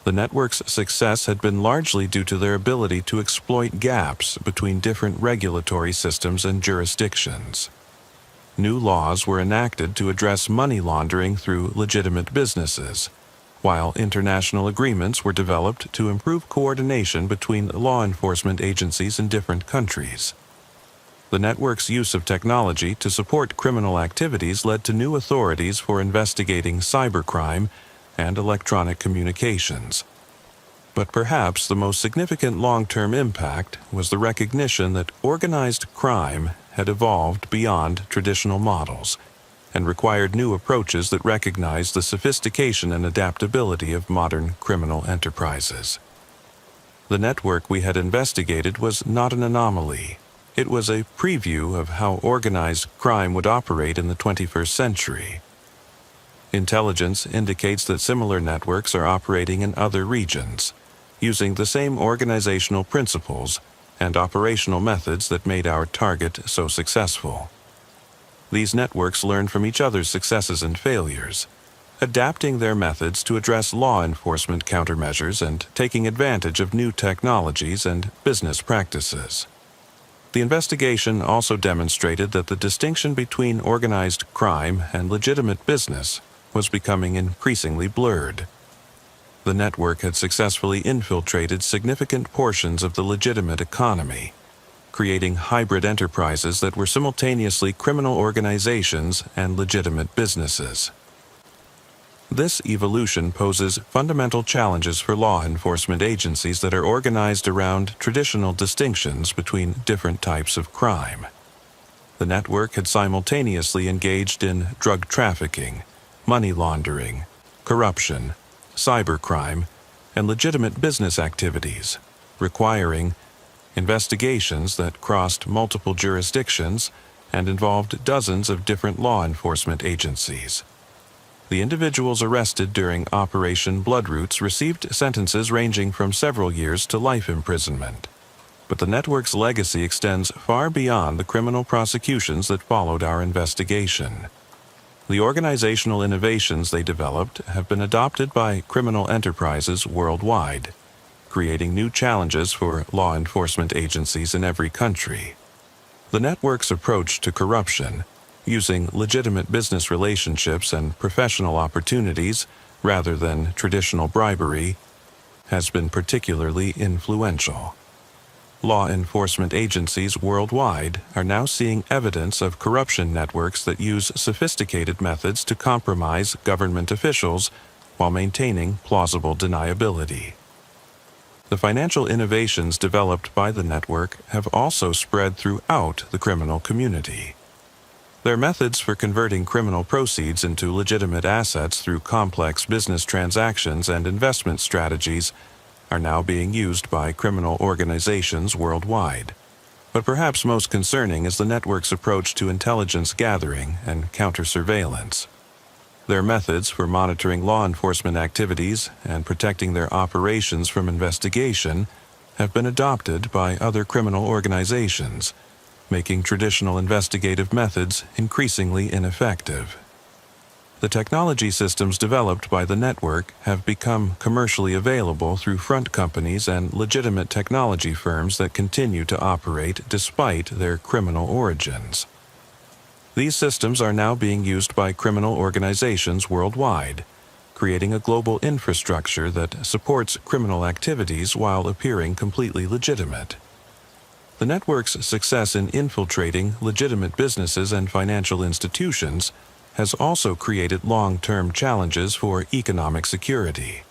The network's success had been largely due to their ability to exploit gaps between different regulatory systems and jurisdictions. New laws were enacted to address money laundering through legitimate businesses, while international agreements were developed to improve coordination between law enforcement agencies in different countries. The network's use of technology to support criminal activities led to new authorities for investigating cybercrime and electronic communications. But perhaps the most significant long-term impact was the recognition that organized crime had evolved beyond traditional models and required new approaches that recognized the sophistication and adaptability of modern criminal enterprises. The network we had investigated was not an anomaly. It was a preview of how organized crime would operate in the 21st century. Intelligence indicates that similar networks are operating in other regions, using the same organizational principles and operational methods that made our target so successful. These networks learn from each other's successes and failures, adapting their methods to address law enforcement countermeasures and taking advantage of new technologies and business practices. The investigation also demonstrated that the distinction between organized crime and legitimate business was becoming increasingly blurred. The network had successfully infiltrated significant portions of the legitimate economy, creating hybrid enterprises that were simultaneously criminal organizations and legitimate businesses. This evolution poses fundamental challenges for law enforcement agencies that are organized around traditional distinctions between different types of crime. The network had simultaneously engaged in drug trafficking, money laundering, corruption, cybercrime, and legitimate business activities, requiring investigations that crossed multiple jurisdictions and involved dozens of different law enforcement agencies. The individuals arrested during Operation Bloodroots received sentences ranging from several years to life imprisonment, but the network's legacy extends far beyond the criminal prosecutions that followed our investigation. The organizational innovations they developed have been adopted by criminal enterprises worldwide, creating new challenges for law enforcement agencies in every country. The network's approach to corruption, using legitimate business relationships and professional opportunities rather than traditional bribery, has been particularly influential. Law enforcement agencies worldwide are now seeing evidence of corruption networks that use sophisticated methods to compromise government officials while maintaining plausible deniability. The financial innovations developed by the network have also spread throughout the criminal community. Their methods for converting criminal proceeds into legitimate assets through complex business transactions and investment strategies are now being used by criminal organizations worldwide. But perhaps most concerning is the network's approach to intelligence gathering and counter-surveillance. Their methods for monitoring law enforcement activities and protecting their operations from investigation have been adopted by other criminal organizations, making traditional investigative methods increasingly ineffective. The technology systems developed by the network have become commercially available through front companies and legitimate technology firms that continue to operate despite their criminal origins. These systems are now being used by criminal organizations worldwide, creating a global infrastructure that supports criminal activities while appearing completely legitimate. The network's success in infiltrating legitimate businesses and financial institutions has also created long-term challenges for economic security.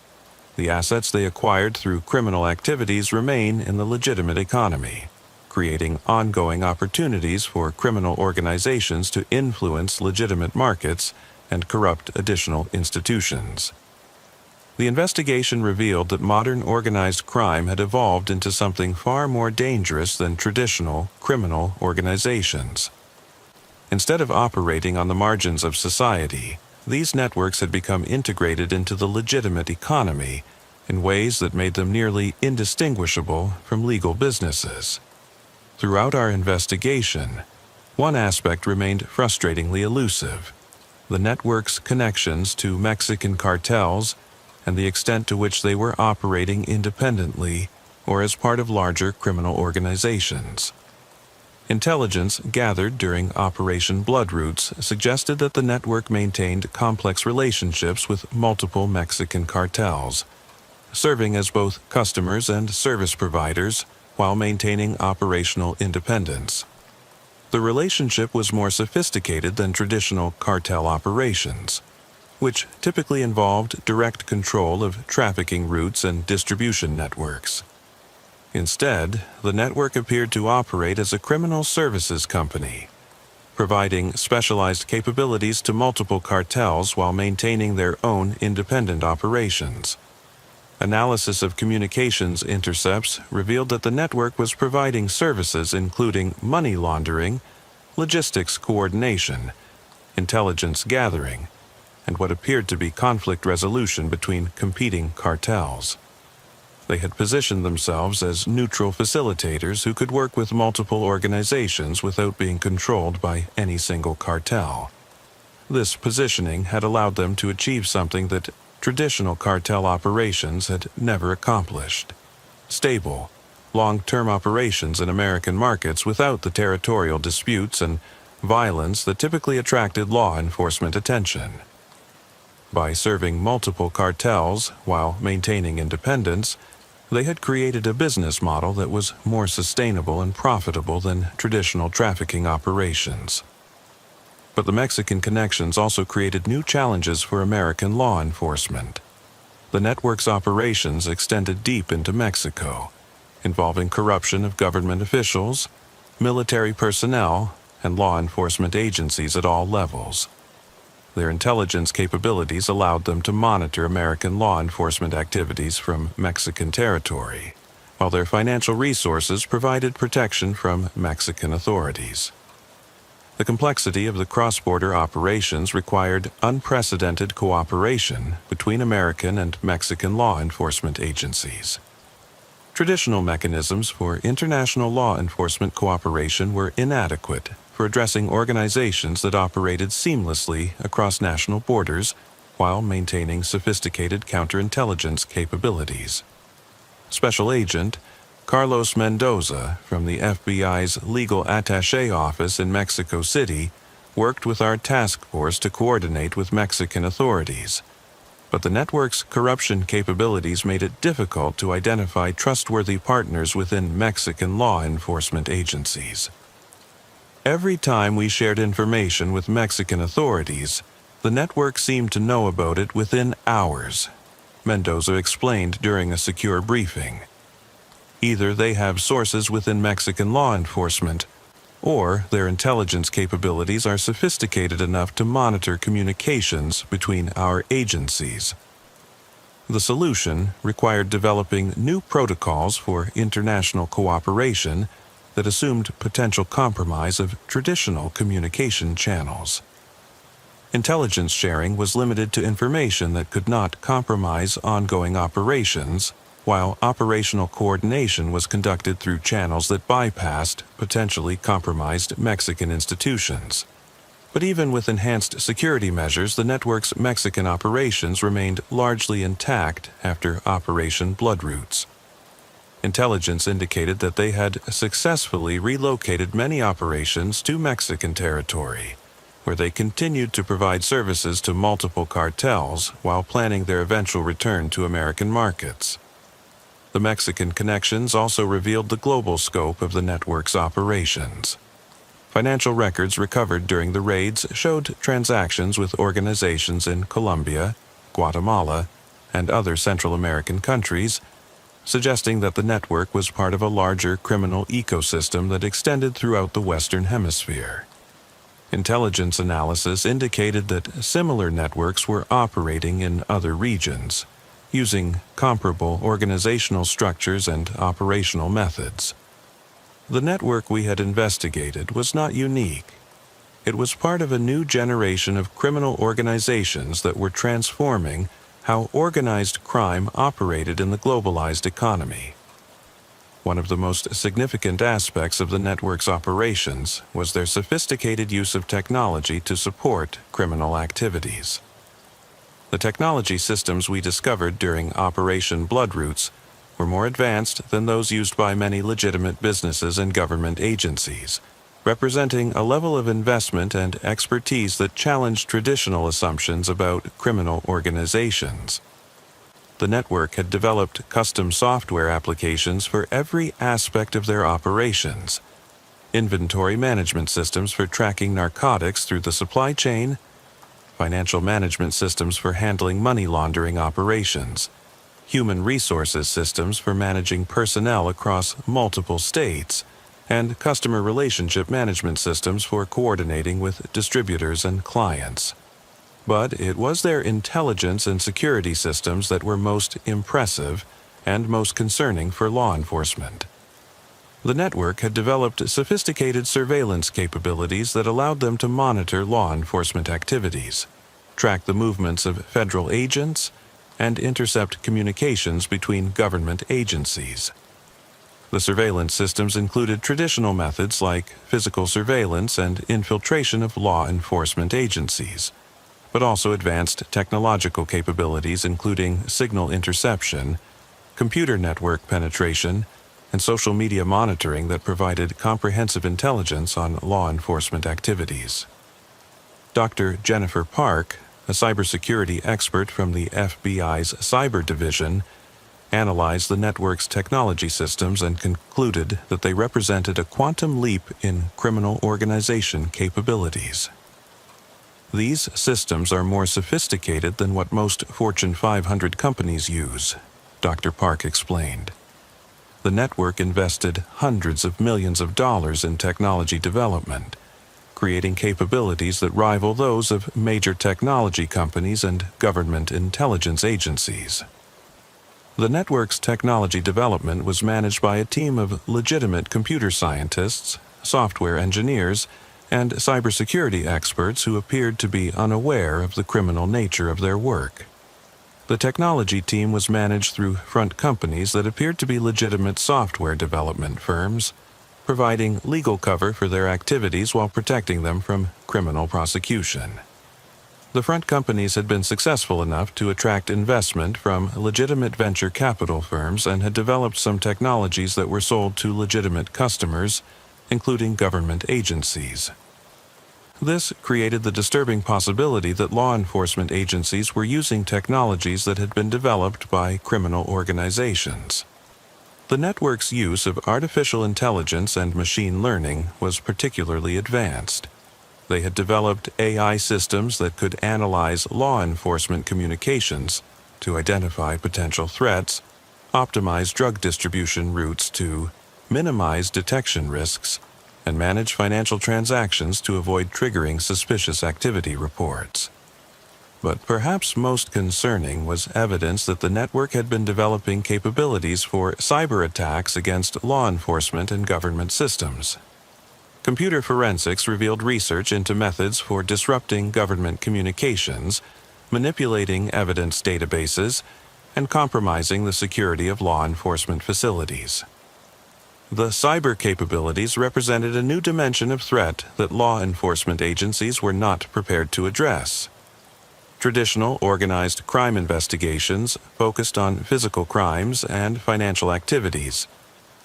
The assets they acquired through criminal activities remain in the legitimate economy, creating ongoing opportunities for criminal organizations to influence legitimate markets and corrupt additional institutions. The investigation revealed that modern organized crime had evolved into something far more dangerous than traditional criminal organizations. Instead of operating on the margins of society, these networks had become integrated into the legitimate economy in ways that made them nearly indistinguishable from legal businesses. Throughout our investigation, one aspect remained frustratingly elusive: the network's connections to Mexican cartels and the extent to which they were operating independently or as part of larger criminal organizations. Intelligence gathered during Operation Bloodroots suggested that the network maintained complex relationships with multiple Mexican cartels, serving as both customers and service providers while maintaining operational independence. The relationship was more sophisticated than traditional cartel operations, which typically involved direct control of trafficking routes and distribution networks. Instead, the network appeared to operate as a criminal services company, providing specialized capabilities to multiple cartels while maintaining their own independent operations. Analysis of communications intercepts revealed that the network was providing services including money laundering, logistics coordination, intelligence gathering, and what appeared to be conflict resolution between competing cartels. They had positioned themselves as neutral facilitators who could work with multiple organizations without being controlled by any single cartel. This positioning had allowed them to achieve something that traditional cartel operations had never accomplished: stable, long-term operations in American markets without the territorial disputes and violence that typically attracted law enforcement attention. By serving multiple cartels while maintaining independence, they had created a business model that was more sustainable and profitable than traditional trafficking operations. But the Mexican connections also created new challenges for American law enforcement. The network's operations extended deep into Mexico, involving corruption of government officials, military personnel, and law enforcement agencies at all levels. Their intelligence capabilities allowed them to monitor American law enforcement activities from Mexican territory, while their financial resources provided protection from Mexican authorities. The complexity of the cross-border operations required unprecedented cooperation between American and Mexican law enforcement agencies. Traditional mechanisms for international law enforcement cooperation were inadequate for addressing organizations that operated seamlessly across national borders while maintaining sophisticated counterintelligence capabilities. Special Agent Carlos Mendoza from the FBI's Legal Attaché Office in Mexico City worked with our task force to coordinate with Mexican authorities, but the network's corruption capabilities made it difficult to identify trustworthy partners within Mexican law enforcement agencies. Every time we shared information with Mexican authorities, the network seemed to know about it within hours, Mendoza explained during a secure briefing. Either they have sources within Mexican law enforcement, or their intelligence capabilities are sophisticated enough to monitor communications between our agencies. The solution required developing new protocols for international cooperation that assumed potential compromise of traditional communication channels. Intelligence sharing was limited to information that could not compromise ongoing operations, while operational coordination was conducted through channels that bypassed potentially compromised Mexican institutions. But even with enhanced security measures, the network's Mexican operations remained largely intact after Operation Bloodroots. Intelligence indicated that they had successfully relocated many operations to Mexican territory, where they continued to provide services to multiple cartels while planning their eventual return to American markets. The Mexican connections also revealed the global scope of the network's operations. Financial records recovered during the raids showed transactions with organizations in Colombia, Guatemala, and other Central American countries, suggesting that the network was part of a larger criminal ecosystem that extended throughout the Western Hemisphere. Intelligence analysis indicated that similar networks were operating in other regions, using comparable organizational structures and operational methods. The network we had investigated was not unique. It was part of a new generation of criminal organizations that were transforming how organized crime operated in the globalized economy. One of the most significant aspects of the network's operations was their sophisticated use of technology to support criminal activities. The technology systems we discovered during Operation Bloodroots were more advanced than those used by many legitimate businesses and government agencies, representing a level of investment and expertise that challenged traditional assumptions about criminal organizations. The network had developed custom software applications for every aspect of their operations: inventory management systems for tracking narcotics through the supply chain, financial management systems for handling money laundering operations, human resources systems for managing personnel across multiple states, and customer relationship management systems for coordinating with distributors and clients. But it was their intelligence and security systems that were most impressive and most concerning for law enforcement. The network had developed sophisticated surveillance capabilities that allowed them to monitor law enforcement activities, track the movements of federal agents, and intercept communications between government agencies. The surveillance systems included traditional methods like physical surveillance and infiltration of law enforcement agencies, but also advanced technological capabilities including signal interception, computer network penetration, and social media monitoring that provided comprehensive intelligence on law enforcement activities. Dr. Jennifer Park, a cybersecurity expert from the FBI's Cyber Division, analyzed the network's technology systems and concluded that they represented a quantum leap in criminal organization capabilities. These systems are more sophisticated than what most Fortune 500 companies use, Dr. Park explained. The network invested hundreds of millions of dollars in technology development, creating capabilities that rival those of major technology companies and government intelligence agencies. The network's technology development was managed by a team of legitimate computer scientists, software engineers, and cybersecurity experts who appeared to be unaware of the criminal nature of their work. The technology team was managed through front companies that appeared to be legitimate software development firms, providing legal cover for their activities while protecting them from criminal prosecution. The front companies had been successful enough to attract investment from legitimate venture capital firms and had developed some technologies that were sold to legitimate customers, including government agencies. This created the disturbing possibility that law enforcement agencies were using technologies that had been developed by criminal organizations. The network's use of artificial intelligence and machine learning was particularly advanced. They had developed AI systems that could analyze law enforcement communications to identify potential threats, optimize drug distribution routes to minimize detection risks, and manage financial transactions to avoid triggering suspicious activity reports. But perhaps most concerning was evidence that the network had been developing capabilities for cyber attacks against law enforcement and government systems. Computer forensics revealed research into methods for disrupting government communications, manipulating evidence databases, and compromising the security of law enforcement facilities. The cyber capabilities represented a new dimension of threat that law enforcement agencies were not prepared to address. Traditional organized crime investigations focused on physical crimes and financial activities,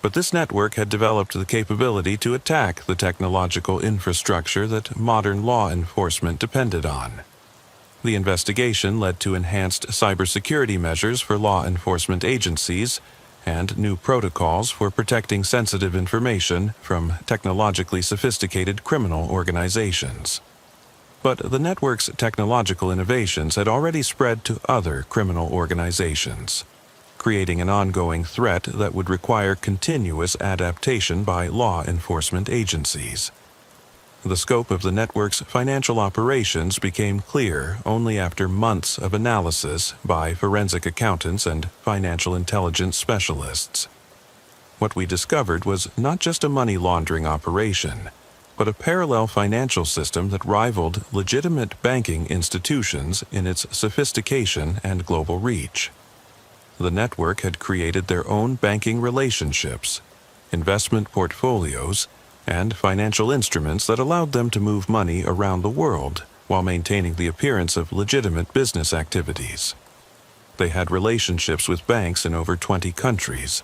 but this network had developed the capability to attack the technological infrastructure that modern law enforcement depended on. The investigation led to enhanced cybersecurity measures for law enforcement agencies and new protocols for protecting sensitive information from technologically sophisticated criminal organizations. But the network's technological innovations had already spread to other criminal organizations, creating an ongoing threat that would require continuous adaptation by law enforcement agencies. The scope of the network's financial operations became clear only after months of analysis by forensic accountants and financial intelligence specialists. What we discovered was not just a money laundering operation, but a parallel financial system that rivaled legitimate banking institutions in its sophistication and global reach. The network had created their own banking relationships, investment portfolios, and financial instruments that allowed them to move money around the world while maintaining the appearance of legitimate business activities. They had relationships with banks in over 20 countries,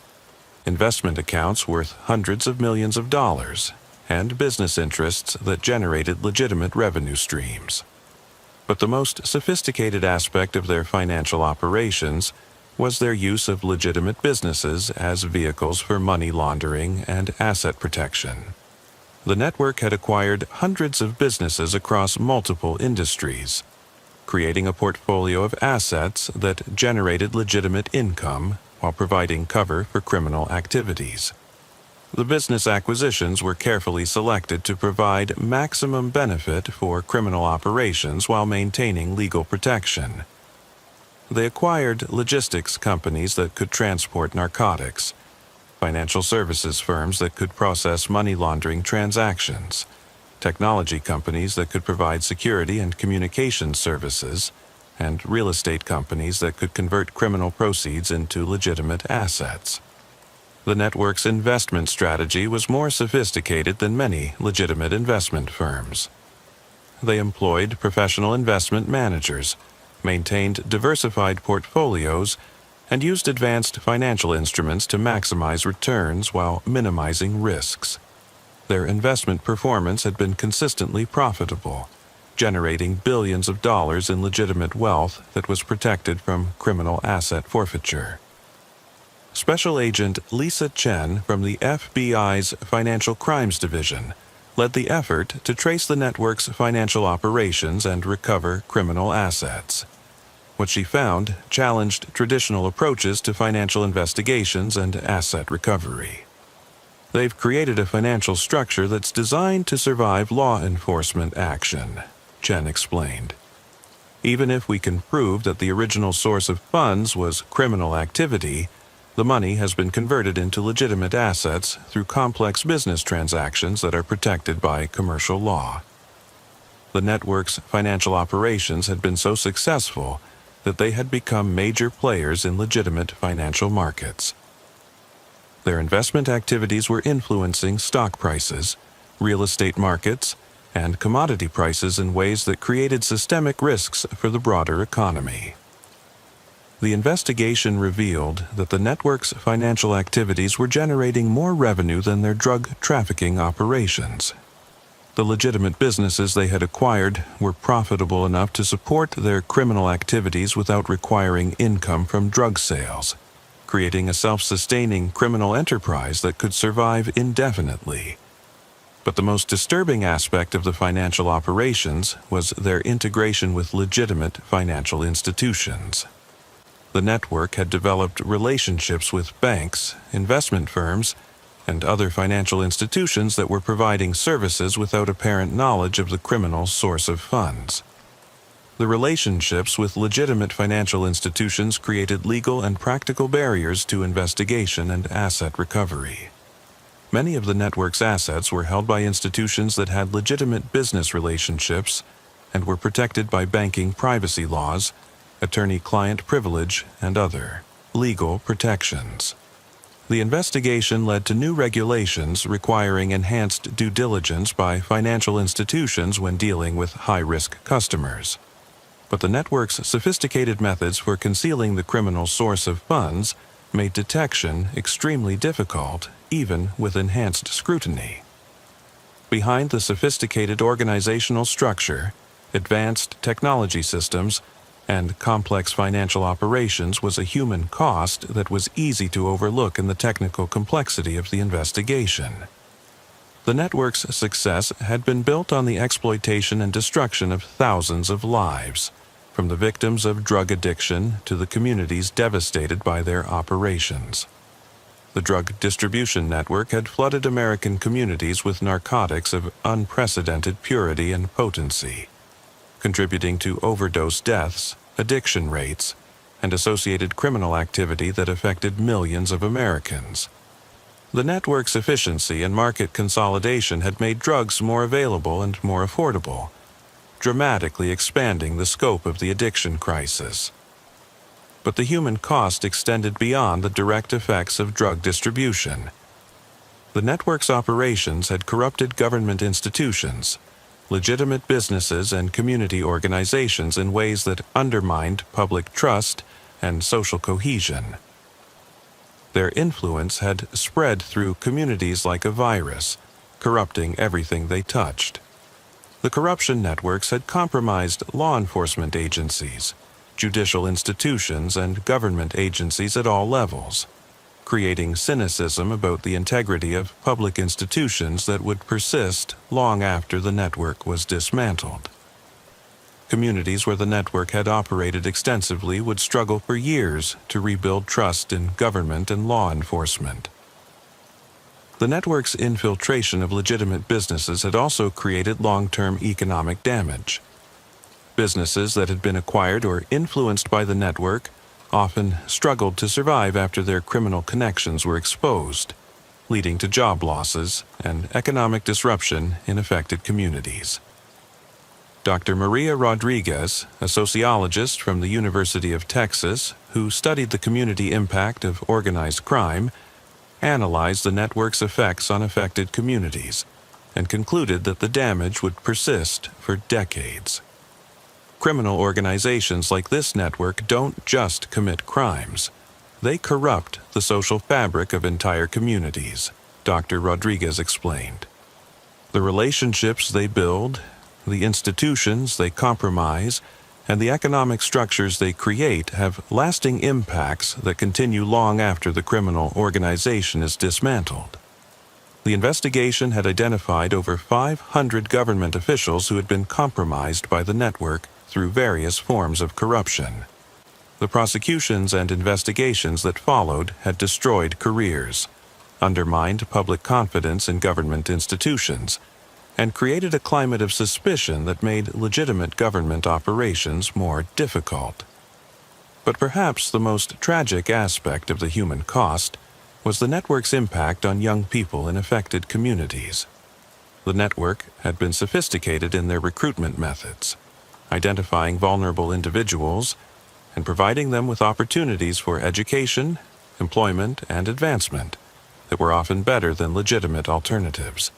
investment accounts worth hundreds of millions of dollars, and business interests that generated legitimate revenue streams. But the most sophisticated aspect of their financial operations was their use of legitimate businesses as vehicles for money laundering and asset protection. The network had acquired hundreds of businesses across multiple industries, creating a portfolio of assets that generated legitimate income while providing cover for criminal activities. The business acquisitions were carefully selected to provide maximum benefit for criminal operations while maintaining legal protection. They acquired logistics companies that could transport narcotics, financial services firms that could process money laundering transactions, technology companies that could provide security and communications services, and real estate companies that could convert criminal proceeds into legitimate assets. The network's investment strategy was more sophisticated than many legitimate investment firms. They employed professional investment managers, maintained diversified portfolios, and used advanced financial instruments to maximize returns while minimizing risks. Their investment performance had been consistently profitable, generating billions of dollars in legitimate wealth that was protected from criminal asset forfeiture. Special Agent Lisa Chen from the FBI's Financial Crimes Division led the effort to trace the network's financial operations and recover criminal assets. What she found challenged traditional approaches to financial investigations and asset recovery. They've created a financial structure that's designed to survive law enforcement action, Chen explained. Even if we can prove that the original source of funds was criminal activity, the money has been converted into legitimate assets through complex business transactions that are protected by commercial law. The network's financial operations had been so successful that they had become major players in legitimate financial markets. Their investment activities were influencing stock prices, real estate markets, and commodity prices in ways that created systemic risks for the broader economy. The investigation revealed that the network's financial activities were generating more revenue than their drug trafficking operations. The legitimate businesses they had acquired were profitable enough to support their criminal activities without requiring income from drug sales, creating a self-sustaining criminal enterprise that could survive indefinitely. But the most disturbing aspect of the financial operations was their integration with legitimate financial institutions. The network had developed relationships with banks, investment firms, and other financial institutions that were providing services without apparent knowledge of the criminal's source of funds. The relationships with legitimate financial institutions created legal and practical barriers to investigation and asset recovery. Many of the network's assets were held by institutions that had legitimate business relationships and were protected by banking privacy laws, attorney-client privilege, and other legal protections. The investigation led to new regulations requiring enhanced due diligence by financial institutions when dealing with high-risk customers. But the network's sophisticated methods for concealing the criminal's source of funds made detection extremely difficult, even with enhanced scrutiny. Behind the sophisticated organizational structure, advanced technology systems, and complex financial operations was a human cost that was easy to overlook in the technical complexity of the investigation. The network's success had been built on the exploitation and destruction of thousands of lives, from the victims of drug addiction to the communities devastated by their operations. The drug distribution network had flooded American communities with narcotics of unprecedented purity and potency, contributing to overdose deaths, addiction rates, and associated criminal activity that affected millions of Americans. The network's efficiency and market consolidation had made drugs more available and more affordable, dramatically expanding the scope of the addiction crisis. But the human cost extended beyond the direct effects of drug distribution. The network's operations had corrupted government institutions, legitimate businesses, and community organizations in ways that undermined public trust and social cohesion. Their influence had spread through communities like a virus, corrupting everything they touched. The corruption networks had compromised law enforcement agencies, judicial institutions, and government agencies at all levels, creating cynicism about the integrity of public institutions that would persist long after the network was dismantled. Communities where the network had operated extensively would struggle for years to rebuild trust in government and law enforcement. The network's infiltration of legitimate businesses had also created long-term economic damage. Businesses that had been acquired or influenced by the network often struggled to survive after their criminal connections were exposed, leading to job losses and economic disruption in affected communities. Dr. Maria Rodriguez, a sociologist from the University of Texas who studied the community impact of organized crime, analyzed the network's effects on affected communities and concluded that the damage would persist for decades. Criminal organizations like this network don't just commit crimes. They corrupt the social fabric of entire communities, Dr. Rodriguez explained. The relationships they build, the institutions they compromise, and the economic structures they create have lasting impacts that continue long after the criminal organization is dismantled. The investigation had identified over 500 government officials who had been compromised by the network through various forms of corruption. The prosecutions and investigations that followed had destroyed careers, undermined public confidence in government institutions, and created a climate of suspicion that made legitimate government operations more difficult. But perhaps the most tragic aspect of the human cost was the network's impact on young people in affected communities. The network had been sophisticated in their recruitment methods, identifying vulnerable individuals and providing them with opportunities for education, employment, and advancement that were often better than legitimate alternatives.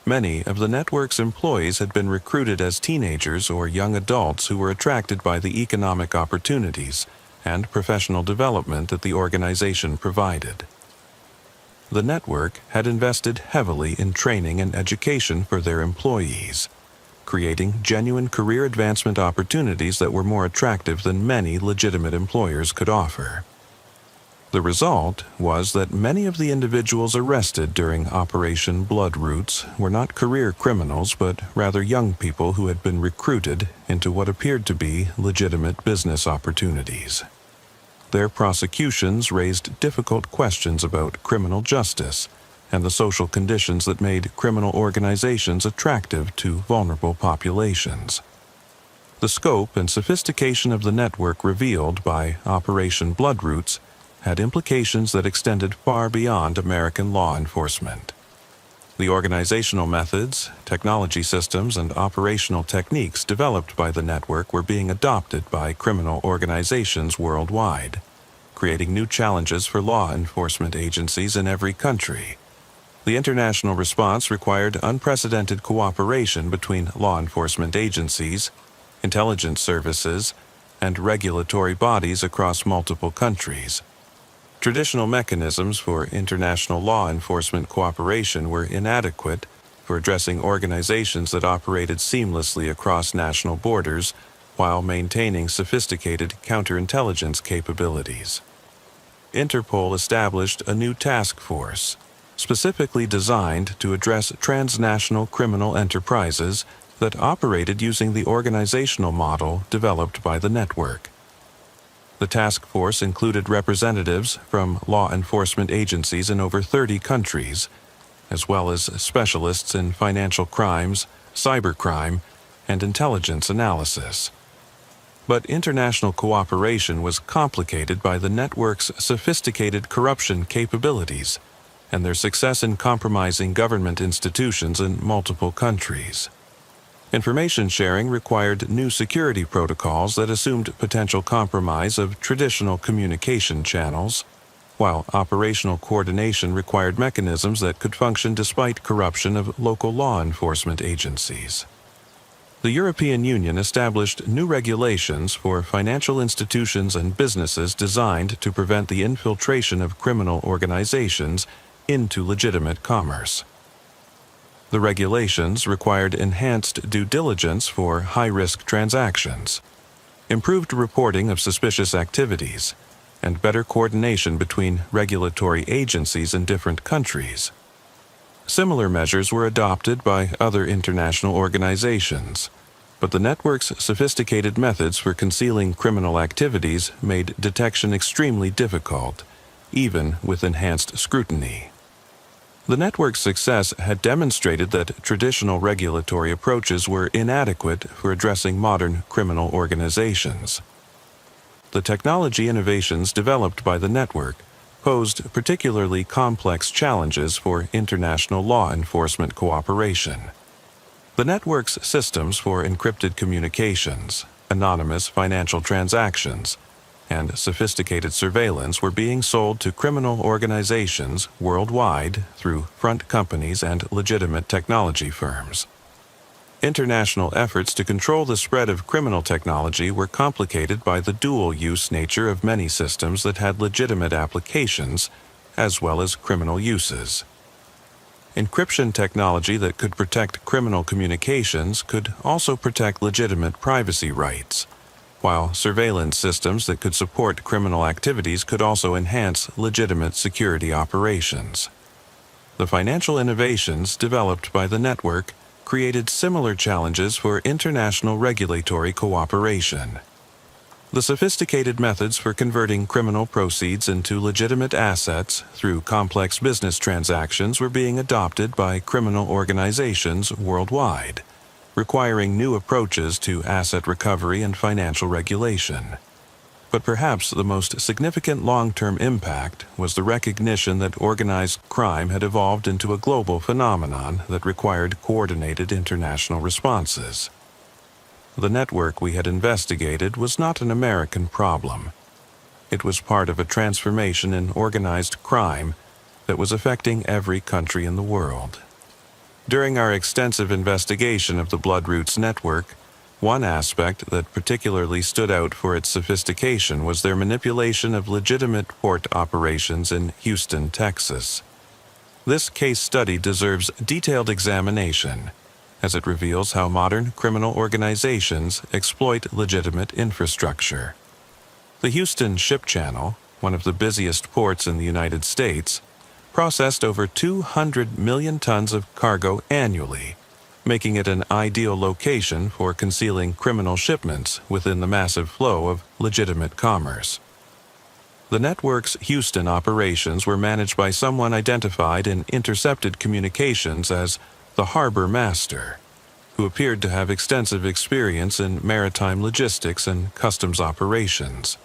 Many of the network's employees had been recruited as teenagers or young adults who were attracted by the economic opportunities and professional development that the organization provided. The network had invested heavily in training and education for their employees, creating genuine career advancement opportunities that were more attractive than many legitimate employers could offer. The result was that many of the individuals arrested during Operation Bloodroots were not career criminals, but rather young people who had been recruited into what appeared to be legitimate business opportunities. Their prosecutions raised difficult questions about criminal justice and the social conditions that made criminal organizations attractive to vulnerable populations. The scope and sophistication of the network revealed by Operation Bloodroots had implications that extended far beyond American law enforcement. The organizational methods, technology systems, and operational techniques developed by the network were being adopted by criminal organizations worldwide. creating new challenges for law enforcement agencies in every country. The international response required unprecedented cooperation between law enforcement agencies, intelligence services, and regulatory bodies across multiple countries. Traditional mechanisms for international law enforcement cooperation were inadequate for addressing organizations that operated seamlessly across national borders while maintaining sophisticated counterintelligence capabilities. Interpol established a new task force, specifically designed to address transnational criminal enterprises that operated using the organizational model developed by the network. The task force included representatives from law enforcement agencies in over 30 countries, as well as specialists in financial crimes, cybercrime, and intelligence analysis. But international cooperation was complicated by the network's sophisticated corruption capabilities and their success in compromising government institutions in multiple countries. Information sharing required new security protocols that assumed potential compromise of traditional communication channels, while operational coordination required mechanisms that could function despite corruption of local law enforcement agencies. The European Union established new regulations for financial institutions and businesses designed to prevent the infiltration of criminal organizations into legitimate commerce. The regulations required enhanced due diligence for high-risk transactions, improved reporting of suspicious activities, and better coordination between regulatory agencies in different countries. Similar measures were adopted by other international organizations, but the network's sophisticated methods for concealing criminal activities made detection extremely difficult, even with enhanced scrutiny. The network's success had demonstrated that traditional regulatory approaches were inadequate for addressing modern criminal organizations. The technology innovations developed by the network posed particularly complex challenges for international law enforcement cooperation. The network's systems for encrypted communications, anonymous financial transactions, and sophisticated surveillance were being sold to criminal organizations worldwide through front companies and legitimate technology firms. International efforts to control the spread of criminal technology were complicated by the dual-use nature of many systems that had legitimate applications as well as criminal uses. Encryption technology that could protect criminal communications could also protect legitimate privacy rights, while surveillance systems that could support criminal activities could also enhance legitimate security operations. The financial innovations developed by the network created similar challenges for international regulatory cooperation. The sophisticated methods for converting criminal proceeds into legitimate assets through complex business transactions were being adopted by criminal organizations worldwide, requiring new approaches to asset recovery and financial regulation. But perhaps the most significant long-term impact was the recognition that organized crime had evolved into a global phenomenon that required coordinated international responses. The network we had investigated was not an American problem. It was part of a transformation in organized crime that was affecting every country in the world. During our extensive investigation of the Bloodroots network, one aspect that particularly stood out for its sophistication was their manipulation of legitimate port operations in Houston, Texas. This case study deserves detailed examination, as it reveals how modern criminal organizations exploit legitimate infrastructure. The Houston Ship Channel, one of the busiest ports in the United States, processed over 200 million tons of cargo annually, making it an ideal location for concealing criminal shipments within the massive flow of legitimate commerce. The network's Houston operations were managed by someone identified in intercepted communications as the Harbor Master, who appeared to have extensive experience in maritime logistics and customs operations.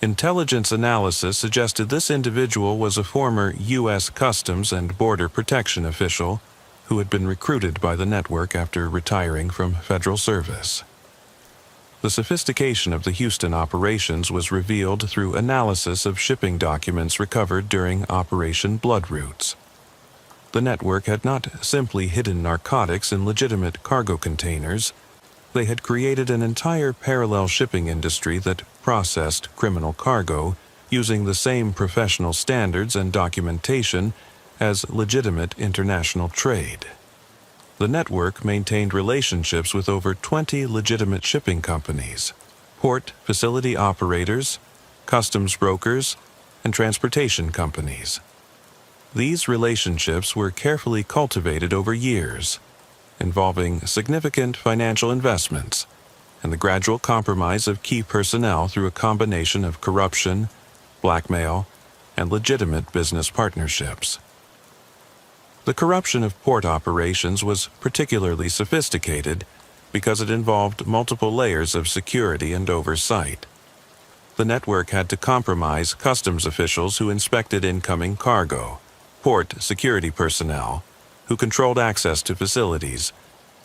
Intelligence analysis suggested this individual was a former U.S. Customs and Border Protection official who had been recruited by the network after retiring from federal service. The sophistication of the Houston operations was revealed through analysis of shipping documents recovered during Operation Bloodroots. The network had not simply hidden narcotics in legitimate cargo containers. They had created an entire parallel shipping industry that processed criminal cargo using the same professional standards and documentation as legitimate international trade. The network maintained relationships with over 20 legitimate shipping companies, port facility operators, customs brokers, and transportation companies. These relationships were carefully cultivated over years, involving significant financial investments and the gradual compromise of key personnel through a combination of corruption, blackmail, and legitimate business partnerships. The corruption of port operations was particularly sophisticated because it involved multiple layers of security and oversight. The network had to compromise customs officials who inspected incoming cargo, port security personnel who controlled access to facilities,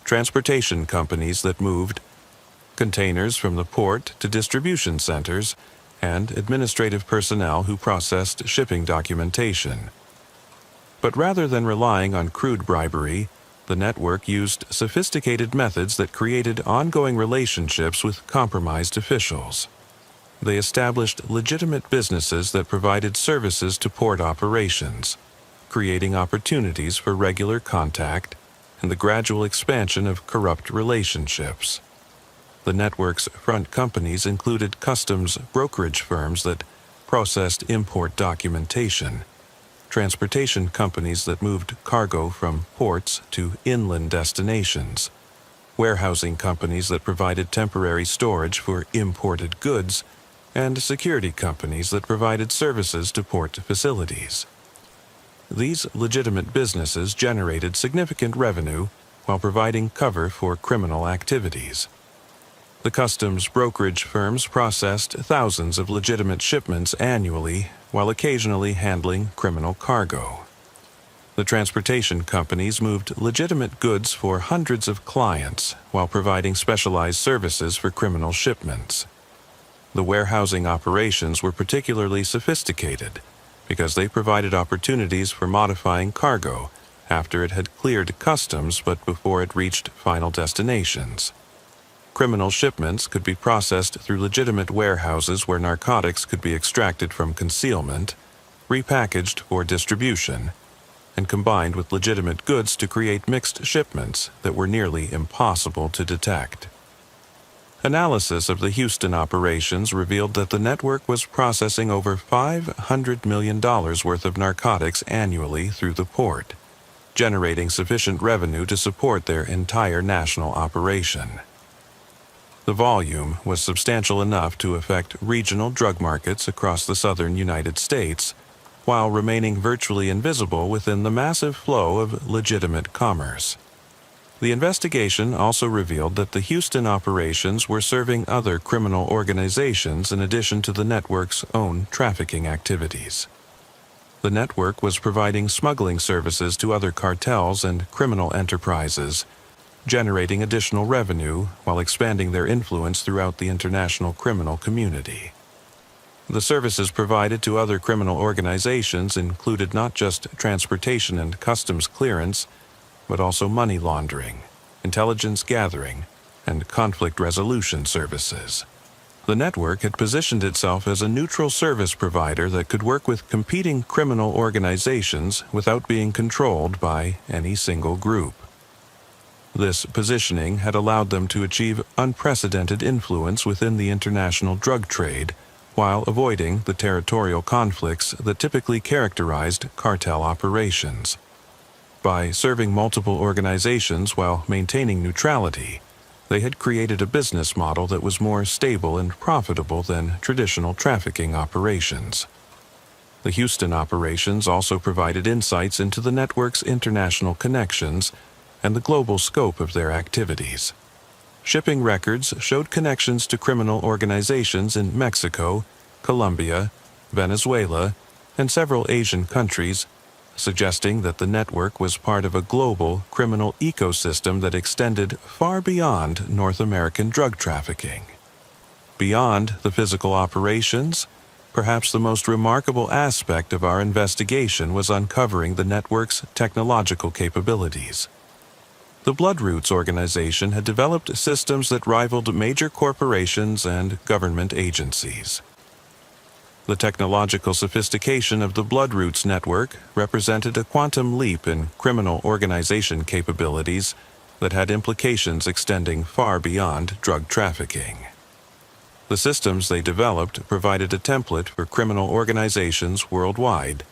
transportation companies that moved containers from the port to distribution centers, and administrative personnel who processed shipping documentation. But rather than relying on crude bribery, the network used sophisticated methods that created ongoing relationships with compromised officials. They established legitimate businesses that provided services to port operations, creating opportunities for regular contact and the gradual expansion of corrupt relationships. The network's front companies included customs brokerage firms that processed import documentation, transportation companies that moved cargo from ports to inland destinations, warehousing companies that provided temporary storage for imported goods, and security companies that provided services to port facilities. These legitimate businesses generated significant revenue while providing cover for criminal activities. The customs brokerage firms processed thousands of legitimate shipments annually while occasionally handling criminal cargo. The transportation companies moved legitimate goods for hundreds of clients while providing specialized services for criminal shipments. The warehousing operations were particularly sophisticated because they provided opportunities for modifying cargo after it had cleared customs but before it reached final destinations. Criminal shipments could be processed through legitimate warehouses where narcotics could be extracted from concealment, repackaged for distribution, and combined with legitimate goods to create mixed shipments that were nearly impossible to detect. Analysis of the Houston operations revealed that the network was processing over $500 million worth of narcotics annually through the port, generating sufficient revenue to support their entire national operation. The volume was substantial enough to affect regional drug markets across the southern United States, while remaining virtually invisible within the massive flow of legitimate commerce. The investigation also revealed that the Houston operations were serving other criminal organizations in addition to the network's own trafficking activities. The network was providing smuggling services to other cartels and criminal enterprises, generating additional revenue while expanding their influence throughout the international criminal community. The services provided to other criminal organizations included not just transportation and customs clearance, but also money laundering, intelligence gathering, and conflict resolution services. The network had positioned itself as a neutral service provider that could work with competing criminal organizations without being controlled by any single group. This positioning had allowed them to achieve unprecedented influence within the international drug trade while avoiding the territorial conflicts that typically characterized cartel operations. By serving multiple organizations while maintaining neutrality, they had created a business model that was more stable and profitable than traditional trafficking operations. The Houston operations also provided insights into the network's international connections and the global scope of their activities. Shipping records showed connections to criminal organizations in Mexico, Colombia, Venezuela, and several Asian countries, suggesting that the network was part of a global criminal ecosystem that extended far beyond North American drug trafficking. Beyond the physical operations, perhaps the most remarkable aspect of our investigation was uncovering the network's technological capabilities. The Bloodroots organization had developed systems that rivaled major corporations and government agencies. The technological sophistication of the Bloodroots network represented a quantum leap in criminal organization capabilities that had implications extending far beyond drug trafficking. The systems they developed provided a template for criminal organizations worldwide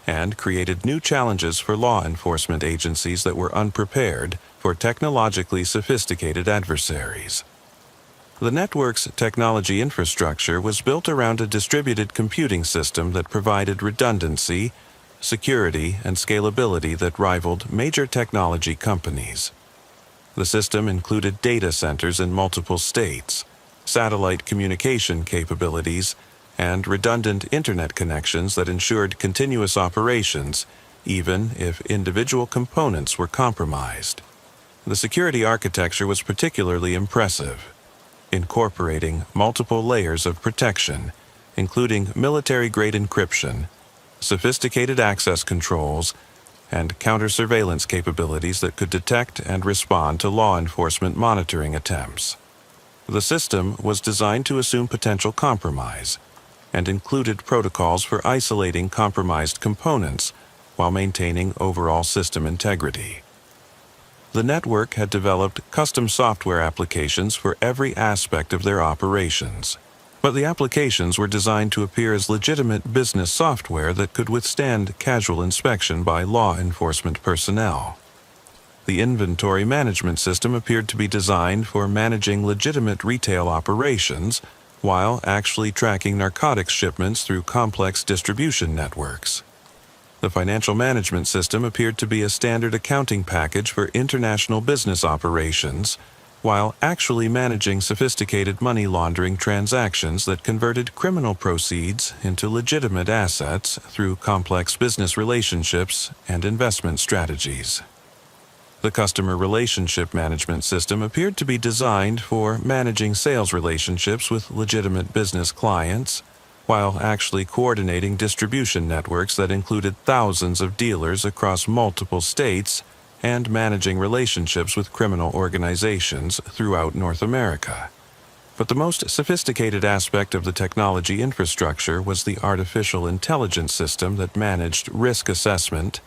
and created new challenges for law enforcement agencies that were unprepared for technologically sophisticated adversaries. The network's technology infrastructure was built around a distributed computing system that provided redundancy, security, and scalability that rivaled major technology companies. The system included data centers in multiple states, satellite communication capabilities, and redundant internet connections that ensured continuous operations, even if individual components were compromised. The security architecture was particularly impressive, incorporating multiple layers of protection, including military-grade encryption, sophisticated access controls, and counter-surveillance capabilities that could detect and respond to law enforcement monitoring attempts. The system was designed to assume potential compromise and included protocols for isolating compromised components while maintaining overall system integrity. The network had developed custom software applications for every aspect of their operations, but the applications were designed to appear as legitimate business software that could withstand casual inspection by law enforcement personnel. The inventory management system appeared to be designed for managing legitimate retail operations while actually tracking narcotics shipments through complex distribution networks. The financial management system appeared to be a standard accounting package for international business operations, while actually managing sophisticated money laundering transactions that converted criminal proceeds into legitimate assets through complex business relationships and investment strategies. The customer relationship management system appeared to be designed for managing sales relationships with legitimate business clients, while actually coordinating distribution networks that included thousands of dealers across multiple states and managing relationships with criminal organizations throughout North America. But the most sophisticated aspect of the technology infrastructure was the artificial intelligence system that managed risk assessment,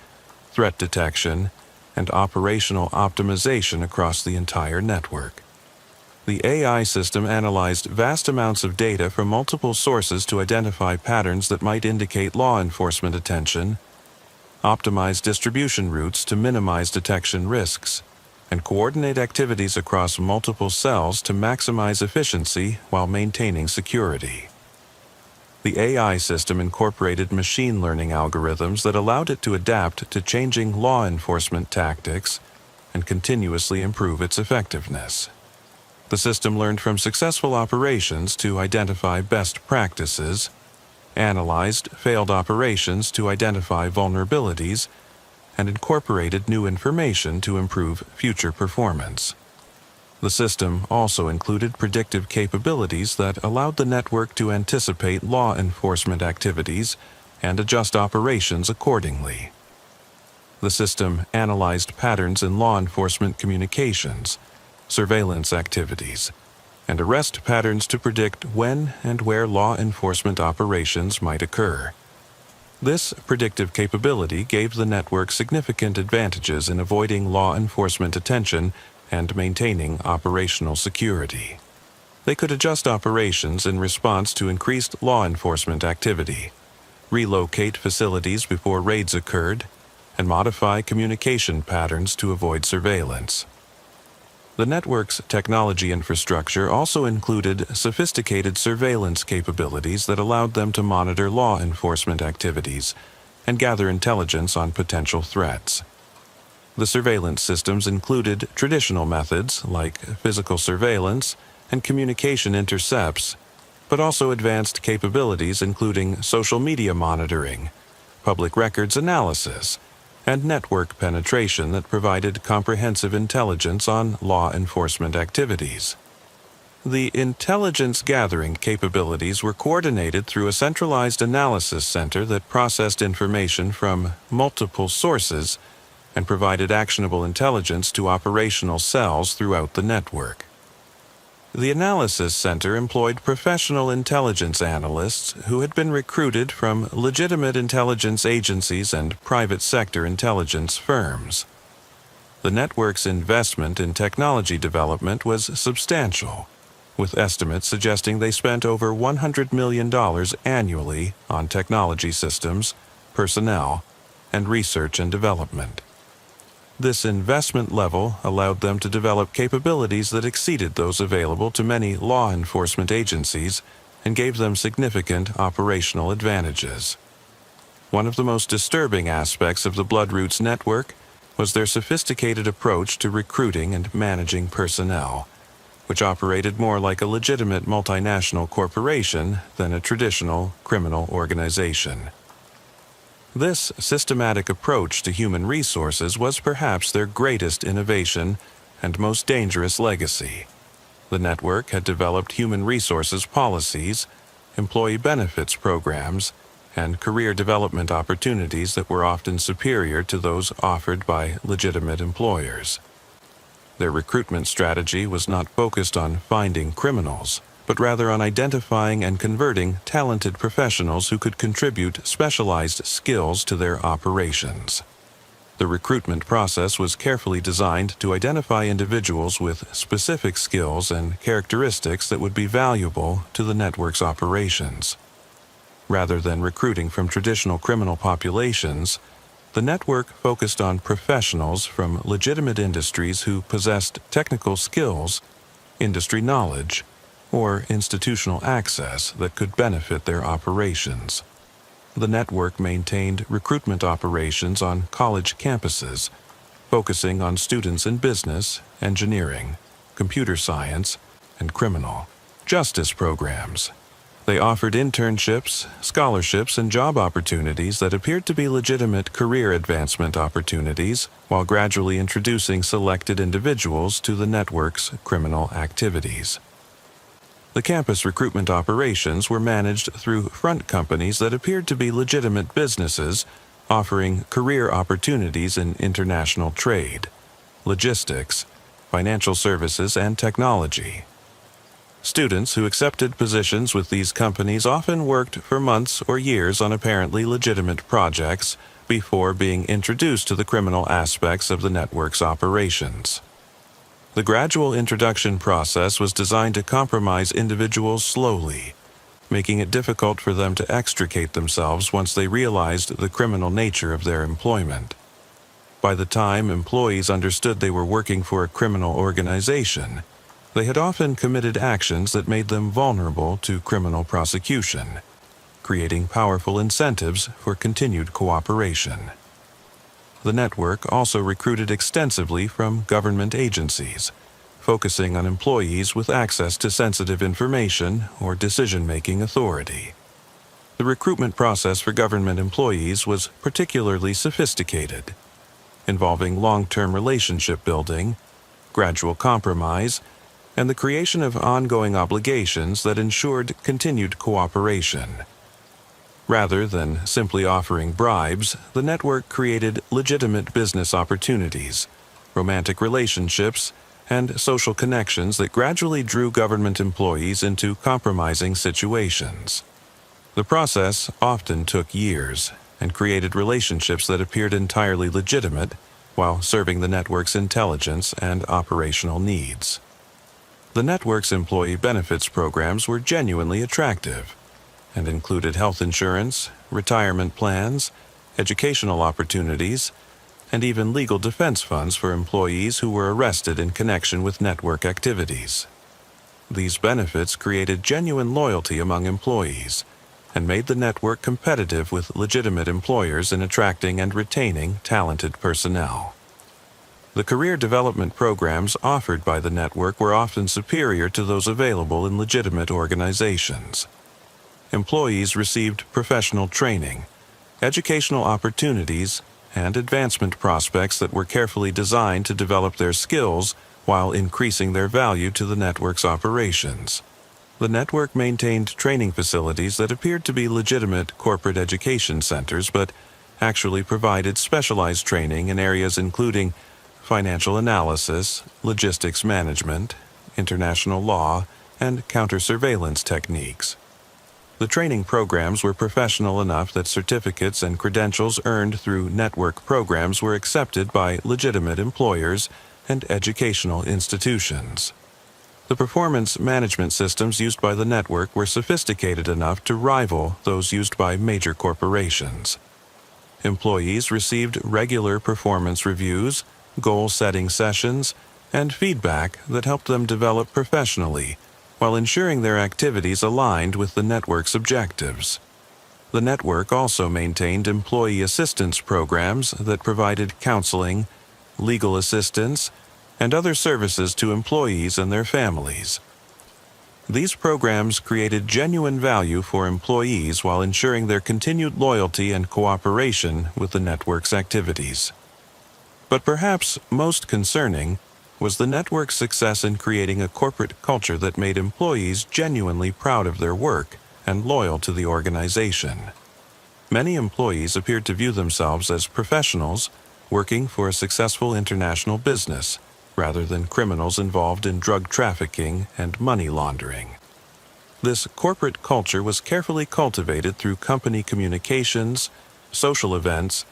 threat detection, and operational optimization across the entire network. The AI system analyzed vast amounts of data from multiple sources to identify patterns that might indicate law enforcement attention, optimize distribution routes to minimize detection risks, and coordinate activities across multiple cells to maximize efficiency while maintaining security. The AI system incorporated machine learning algorithms that allowed it to adapt to changing law enforcement tactics and continuously improve its effectiveness. The system learned from successful operations to identify best practices, analyzed failed operations to identify vulnerabilities, and incorporated new information to improve future performance. The system also included predictive capabilities that allowed the network to anticipate law enforcement activities and adjust operations accordingly. The system analyzed patterns in law enforcement communications, surveillance activities, and arrest patterns to predict when and where law enforcement operations might occur. This predictive capability gave the network significant advantages in avoiding law enforcement attention and maintaining operational security. They could adjust operations in response to increased law enforcement activity, relocate facilities before raids occurred, and modify communication patterns to avoid surveillance. The network's technology infrastructure also included sophisticated surveillance capabilities that allowed them to monitor law enforcement activities and gather intelligence on potential threats. The surveillance systems included traditional methods like physical surveillance and communication intercepts, but also advanced capabilities including social media monitoring, public records analysis, and network penetration that provided comprehensive intelligence on law enforcement activities. The intelligence gathering capabilities were coordinated through a centralized analysis center that processed information from multiple sources and provided actionable intelligence to operational cells throughout the network. The analysis center employed professional intelligence analysts who had been recruited from legitimate intelligence agencies and private sector intelligence firms. The network's investment in technology development was substantial, with estimates suggesting they spent over $100 million annually on technology systems, personnel, and research and development. This investment level allowed them to develop capabilities that exceeded those available to many law enforcement agencies and gave them significant operational advantages. One of the most disturbing aspects of the Bloodroots network was their sophisticated approach to recruiting and managing personnel, which operated more like a legitimate multinational corporation than a traditional criminal organization. This systematic approach to human resources was perhaps their greatest innovation and most dangerous legacy. The network had developed human resources policies, employee benefits programs, and career development opportunities that were often superior to those offered by legitimate employers. Their recruitment strategy was not focused on finding criminals, but rather on identifying and converting talented professionals who could contribute specialized skills to their operations. The recruitment process was carefully designed to identify individuals with specific skills and characteristics that would be valuable to the network's operations. Rather than recruiting from traditional criminal populations, the network focused on professionals from legitimate industries who possessed technical skills, industry knowledge, or institutional access that could benefit their operations. The network maintained recruitment operations on college campuses, focusing on students in business, engineering, computer science, and criminal justice programs. They offered internships, scholarships, and job opportunities that appeared to be legitimate career advancement opportunities, while gradually introducing selected individuals to the network's criminal activities. The campus recruitment operations were managed through front companies that appeared to be legitimate businesses, offering career opportunities in international trade, logistics, financial services, and technology. Students who accepted positions with these companies often worked for months or years on apparently legitimate projects before being introduced to the criminal aspects of the network's operations. The gradual introduction process was designed to compromise individuals slowly, making it difficult for them to extricate themselves once they realized the criminal nature of their employment. By the time employees understood they were working for a criminal organization, they had often committed actions that made them vulnerable to criminal prosecution, creating powerful incentives for continued cooperation. The network also recruited extensively from government agencies, focusing on employees with access to sensitive information or decision-making authority. The recruitment process for government employees was particularly sophisticated, involving long-term relationship building, gradual compromise, and the creation of ongoing obligations that ensured continued cooperation. Rather than simply offering bribes, the network created legitimate business opportunities, romantic relationships, and social connections that gradually drew government employees into compromising situations. The process often took years and created relationships that appeared entirely legitimate while serving the network's intelligence and operational needs. The network's employee benefits programs were genuinely attractive and included health insurance, retirement plans, educational opportunities, and even legal defense funds for employees who were arrested in connection with network activities. These benefits created genuine loyalty among employees and made the network competitive with legitimate employers in attracting and retaining talented personnel. The career development programs offered by the network were often superior to those available in legitimate organizations. Employees received professional training, educational opportunities, and advancement prospects that were carefully designed to develop their skills while increasing their value to the network's operations. The network maintained training facilities that appeared to be legitimate corporate education centers, but actually provided specialized training in areas including financial analysis, logistics management, international law, and counter-surveillance techniques. The training programs were professional enough that certificates and credentials earned through network programs were accepted by legitimate employers and educational institutions. The performance management systems used by the network were sophisticated enough to rival those used by major corporations. Employees received regular performance reviews, goal-setting sessions, and feedback that helped them develop professionally while ensuring their activities aligned with the network's objectives. The network also maintained employee assistance programs that provided counseling, legal assistance, and other services to employees and their families. These programs created genuine value for employees while ensuring their continued loyalty and cooperation with the network's activities. But perhaps most concerning was the network's success in creating a corporate culture that made employees genuinely proud of their work and loyal to the organization. Many employees appeared to view themselves as professionals working for a successful international business, rather than criminals involved in drug trafficking and money laundering. This corporate culture was carefully cultivated through company communications, social events,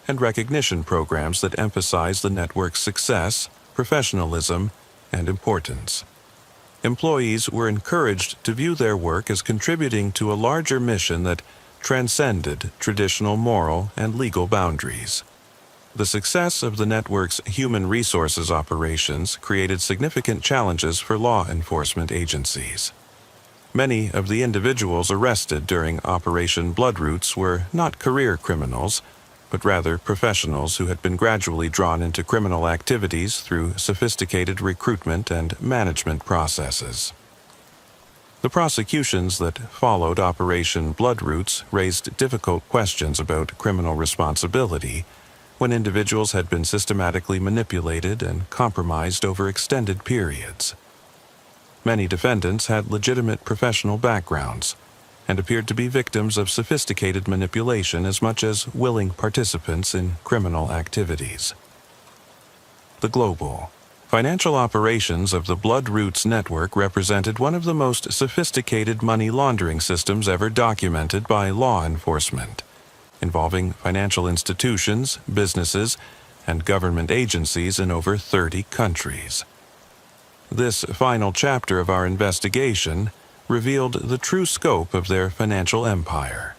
and recognition programs that emphasize the network's success, professionalism, and importance. Employees were encouraged to view their work as contributing to a larger mission that transcended traditional moral and legal boundaries. The success of the network's human resources operations created significant challenges for law enforcement agencies. Many of the individuals arrested during Operation Bloodroots were not career criminals, but rather professionals who had been gradually drawn into criminal activities through sophisticated recruitment and management processes. The prosecutions that followed Operation Bloodroots raised difficult questions about criminal responsibility when individuals had been systematically manipulated and compromised over extended periods. Many defendants had legitimate professional backgrounds and appeared to be victims of sophisticated manipulation as much as willing participants in criminal activities. The global financial operations of the Bloodroots network represented one of the most sophisticated money laundering systems ever documented by law enforcement, involving financial institutions, businesses, and government agencies in over 30 countries. This final chapter of our investigation revealed the true scope of their financial empire.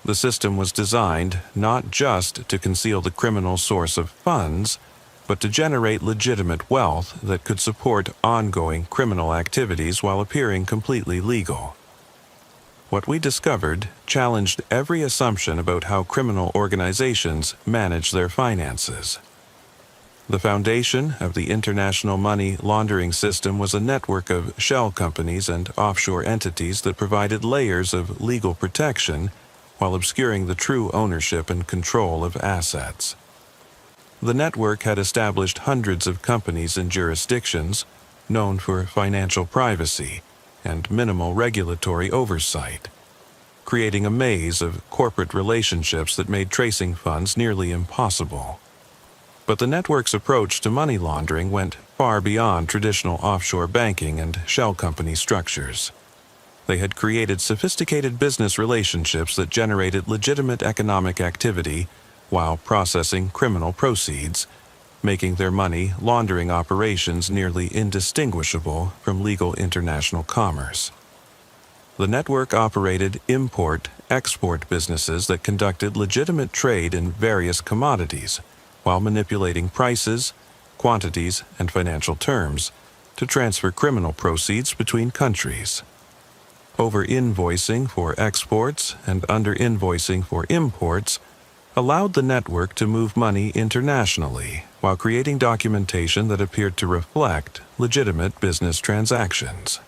The system was designed not just to conceal the criminal source of funds, but to generate legitimate wealth that could support ongoing criminal activities while appearing completely legal. What we discovered challenged every assumption about how criminal organizations manage their finances. The foundation of the international money laundering system was a network of shell companies and offshore entities that provided layers of legal protection while obscuring the true ownership and control of assets. The network had established hundreds of companies in jurisdictions known for financial privacy and minimal regulatory oversight, creating a maze of corporate relationships that made tracing funds nearly impossible. But the network's approach to money laundering went far beyond traditional offshore banking and shell company structures. They had created sophisticated business relationships that generated legitimate economic activity while processing criminal proceeds, making their money laundering operations nearly indistinguishable from legal international commerce. The network operated import-export businesses that conducted legitimate trade in various commodities, while manipulating prices, quantities, and financial terms to transfer criminal proceeds between countries. Over-invoicing for exports and under-invoicing for imports allowed the network to move money internationally while creating documentation that appeared to reflect legitimate business transactions.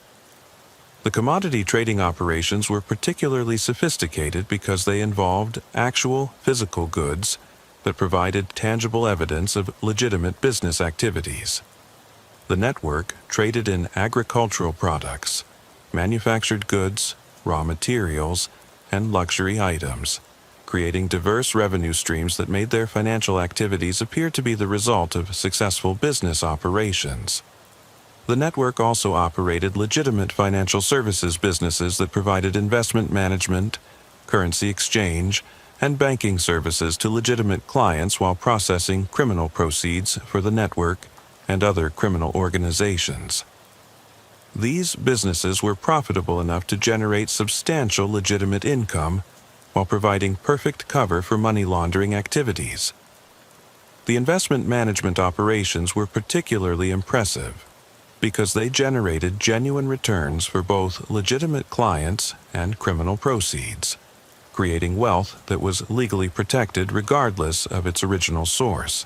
The commodity trading operations were particularly sophisticated because they involved actual physical goods that provided tangible evidence of legitimate business activities. The network traded in agricultural products, manufactured goods, raw materials, and luxury items, creating diverse revenue streams that made their financial activities appear to be the result of successful business operations. The network also operated legitimate financial services businesses that provided investment management, currency exchange, and banking services to legitimate clients while processing criminal proceeds for the network and other criminal organizations. These businesses were profitable enough to generate substantial legitimate income while providing perfect cover for money laundering activities. The investment management operations were particularly impressive because they generated genuine returns for both legitimate clients and criminal proceeds, creating wealth that was legally protected regardless of its original source.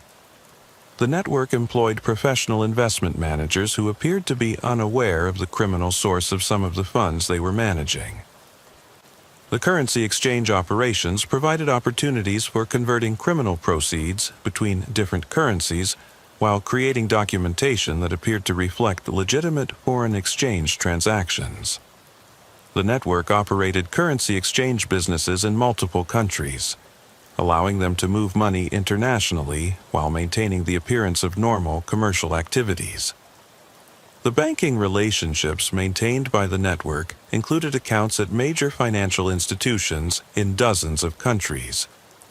The network employed professional investment managers who appeared to be unaware of the criminal source of some of the funds they were managing. The currency exchange operations provided opportunities for converting criminal proceeds between different currencies while creating documentation that appeared to reflect legitimate foreign exchange transactions. The network operated currency exchange businesses in multiple countries, allowing them to move money internationally while maintaining the appearance of normal commercial activities. The banking relationships maintained by the network included accounts at major financial institutions in dozens of countries,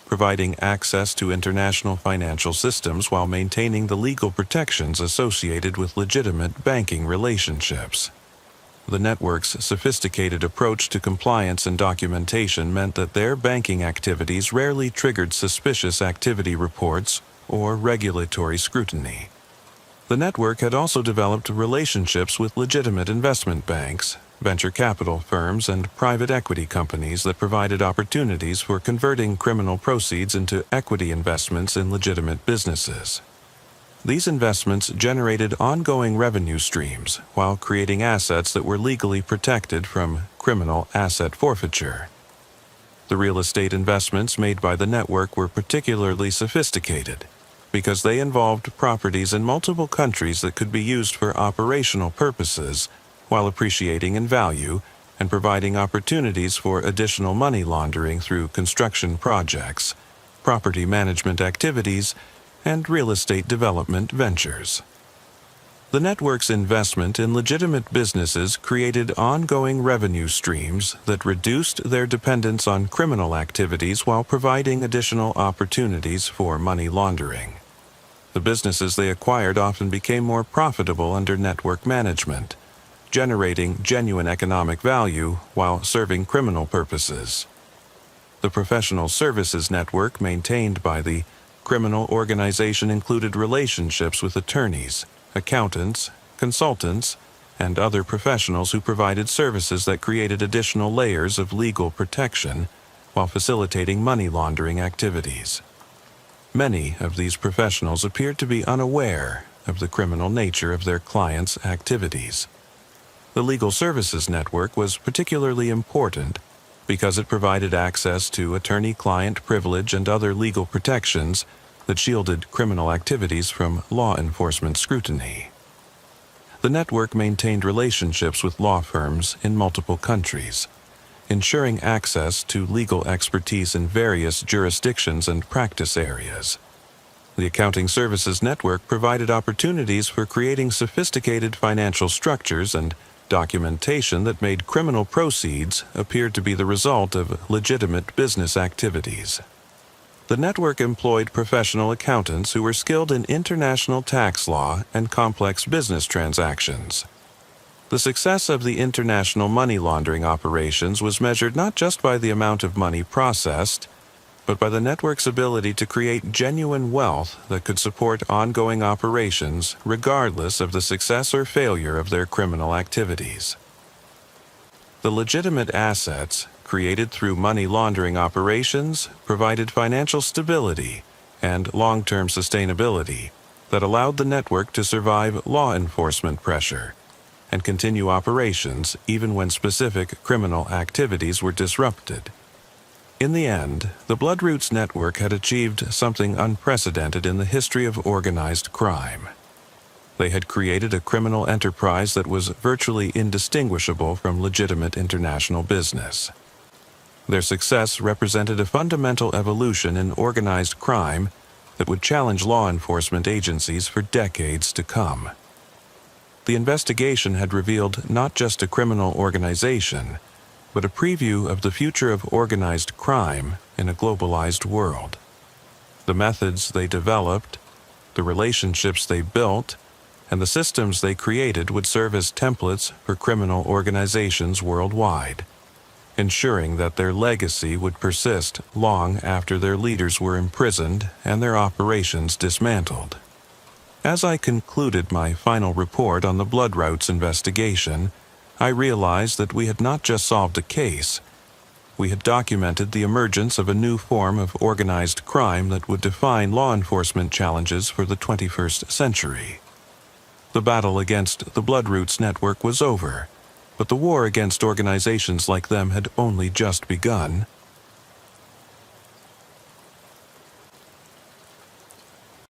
providing access to international financial systems while maintaining the legal protections associated with legitimate banking relationships. The network's sophisticated approach to compliance and documentation meant that their banking activities rarely triggered suspicious activity reports or regulatory scrutiny. The network had also developed relationships with legitimate investment banks, venture capital firms, and private equity companies that provided opportunities for converting criminal proceeds into equity investments in legitimate businesses. These investments generated ongoing revenue streams while creating assets that were legally protected from criminal asset forfeiture. The real estate investments made by the network were particularly sophisticated because they involved properties in multiple countries that could be used for operational purposes while appreciating in value and providing opportunities for additional money laundering through construction projects, property management activities, and real estate development ventures. The network's investment in legitimate businesses created ongoing revenue streams that reduced their dependence on criminal activities while providing additional opportunities for money laundering. The businesses they acquired often became more profitable under network management, generating genuine economic value while serving criminal purposes. The professional services network maintained by the criminal organization included relationships with attorneys, accountants, consultants, and other professionals who provided services that created additional layers of legal protection while facilitating money laundering activities. Many of these professionals appeared to be unaware of the criminal nature of their clients' activities. The legal services network was particularly important because it provided access to attorney-client privilege and other legal protections that shielded criminal activities from law enforcement scrutiny. The network maintained relationships with law firms in multiple countries, ensuring access to legal expertise in various jurisdictions and practice areas. The accounting services network provided opportunities for creating sophisticated financial structures and documentation that made criminal proceeds appear to be the result of legitimate business activities. The network employed professional accountants who were skilled in international tax law and complex business transactions. The success of the international money laundering operations was measured not just by the amount of money processed, but by the network's ability to create genuine wealth that could support ongoing operations regardless of the success or failure of their criminal activities. The legitimate assets created through money laundering operations provided financial stability and long-term sustainability that allowed the network to survive law enforcement pressure and continue operations even when specific criminal activities were disrupted. In the end, the Bloodroots network had achieved something unprecedented in the history of organized crime. They had created a criminal enterprise that was virtually indistinguishable from legitimate international business. Their success represented a fundamental evolution in organized crime that would challenge law enforcement agencies for decades to come. The investigation had revealed not just a criminal organization, but a preview of the future of organized crime in a globalized world. The methods they developed, the relationships they built, and the systems they created would serve as templates for criminal organizations worldwide, ensuring that their legacy would persist long after their leaders were imprisoned and their operations dismantled. As I concluded my final report on the Blood Routes investigation, I realized that we had not just solved a case. We had documented the emergence of a new form of organized crime that would define law enforcement challenges for the 21st century. The battle against the Blood Routes network was over, but the war against organizations like them had only just begun.